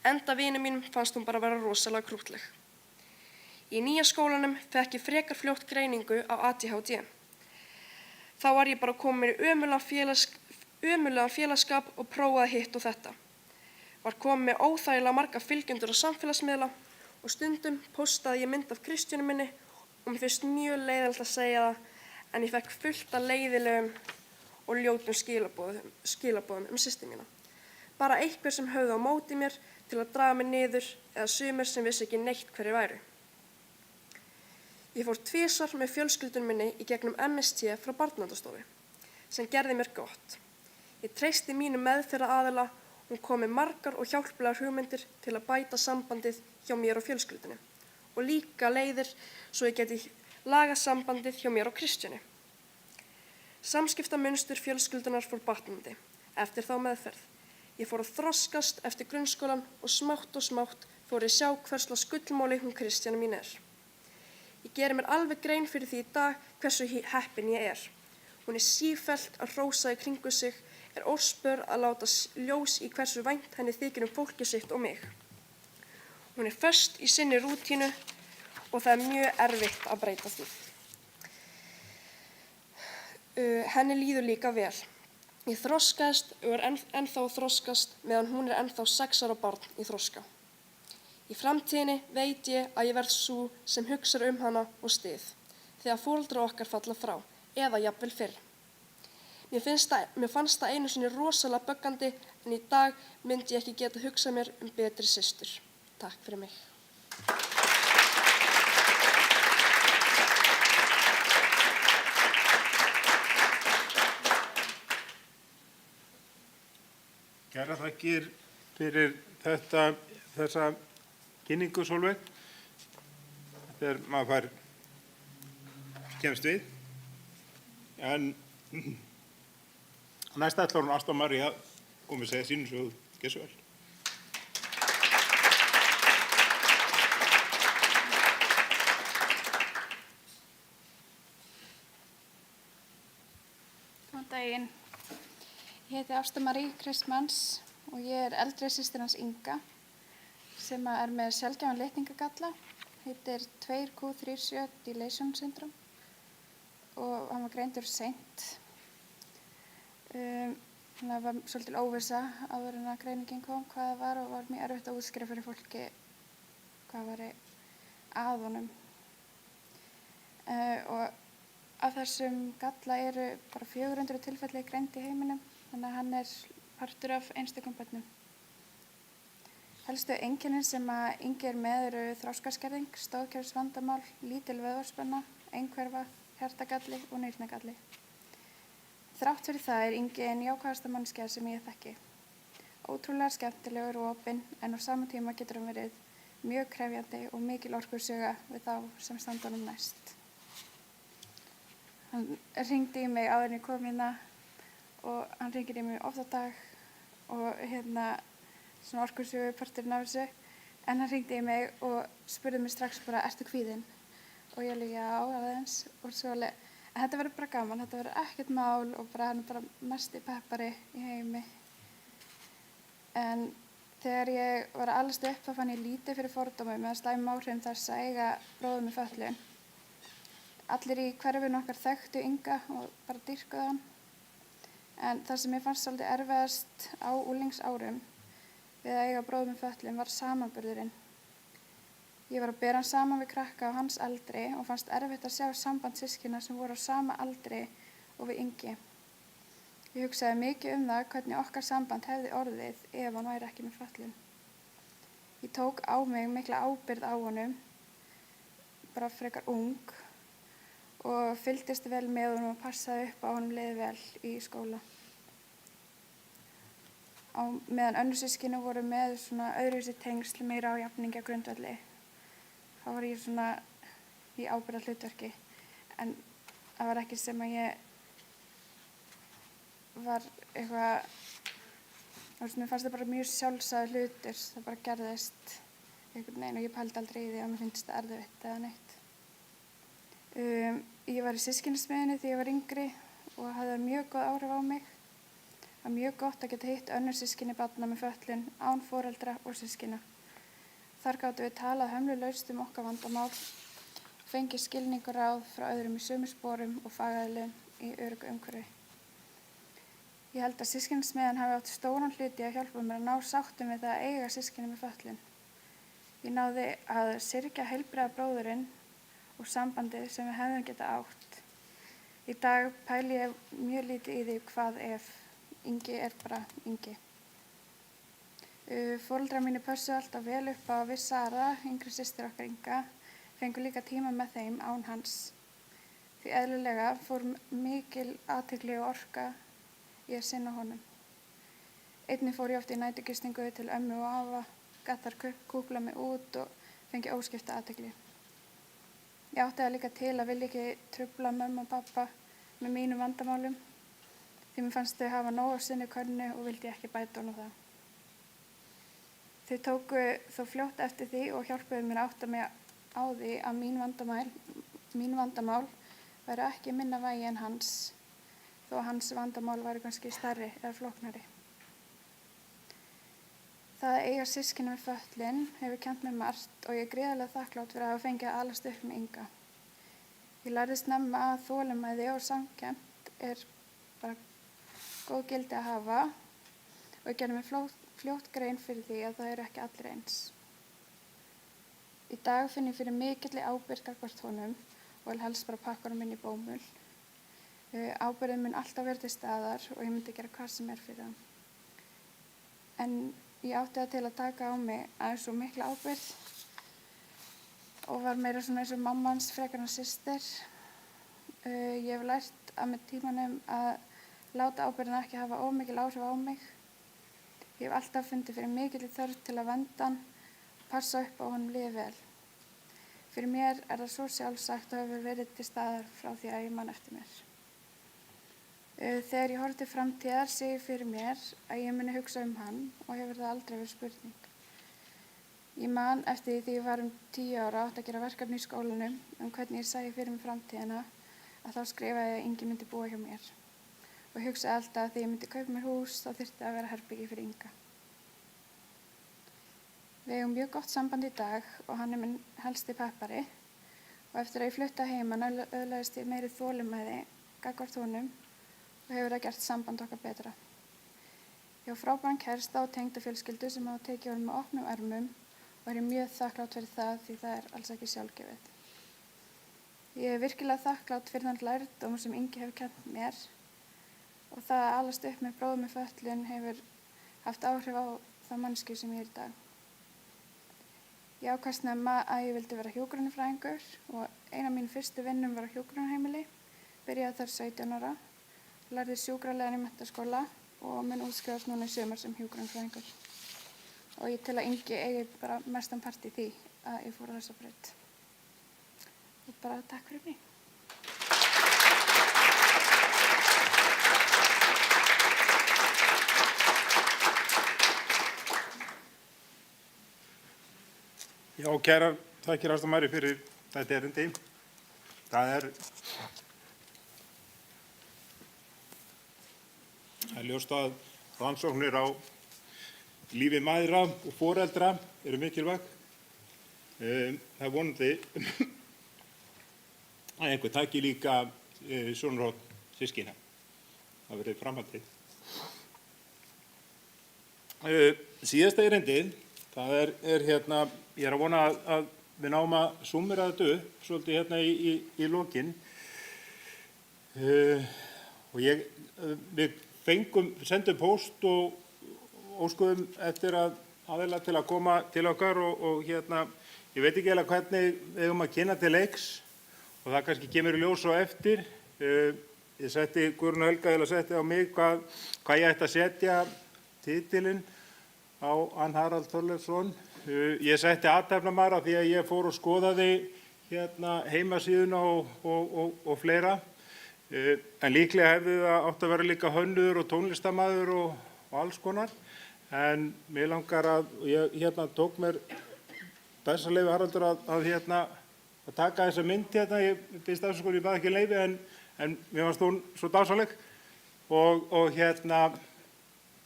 Enda vini mínum fannst hún bara vera rosalega krúttleg. Í nýja skólanum fekk ég frekar fljótt greiningu á ADHD. Þá var ég bara komin í ömurlegan félagsskap og prófaði hitt og þetta. Var komin með óþægilega marga fylgjendur á samfélagsmiðla og stundum postaði ég mynd af Kristjánu minni og mér finnst mjög leiðilegt að segja það, en ég fekk fullt af leiðilegum og ljótum skilaboðum systur mína. Bara einhver sem höfðu á móti mér til að draga mig niður eða sumir sem vissi ekki neitt hverju væru. Ég fór 2 svar með fjölskyldunum minni í gegnum MST frá Barnaverndarstofu, sem gerði mér gott. Ég treysti mínu meðferðaraðila, hún kom með margar og hjálplegar hugmyndir til að bæta sambandið hjá mér og fjölskyldunni og líka leiðir svo ég geti lagað sambandið hjá mér og Kristjánu. Samskiptamunstur fjölskyldunar fór batnandi eftir þá meðferð. Ég fór að þroskast eftir grunnskólan og smátt fór ég sjá hverslags gullmáli hún Kristjána mín er. Ég geri mér alveg grein fyrir því í dag hversu heppin ég er. Hún er sífellt að hrósa í kringu sig, er orðspör að láta ljós í hversu vænt henni þykir fólkið sitt og mig. Hún er föst í sinni rútínu og það er mjög erfitt að breyta því. Henni líður líka vel. Ég þroskaðist og er ennþá að þroskast meðan hún er ennþá 6 ára barn í þroska. Í framtíðinni veit ég að ég verð sú sem hugsar hana og styð þegar foreldrar okkar falla frá eða jafnvel fyrr. Mér fannst það einu sinni rosalega böggandi en í dag myndi ég ekki geta hugsað mér betri systur. Takk fyrir mig. þakkir fyrir þessa kynningu, Sólveig. Þegar maður fær kemst við. En næsta ætlar hún Ásta María að koma að segja sínu sögu. Gjörðu svo vel. Góðan daginn. Ég heiti Ásta María Kristmanns og ég er eldri systir hans Inga sem er með sjaldgæfan litningagalla, heitir 2Q37 Dilation syndrom og hann var greindur seint. Það var svolítið óvissa áður en að greiningin kom hvað það var og var mjög erfitt að útskýra fyrir fólki hvað var að honum. Og af þessum galla eru bara 400 tilfelli greind í heiminum, þannig að hann er partur af einstökum börnum. Helstu einkennin sem að Ingi er með eru þroskaskerðing, stoðkerfisvandamál, lítil vöðvaspenna, einhverfa, hjartagalli og nýrnagalli. Þrátt fyrir það er Ingi ein jákvæðasta manneskja sem ég þekki. Ótrúlega skemmtilegur og opinn, en á sama tíma getur hann verið mjög krefjandi og mikil orkusuga við þá sem standa honum næst. Hann hringdi í mig áður en ég kom hérna og hann hringir í mig oft á dag og svona orkusugu parturinn af þessu, en hann hringdi í mig og spurði mig strax bara, ertu kvíðinn? Og ég alveg, já, aðeins, og svo alveg, en þetta verður bara gaman, þetta verður ekkert mál og bara hann er bara mesti peppari í heimi. En þegar ég var að alast upp þá fann ég lítið fyrir fordómum eða slæmum áhrifum þess að eiga bróður með fötlun. Allir í hverfinu okkar þekktu Inga og bara dýrkuðu hann. En það sem ég fannst svolítið erfiðast á unglingsárum við að eiga bróður með fötlun var samanburðurinn. Ég var að bera hann saman við krakka á hans aldri og fannst erfitt að sjá samband systkina sem voru á sama aldri og við Ingi. Ég hugsaði mikið það hvernig okkar samband hefði orðið ef hann væri ekki með fötlun. Ég tók á mig mikla ábyrgð á honum, bara frekar ung, og fylgdist vel með honum og passaði upp á honum liði vel í skóla. Á meðan önnur systkini voru með svona öðruvísi tengsl meira á jafningjagrundvelli. Þá var ég svona í ábyrgðarhlutverki, en það var ekki sem að ég var eitthvað, mér fannst það bara mjög sjálfsagður hlutur, það bara gerðist einhvern veginn og ég pældi aldrei í því að mér finnst það erfitt eða neitt. Ég var í systkinismiðjunni þegar ég var yngri og hafði mjög góð áhrif á mig. Það var mjög gott að geta hitt önnur systkini barna með fötlun án foreldra og systkina. Þar gátum við talað hömlulaust okkar vandamál, fengið skilning og ráð frá öðrum í sömu sporum og fagaðilum í öruggu umhverfi. Ég held að systkinismiðjan hafi átt stóran hluti að hjálpa mér að ná sáttum við það að eiga systkini með fötlun. Ég náði að syrgja heilbrigða bróðurinn og sambandið sem við hefðum getað átt. Í dag pæli ég mjög lítið í því hvað ef Ingi er bara Ingi. Foreldrar mínir pössuðu alltaf vel upp á við Sara, yngri systir okkar Inga, fengu líka tíma með þeim án hans. Því eðlilega fór mikil athygli og orka í að sinna honum. Einnig fór ég oft í næturgistingu til ömmu og afa, gat þar kúkla mig út og fengi óskipta athygli. Ég átti það líka til að vilja ekki trufla mömmu og pappa með mínum vandamálum, því mér fannst þau hafa nóg á sinni könnu og vildi ekki bæta honum það. Þau tóku þó fljótt eftir því og hjálpuðu mér að átta mig á því að mín vandamál væru ekki minna vægi en hans, þó að hans vandamál væru kannski stærri eða flóknari. Það að eiga systkini með fötlun hefur kennt mér margt og ég er gríðarlega þakklátt fyrir að hafa fengið að alast upp með Inga. Ég lærði snemma að þolinmæði og samkennd er bara góð gildi að hafa og ég gerði mér fljótt grein fyrir því að það eru ekki allir eins. Í dag finn ég fyrir mikilli ábyrgð gagnvart honum og vil helst bara pakka honum inn í bómull. Ábyrgðin mun alltaf vera til staðar og ég myndi gera hvað sem er fyrir hann. En ég átti það til að taka á mig aðeins svo mikla ábyrgð og var meira svona eins og mammans frekar en systir. Ég hef lært að með tímanum að láta ábyrgðina ekki hafa of mikil áhrif á mig. Ég hef alltaf fundið fyrir mikilli þörf til að vernda hann og passa upp á honum líði vel. Fyrir mér það svo sjálfsagt og hefur verið til staðar frá því að ég man eftir mér. Þegar ég horfi til framtíðar sé ég fyrir mér að ég muni hugsa hann og hefur það aldrei verið spurning. Ég man eftir því ég var 10 ára átt að gera verkefni í skólanum hvernig ég sæi fyrir mig framtíðina að þá skrifaði ég að Ingi myndi búa hjá mér. Og ég hugsaði alltaf að þegar ég myndi kaupa mér hús þá þyrfti að vera herbergi fyrir Inga. Við eigum mjög gott samband í dag og hann minn helsti peppari og eftir að ég flutta heiman öðlaðist ég meiri þolinmæði gagnvart honum og hefur það gert samband okkar betra. Ég á frábæran kærasta og tengdafjölskyldu sem hafa tekið honum með opnum ermum og er mjög þakklátt fyrir það því það alls ekki sjálfgefið. Ég er virkilega þakklátt fyrir þann lærdóm sem Ingi hefur kennt mér og það að alast upp með bróður með fötlun hefur haft áhrif á það manneskju sem ég er í dag. Ég ákvað snemma að ég vildi vera hjúkrunarfræðingur og ein af mínum fyrstu vinnum var á hjúkrunarheimili, byrjaði þar 17 ára, lærði sjúkraliðan í menntaskóla og mun útskrifast núna í sumar sem hjúkrunarfræðingur. Og ég tel að Ingi eigi bara mestan part í því að ég fór á þessa braut. Og bara takk fyrir mig. Já, kærar þakkir Ásta Mari fyrir þetta erindi. Það er ljóst að rannsóknir á lífi mæðra og foreldra eru mikilvæg. Það er vonandi að einhver taki líka sjónarhorn systkina. Það verður framhaldið. Síðasta erindið, það er hérna, ég er að vona að við náum að súmmera þetta upp svolítið hérna í lokin. Og við sendum póst og óskuðum eftir að aðeila til að koma til okkar og hérna, ég veit ekki eiginlega hvernig við eigum að kynna til leiks og það kannski kemur í ljós á eftir. Ég setti Guðrún Helga eða setti á mig hvað ég ætti að setja titilinn á Ann Harald Þorleifsson. Ég setti athafnamara því að ég fór og skoðaði hérna heimasíðuna og fleira. En líklega hefði það átt að vera líka hönnuður og tónlistarmaður og alls konar. En mér langar að, ég hérna tók mér besta leyfi Haraldur að taka þessa mynd hérna. Ég byrst afsökun, ég bað ekki leyfi en mér fannst hún svo dásamleg. Og hérna,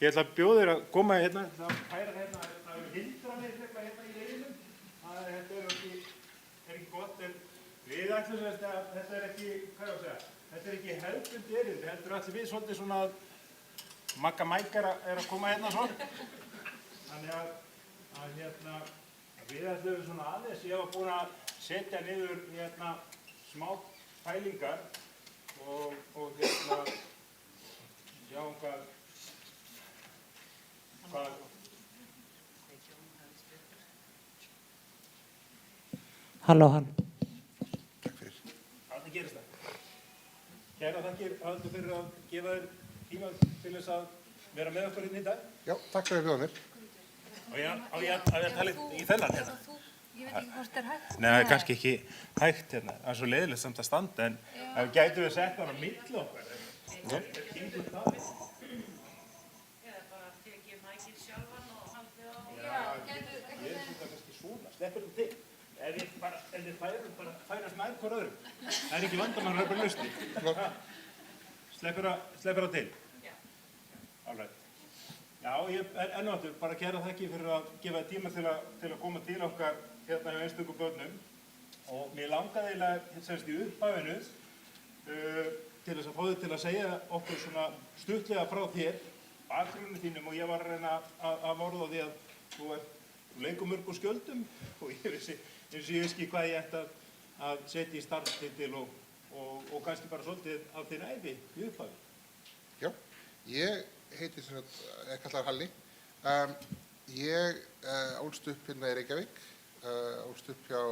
ég ætla að bjóða þér að koma hérna, það færa hérna, það eru hindranir hérna í leiðinum. Þetta er ekki gott, en við ætlum að þetta er ekki, hvað er að segja, þetta er ekki hefðbundi erindi, heldur allir við svolítið svona að Magga Mækar er að koma hérna svona. Þannig að hérna, við ætlum svona aðeins, ég var búin að setja niður hérna smá pælingar og hérna, sjá hvað Halló. Takk fyrir. Hvernig gerist það? Kæra þakkir Haraldur fyrir að gefa þér tíma til þess að vera með okkur hérna í dag. Já, takk fyrir að bjóða mér. Á ég að tala í þennan hérna? Ég veit ekki hvort er hægt. Nei, það er kannski ekki hægt hérna. Það er svo leiðilegt samt að standa, en ef gætum við sett hann á milli okkar. Kynkum það. Eða bara tekið mækinn sjálfan og haldið á. Ég er svona kannski svona, sleppur til. Ef þið færast nær hver öðrum. Það er ekki vandamál, það er bara lausnir. Sleppur á til. Alright. Já, ég enn og aftur bara kæra þakki fyrir að gefa tíma til að koma til okkar hérna hjá einstökum börnum. Og mér langaði eiginlega semst í upphafinu til þess að fá þig til að segja okkur svona stuttlega frá þér, bakgrunni þínum, og ég var að reyna að vorða á því að þú leikur mörg og skjöldum og ég vissi ekki hvað ég ætti að setja í starfstitil og kannski bara svolítið af þín ævi í upphafi. Já, ég heiti sem sagt, kallar Halli. Ég ólst upp hérna í Reykjavík, ólst upp hjá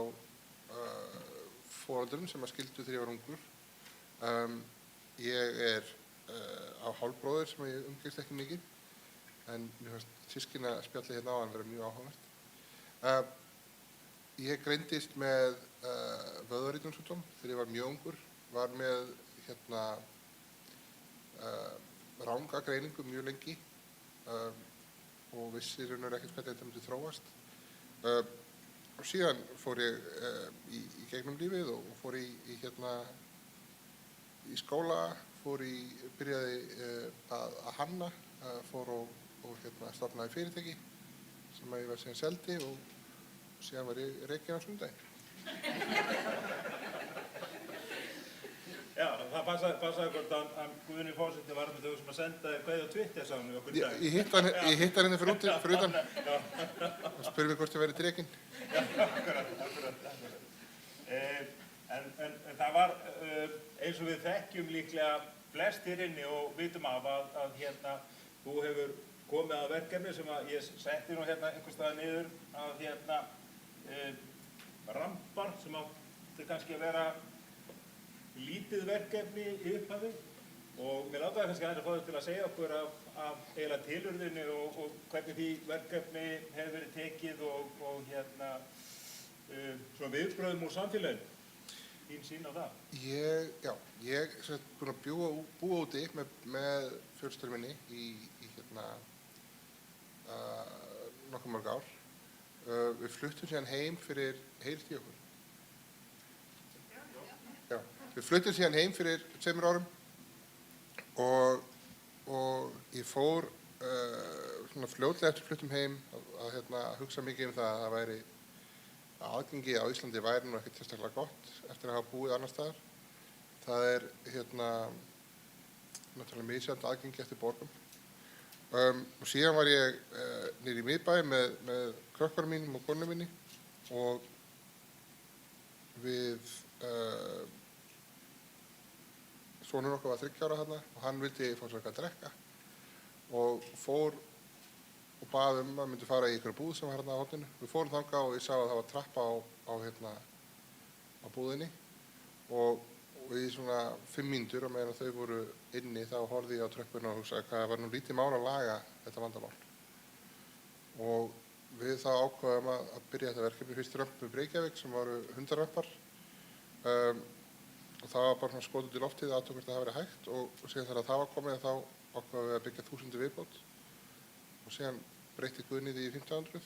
foreldurum sem að skildu þegar ég var ungur. Ég er á hálfbróður sem ég umgengst ekki mikið en mér fannst systkinaspjallið hérna áðan vera mjög áhugavert. Ég greindist með vöðvarítunarsjúkdóm þegar ég var mjög ungur, var með ranga greiningu mjög lengi og vissi raun og veru ekkert hvernig þetta myndi þróast. Og síðan fór ég í gegnum lífið og fór í skóla, byrjaði að hanna, fór og stofnaði fyrirtæki sem ég var síðan seldi og síðan var ég rekinn á sunnudaginn. Já, það passaði hvort að Guðni forseti var með þau sem að senda kveðju á Twitter sánu okkur í dag. Ég hitt hann hérna fyrir utan og spurði mig hvort ég væri drekinn. Akkurat. En það var eins og við þekkjum líklega flestir inni og vitum af að þú hefur komið að verkefni sem að ég setti nú einhvers staðar niður að rampar sem átti kannski að vera lítið verkefni í upphafi og mér langaði kannski aðeins að fá þau til að segja okkur af eiginlega tilurðinni og hvernig því verkefni hefur verið tekið og svona viðbröðum úr samfélaginu. Þín sýn á það? Ég er búinn að búa úti með fjölskyldu minni í nokkuð mörg ár. Við fluttum síðan heim fyrir, heyrist í okkur? Já. Við fluttum síðan heim fyrir 2 árum og ég fór svona fljótlega eftir fluttum heim að hugsa mikið það að það væri að aðgengi á Íslandi væri nú ekkert sérstaklega gott eftir að hafa búið annars staðar. Það er náttúrulega misjafnt aðgengi eftir borgum. Og síðan var ég niður í miðbæ með krökkunum mínum og konunum minni og við sonur okkar var 3 ára þarna og hann vildi fá sér eitthvað að drekka og fór og bað að myndi fara í einhverju búð sem var hérna á horninu. Við fórum þangað og ég sá að það var trappa á búðinni og í svona 5 mínútur og meðan þau voru inni þá horfði ég á tröppuna og hugsaði hvað var nú lítið mál að laga þetta vandamál. Og við þá ákváðum að byrja þetta verkefni fyrst römp með Reykjavík sem voru 100 römpar og það var bara svona skot út í loftið aðtöku hvort það hafi verið hægt og síðan þegar það var komið þá ákváðum við að byggja 1000 viðbót og síðan breytti Guðni því í 1500.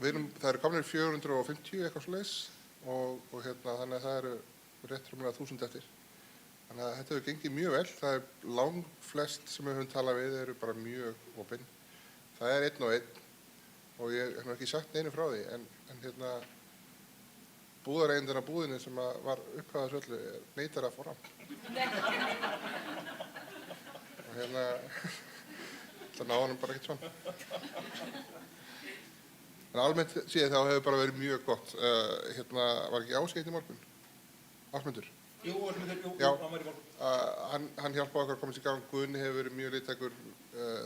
Það eru komnir 450 eitthvað svoleiðis og þannig að það eru rétt rúmlega 1000 eftir. Þannig að þetta hefur gengið mjög vel. Það er langflest sem við höfum talað við eru bara mjög opin. Það er 1 og 1 og ég hef ekki sagt neinu frá því en búðareigendinn á búðinni sem var upphafað þessu öllu neitar að fá fram. Og það náði hann bara ekkert svona. En almennt séð þá hefur bara verið mjög gott. Var ekki Ásgeir í morgun? Ásmundur? Jú, hann var í morgun. Hann hjálpaði okkur að komast í gang. Guðni hefur verið mjög liðtækur.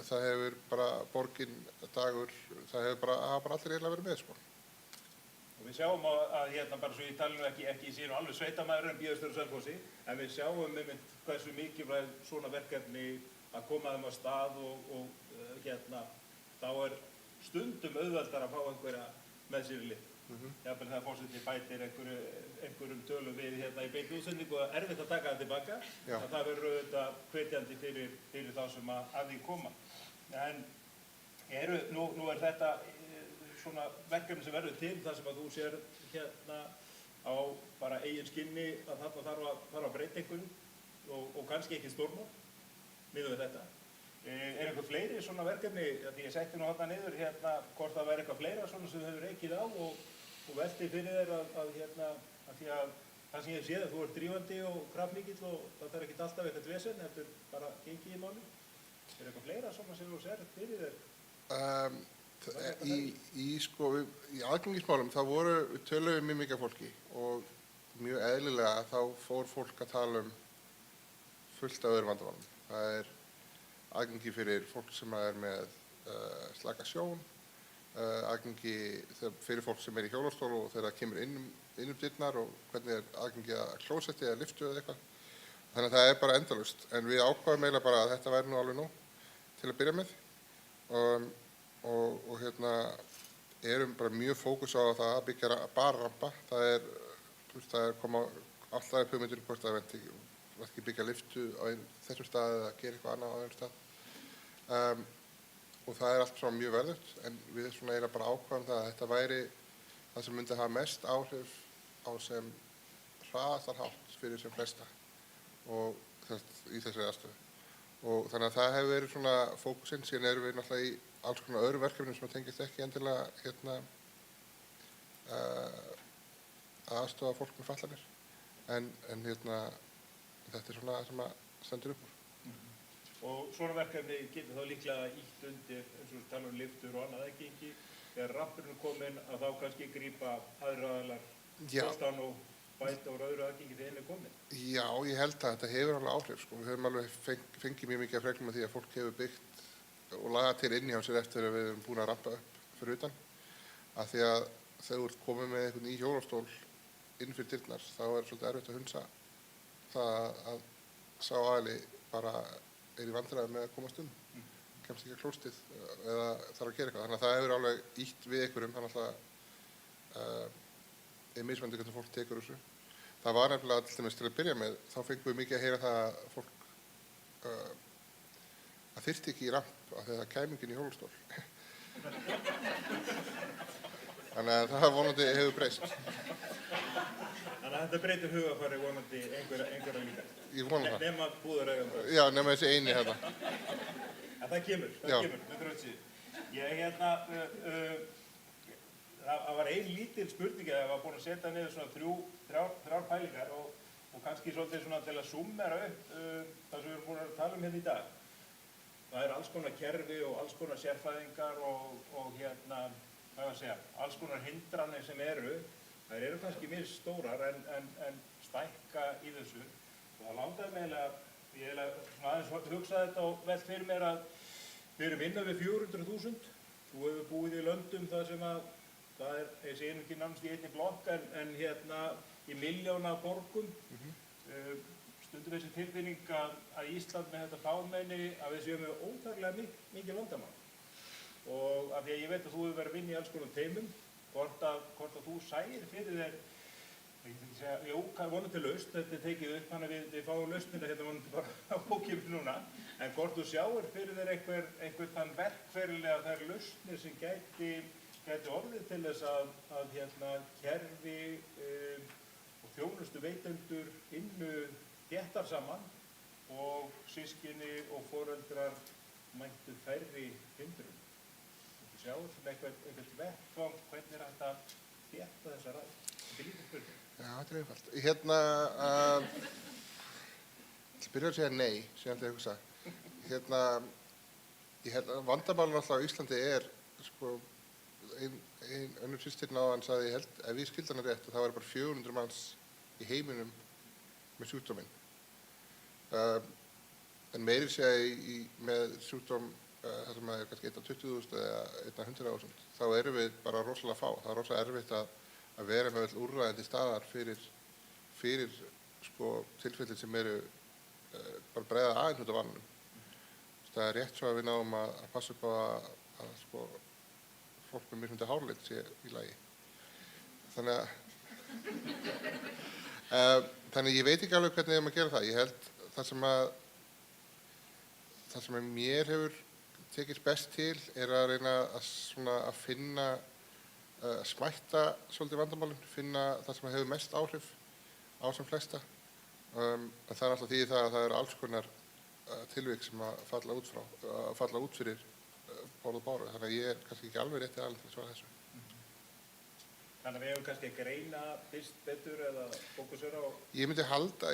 Það hefur bara borgin dagur. Það hefur bara allir eiginlega verið með, sko. Og við sjáum að bara svo ég tala nú ekki sé nú alveg sveitamæður en bíðastöru Selfossi, en við sjáum einmitt hversu mikilvæg svona verkefni að koma þeim á stað og þá er stundum auðveldar að fá einhverja með sér í lið. Jafnvel þegar forseti bætir einhverjum tölum við í beinu útsendingu og erfitt að taka það tilbaka, að það verður auðvitað hvetjandi fyrir þá sem að því koma. En nú er þetta svona verkefni sem verður til þar sem að þú sér á bara eigin skinni að þarna þarf að breyta einhverju og kannski ekki stórmál miðað við þetta. Er einhver fleiri svona verkefni, því ég setti nú þarna niður hvort það væri eitthvað fleira svona sem þú hefur reikið á og velti fyrir þér að því að það sem ég séð að þú ert drífandi og kraftmikill og það þarf ekki alltaf eitthvað vesen, heldur bara gengið í máli. Er eitthvað fleira svona sem þú sér fyrir þér? Í aðgengismálum þá við töluðum mjög mikið af fólki og mjög eðlilega þá fór fólk að tala fullt af öðrum vandamálum. Það er aðgengi fyrir fólk sem er með slaka sjón, aðgengi fyrir fólk sem er í hjólastól og þegar það kemur inn dyrnar og hvernig er aðgengi að klósetti eða lyftu eða eitthvað. Þannig að það er bara endalaust. En við ákváðum eiginlega bara að þetta væri nú alveg nóg til að byrja með. Og erum bara mjög fókus á það að byggja bara rampa. Það er koma alltaf upp hugmyndir hvort það verði ekki byggja lyftu á þessum stað eða gera eitthvað annað á einhverjum stað. Og það er allt svona mjög verðugt, en við svona eiginlega bara ákváðum það að þetta væri það sem myndi hafa mest áhrif á sem hraðastar hátt fyrir sem flesta og í þessari aðstöðu. Og þannig að það hefur verið svona fókusinn, síðan erum við náttúrulega í alls konar öðru verkefnum sem tengist ekki endilega aðstoða fólk með fatlanir. En þetta er svona það sem stendur upp úr. Og svona verkefni getur þá líklega ítt undir, eins og tala lyftur og annað aðgengi, þegar rampurinn er kominn að þá kannski grípa aðrir aðilar boltan og bæta úr öðru aðgengi þegar henni er kominn. Já, ég held að þetta hefur alveg áhrif, sko. Við höfum alveg fengið mjög mikið af fregnum af því að fólk hefur byggt og lagað til inni á sér eftir að við erum búin að rampa upp fyrir utan. Af því að þegar þú ert komið með einhvern í hjólastól inn fyrir dyrnar, þá er svolítið erfitt að hunsa það að sá aðili bara er í vandræði með að komast kemst ekki að klóstið eða þarf að gera eitthvað. Þannig að það hefur alveg ítt við einhverjum, þannig að er mismunandi hvernig fólk tekur þessu. Það var nefnilega til dæmis til að byrja með, þá fengum við mikið að heyra það að fólk að þyrfti ekki í ramp af því að það kæmi enginn í hjólastól. Þannig að það vonandi hefur breyst. Þannig að þetta breytir hugafari vonandi einhverja líka. Ég vona það. Nema búðareigandar. Já, nema þessi eini hérna. En það kemur, með grötsíðu. Það var ein lítil spurning að það var búin að setja niður svona þrjár pælingar og kannski svolítið svona til að summera upp það sem við erum búin að tala hérna í dag. Það er alls konar kerfi og alls konar sérfræðingar og alls konar hindranir sem eru. Þær eru kannski mjög stórar en stækka í þessu. Og það langaði mig ég aðeins hugsaði þetta og velt fyrir mér að við erum innan við 400.000. Þú hefur búið í löndum þar sem að það er þessi ekki nánast í einni blokk en í milljóna borgum. Stundum þessi tilfinning að Ísland með þetta fámenni að við séum með óþarlega mikið vandamál. Og af því að ég veit að þú hefur verið að vinna í alls konar teimum, hvort að þú sæir fyrir þér, vonandi lausn, þetta er tekið upp, þannig að við fáum lausnina hérna vonandi bara á bókjum núna, en hvort þú sjáir fyrir þér einhvern þann verkferðilega þær lausnir sem gæti orðið til þess að kerfi og þjónustu veitendur innu þéttar saman og systkini og foreldrar mæntu færri hindrun. Þú sjáur svona eitthvað vettvang, hvernig er þetta þétta þessa ræð? Þetta er lítið spurning. Já, þetta er einfalt. Ég byrja að segja nei, sem ég ætla að hugsa. Ég held að vandamálinn alltaf á Íslandi er, sko, önnur systirinn áðan sagði, ég held, ef ég skildi hana rétt, þá er bara 400 manns í heiminum með sjúkdóminn. En meiri segja með sjúkdóm þar sem er kannski 1 af 20.000 eða 1 af 100.000, þá erum við bara rosalega fá. Það er rosalega erfitt að vera með öll úrræði til staðar fyrir sko, tilfellir sem eru bara breiða aðeins út af vanninum. Það er rétt svo að við náum að passa upp á að sko, fólk með mismunandi hárlit sé í lagi. Þannig ég veit ekki alveg hvernig ég er að gera það. Ég held það sem mér hefur tekist best til er að reyna að finna, smætta svolítið vandamálinn, finna það sem hefur mest áhrif á sem flesta. En það er alltaf því að það eru alls konar tilvik sem að falla út fyrir borð og báru. Þannig að ég er kannski ekki alveg rétti aðeins til að svara þessu. Þannig að við hefum kannski að greina fyrst betur eða fókusera á... Ég myndi halda,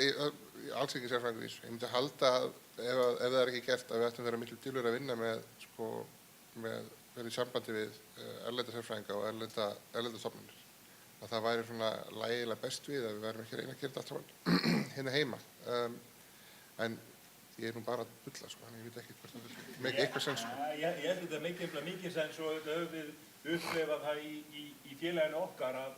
alls ekki sérfræðingur í þessu, ég myndi halda að ef það er ekki gert að við ættum að vera miklu dýrlegir að vinna með verið í sambandi við erlenda sérfræðinga og erlenda stofnanir. Að það væri svona lægilega best við að við værum ekki að reyna að gera þetta allt saman hérna heima. En ég er nú bara að bulla, sko, þannig ég veit ekki hvort það er eitthvað sens. Ég held þetta mikið sens og þetta höfum við upplifað það í félaginu okkar að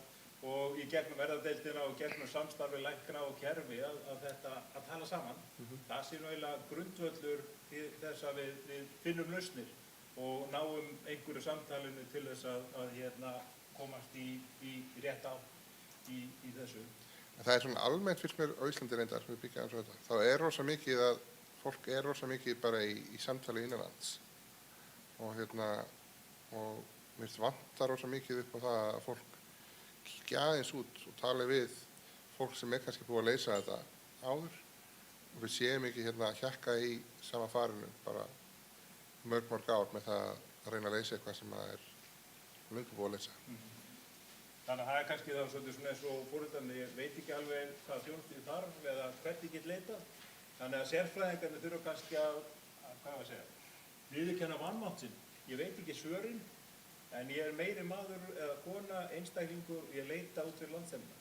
og í gegnum erfðadeildina og gegnum samstarfi lækna og kerfi að tala saman. Það sé nú eiginlega grundvöllur þess að við finnum lausnir og náum einhverju samtalinu til þess að komast í rétt átt í þessu. Það er svona almennt fyrst mér á Íslandi reyndar, við byggja eins og þetta. Þá er rosa mikið að fólk er rosa mikið bara í samtali innanlands og mér finnst vantar rosa mikið upp á það að fólk kíkja aðeins út og tala við fólk sem er kannski búið að leysa þetta áður og við séum ekki hjakka í sama farinu bara mörg ár með það að reyna að leysa eitthvað sem það er löngu búið að leysa. Þannig að það er kannski þá svolítið svona eins og foreldrarnir, ég veit ekki alveg hvað þjónustu þarf eða hvert ég get leitað. Þannig að sérfræðingarnir þurfa kannski að viðurkenna vanmátt sinn. Ég veit ekki svörin, en ég er meiri maður eða kona, einstaklingur, ég leita út fyrir landstefnuna.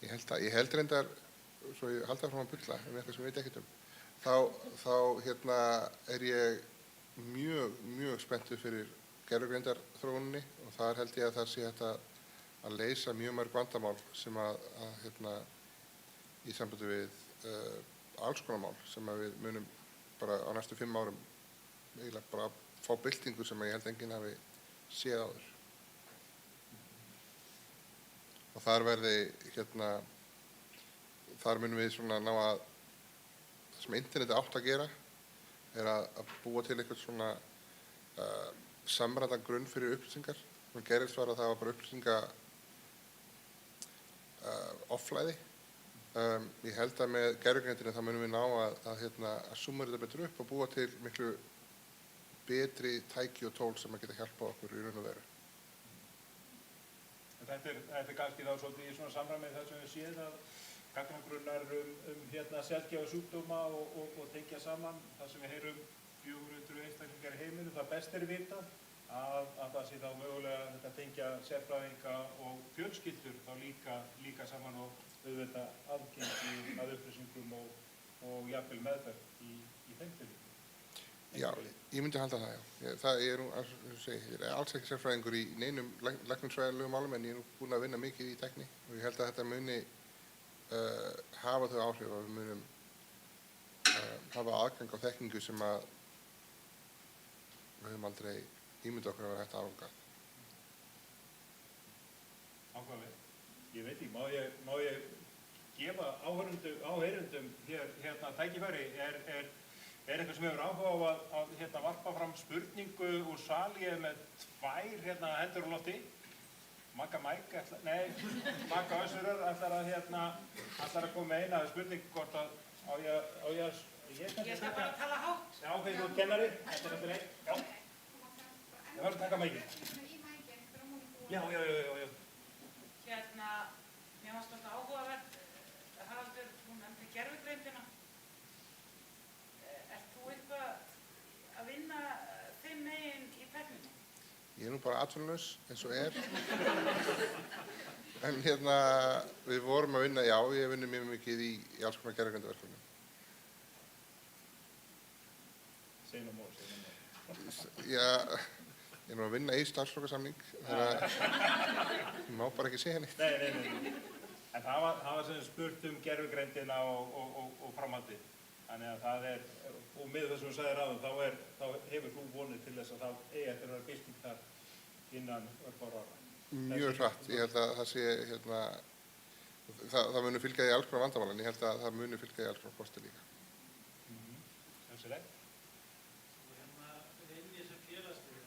Ég held reyndar, svo ég haldi áfram að bulla eitthvað sem ég veit ekkert þá er ég mjög spenntur fyrir gervigreindarþróuninni og þar held ég að það sé hægt að leysa mjög mörg vandamál sem í sambandi við alls konar mál sem við munum bara á næstu 5 árum eiginlega bara að fá byltingu sem ég held enginn hafi séð áður. Og þar þar munum við svona ná að það sem interneti átt að gera er að búa til eitthvað svona samræmdan grunn fyrir upplýsingar. Sem gerist var að það var bara upplýsinga offlæði. Ég held að með gervigreindinni þá munum við ná að súmma þetta betur upp og búa til miklu betri tæki og tól sem að geta hjálpað okkur í raun og veru. Þetta er kannski þá svolítið í svona samræmi það sem við séð að gagnagrunnar sjaldgæfa sjúkdóma og tengja saman það sem við heyrum 400 einstaklingar í heiminum. Það best er vitað að það sé þá mögulega þetta tengja sérfræðinga og fjölskyldur þá líka saman og auðvitað aðgengi að upplýsingum og jafnvel meðferð í þeim tilfellum. Já, ég myndi halda það, já. Ég er alls ekki sérfræðingur í neinum læknisfræðilegum málum en ég er búinn að vinna mikið í tækni og ég held að þetta muni hafa þau áhrif að við munum hafa aðgang á þekkingu sem að við höfum aldrei ímyndað okkur að vera hægt að afganga. Ákveðlega. Ég veit ekki, má ég gefa áheyrendum hér tækifæri? Er eitthvað sem hefur áhuga á að varpa fram spurningu úr sal? Ég er með 2 hendur á lofti. Magga Mæk, Magga Össurar ætlar að koma með eina spurning hvort að á ég að... Ég skal bara tala hátt. Já, þú ert kennari. Þetta er eftir einn. Já. Ég var að taka mækinn. Já. Mér varst alltaf áhugavert, Haraldur, hún nefndi gervigreindina. Ert þú eitthvað að vinna þeim megin í tækninni? Ég er nú bara atvinnulaus eins og er. En við vorum að vinna, já, ég vinni mjög mikið í alls konar gervigreindarverkefnum. Segðu nú mór. Já, ég er nú að vinna í starfslokasamning, þannig að má bara ekki segja neitt. Nei. En það var sem spurt gervigreindina og framhaldið. Þannig að það er, og með þess að þú sagðir áðan, þá hefur þú vonið til þess að það eigi eftir að vera bylting þar innan örfára ára. Mjög hratt. Ég held að það sé, það muni fylgja í alls konar vandamál, en ég held að það muni fylgja í alls konar kosti líka. Sjálfsöglega. Við erum í þessu félagslífi,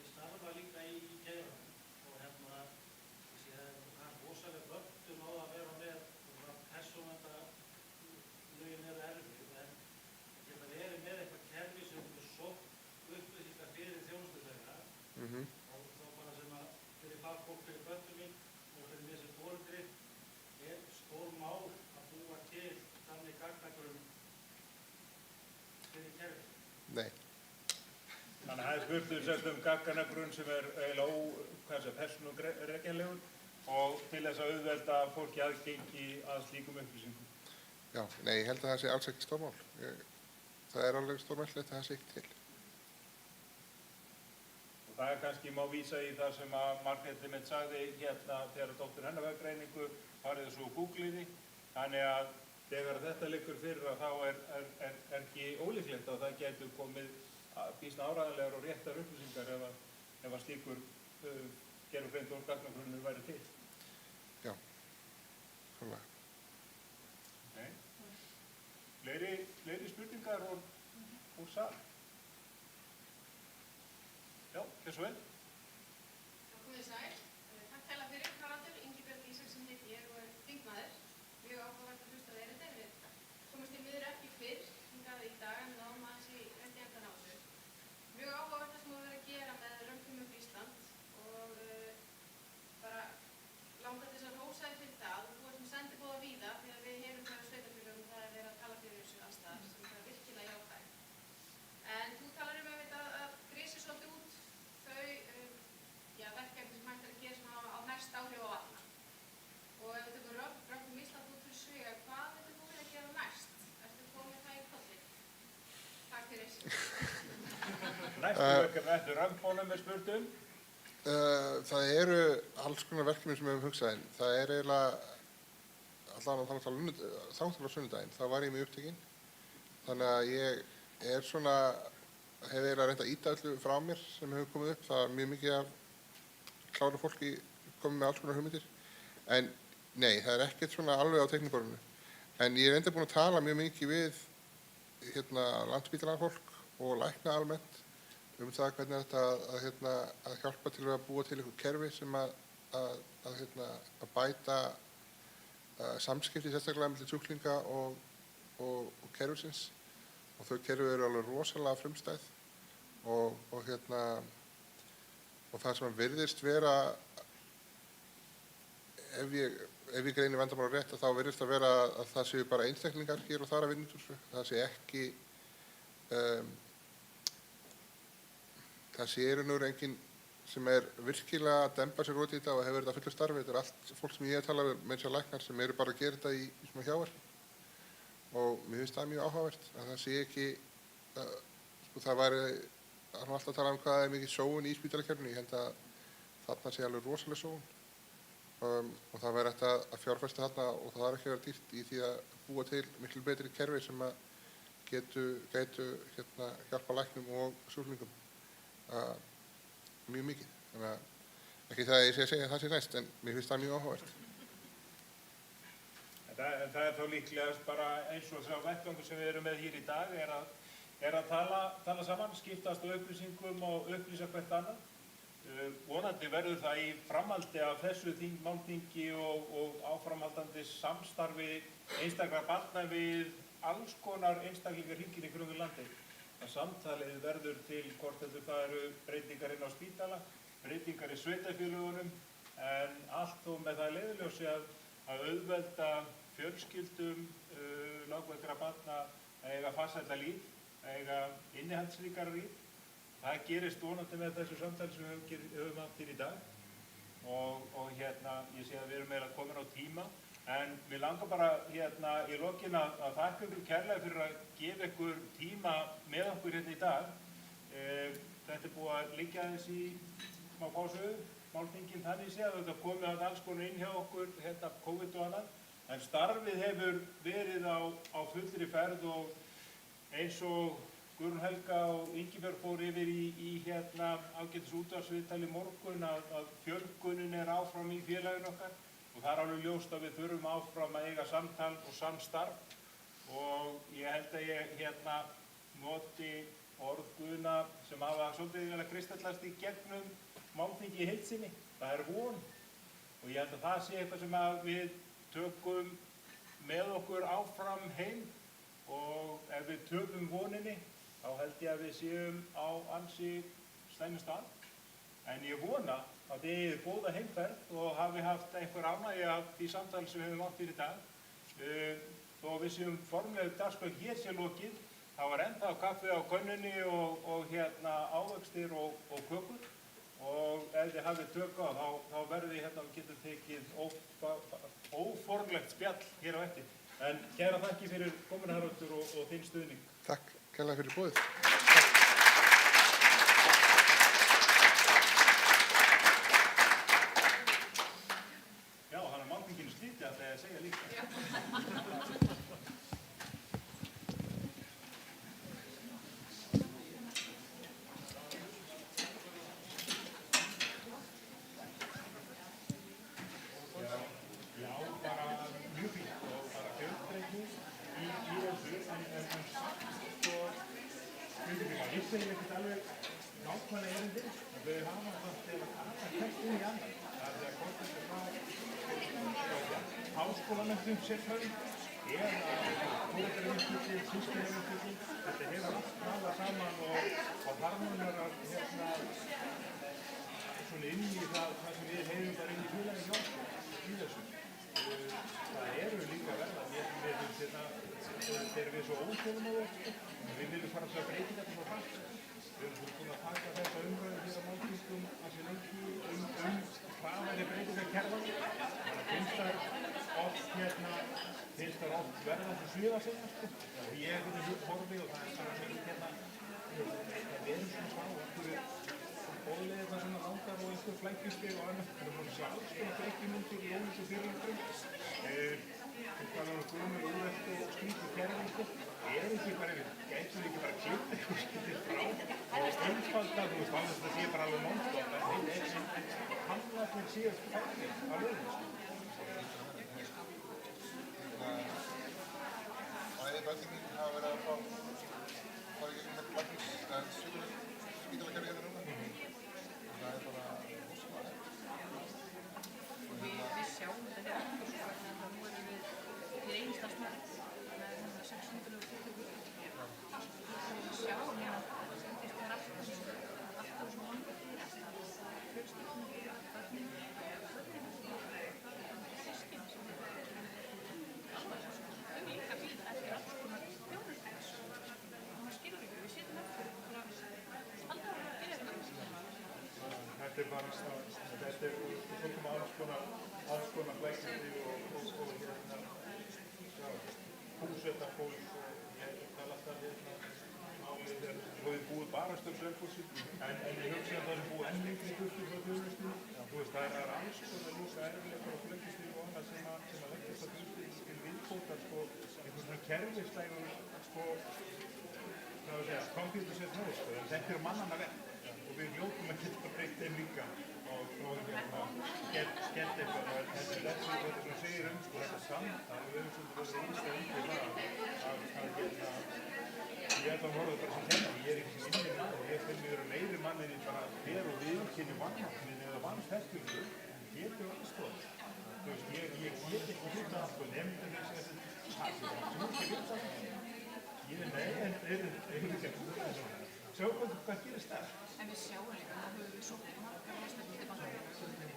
ég starfa líka í geiranum og ég sé að það er rosalega vöntun á að vera með og persónuverndarlögin eru erfið, en geta verið með eitthvað kerfi sem getur sótt upplýsingar fyrir þjónustuþega og þá bara sem að fyrir fagfólk, fyrir börnum mín og fyrir mér sem foreldri er stór mál að búa til þannig gagnagrunn fyrir kerfi. Nei. Þannig að það er spurt gagnagrunn sem er eiginlega persónurekjanlegur og til þess að auðvelda fólki aðgengi að slíkum upplýsingum. Já, nei, ég held að það sé alls ekki stórmál. Það er alveg stórmælilegt að það sé ekki til. Og það kannski má vísa í það sem að Margrét einmitt sagði hérna þegar dóttir hennar var greiningu, farið svo Google-iði, þannig að þegar þetta liggur fyrir að þá er ekki ólíklegt að það getur komið býsna áræðanlegar og réttar upplýsingar ef að slíkur gervigreind og gagnagrunnur væri til. Já, hálfa. Fleiri spurningar úr sal? Já, hér svo vel. Komið sæl. Takk kærlega fyrir, Haraldur. Ingibjörg Ísaksson heiti ég og er þingmaður. Mjög áhugavert að hlusta á erindi. Við komumst í miður ekki fyrr hingað í dag en náum aðeins í endan á þessu. Mjög áhugavert það sem við verðum að gera með Römpum upp Ísland og bara langar til þess að hrósa þér fyrir það. Þú ert með sendiboða víða þegar við heyrum það á sveitarfélögum það er verið að tala fyrir þessu alls staðar sem það er virkilega jákvætt. En þú talar að grísi svolítið út verkefni sem hægt er að gera sem hafa á mest áhrif á alla. Og ef við tökum Römpum Ísland út fyrir sviga, hvað ertu búin að gera næst? Ertu komið það í kollin? Takk fyrir. Næstu verkefni eftir Römpunum spurt Það eru alls konar verkefni sem við höfum hugsað en það er eiginlega allan að þangtal á sunnudaginn, þá var ég mjög upptekinn. Þannig að ég hef eiginlega reynt að ýta öllu frá mér sem hefur komið upp. Það er mjög mikið af klára fólki komið með alls konar hugmyndir. En nei, það er ekkert svona alveg á teikniborðinu. En ég er enda búin að tala mjög mikið við Landspítalanafólk og lækna almennt það hvernig þetta að hjálpa til að búa til eitthvað kerfi sem að bæta samskipti sérstaklega milli sjúklinga og kerfisins. Og þau kerfi eru alveg rosalega frumstæð og það sem virðist vera, ef ég greini vandamál rétt, þá virðist að vera að það séu bara einstaklingar hér og þar að vinna úr þessu. Það sé ekki, það sé enginn sem virkilega að demba sér út í þetta og hefur þetta fullu starfi. Þetta allt fólk sem ég hef talað með sér læknar sem eru bara að gera þetta í svona hjáverk. Og mér finnst það mjög áhugavert að það sé ekki, það væri alltaf að tala hvað mikið sóun í spítalakerfinu. Ég held að þarna sé alveg rosalega sóun og það væri hægt að fjárfesta þarna og það er ekki að vera dýrt í því að búa til miklu betri kerfi sem að gætu hjálpa læknum og sjúklingum mjög mikið. Þannig að ekki það að ég sé að segja að það sé næst en mér finnst það mjög áhugavert. En það þá líklegast bara eins og sá vettvangur sem við erum með hér í dag er að tala saman, skiptast á upplýsingum og upplýsa hvert annað. Vonandi verður það í framhaldi af þessu málþingi og áframhaldandi samstarfi einstakra barna við alls konar einstaklingar hringinn í kringum landið. Að samtalið verður til hvort það eru breytingar inn á spítala, breytingar í sveitarfélögunum, en allt þó með það leiðarljósi að auðvelda fjölskyldum langveikra barna að eiga farsælla líf, að eiga innihaldsríkara líf. Það gerist vonandi með þessu samtali sem við höfum haft hér í dag og ég sé að við erum meira komin á tíma. En við langar bara í lokin að þakka ykkur kærlega fyrir að gefa ykkur tíma með okkur hérna í dag. Þetta búið að liggja aðeins í smá pásu, málþingin þannig séð að þetta komið að alls konar inn hjá okkur, COVID og annað. En starfið hefur verið á fullri ferð og eins og Guðrún Helga og Ingibjörg fór yfir í ágætis útvarpsviðtali morgun að fjölgunin áfram í félaginu okkar. Og það alveg ljóst að við þurfum áfram að eiga samtal og samstarf og ég held að ég noti orð Guðna sem hafa svolítið kristallast í gegnum málþingi í heild sinni. Það er von og ég held að það sé eitthvað sem að við tökum með okkur áfram heim og ef við tökum voninni þá held ég að við séum á ansi slæmum stað. En ég vona að þið eigið góða heimferð og hafi haft einhver ánægju af því samtali sem við höfum átt hér í dag. Þó að við séum formlegu dagskrá hér sé lokið, þá var ennþá kaffi á könnunni og ávextir og kökur. Og ef þið hafið tök á þá verði við getum tekið óformlegt spjall hér á eftir. En kæra þakki fyrir komuna Haraldur og þinn stuðning. Takk kærlega fyrir boðið. maður vissi ekkert alveg nákvæmlega erindi, en þau hafa það til að tala hvert inn í annan. Það er að hvort þetta frá háskólamentum sérfræðing eða fóreldrarvinnsluti, systkinavinnsluti, þetta hefur allt talað saman og harmonar að svona inn í það sem við hefum bara inn í félagi hjá í þessu. Það eru líka verða, mér finnst þetta, þegar við svo óþólum á þetta, við viljum fara að breyta þetta svo fast. Við erum búin að taka þessa umræðu hér á málþingum ansi lengi hraðari breytingakerfan. Þannig finnst þær oft verða þessu sviða að segja, og ég hef horfið og það er bara að segja það er svona smá bóðlega það svona langar og einhver flækjustig og annað. Það er búin að sjá alls konar flækjumyndir í ólíku fyrirlöndum. Það er gömul úrelt og skrítið kerfi. Ekki bara við gætum ekki bara klipp eitthvað skiltið frá og einfalda, þú veist, annars það sé bara alveg non-stop, en handlarnir séu færðir á lögum. Bæði bætingin hafa verið að fara í gegnum þetta spítalakerfi hérna núna. Það er bara rosalega. Við sjáum þetta hér aftur svo hvernig að nú erum við einu starfsmaður með 640 við sjáum hérna að það er alltaf svo langa fyrir að fjölskyldunum börnin systkini sem alveg þau líka bíða eftir alls konar þjónustu og maður skilur ekki, við sitjum eftir alltaf að gera þetta. Þetta er bara, þetta er svona alls konar flækjandi og húsveita fólk og ég tala alltaf álið þegar við búið bara stöðum Selfossi, en ég hugsa að það er búið enn lengri burtu frá þjónustinu. Þú veist, það er alls konar líka erfiðleikar og flækjustig og annað sem að leggjast að þjónustinu til viðbótar, einhvern svona kerfislægur, það er að segja, computers er nóg, en þetta er mannanna verk. Og við hljótum að geta breytt þeim líka og skemmt eitthvað. Þetta er svona segir þetta samtal, við höfum svolítið verið ístæðum til það ég ætla að horfa bara sem kenni, ég er ekki sem innir maður, ég finn mér meiri mannir í bara hver og viðkynni vannmáttinn eða vannþekkingu, getur aðstoð. Þú veist, ég get ekki hluta aðstoð, nefndir þessi þú ekki hluta aðstoð. Sjá hvað gerist það. En við sjáum líka að það höfum við svolítið margar einstaklingar til banka.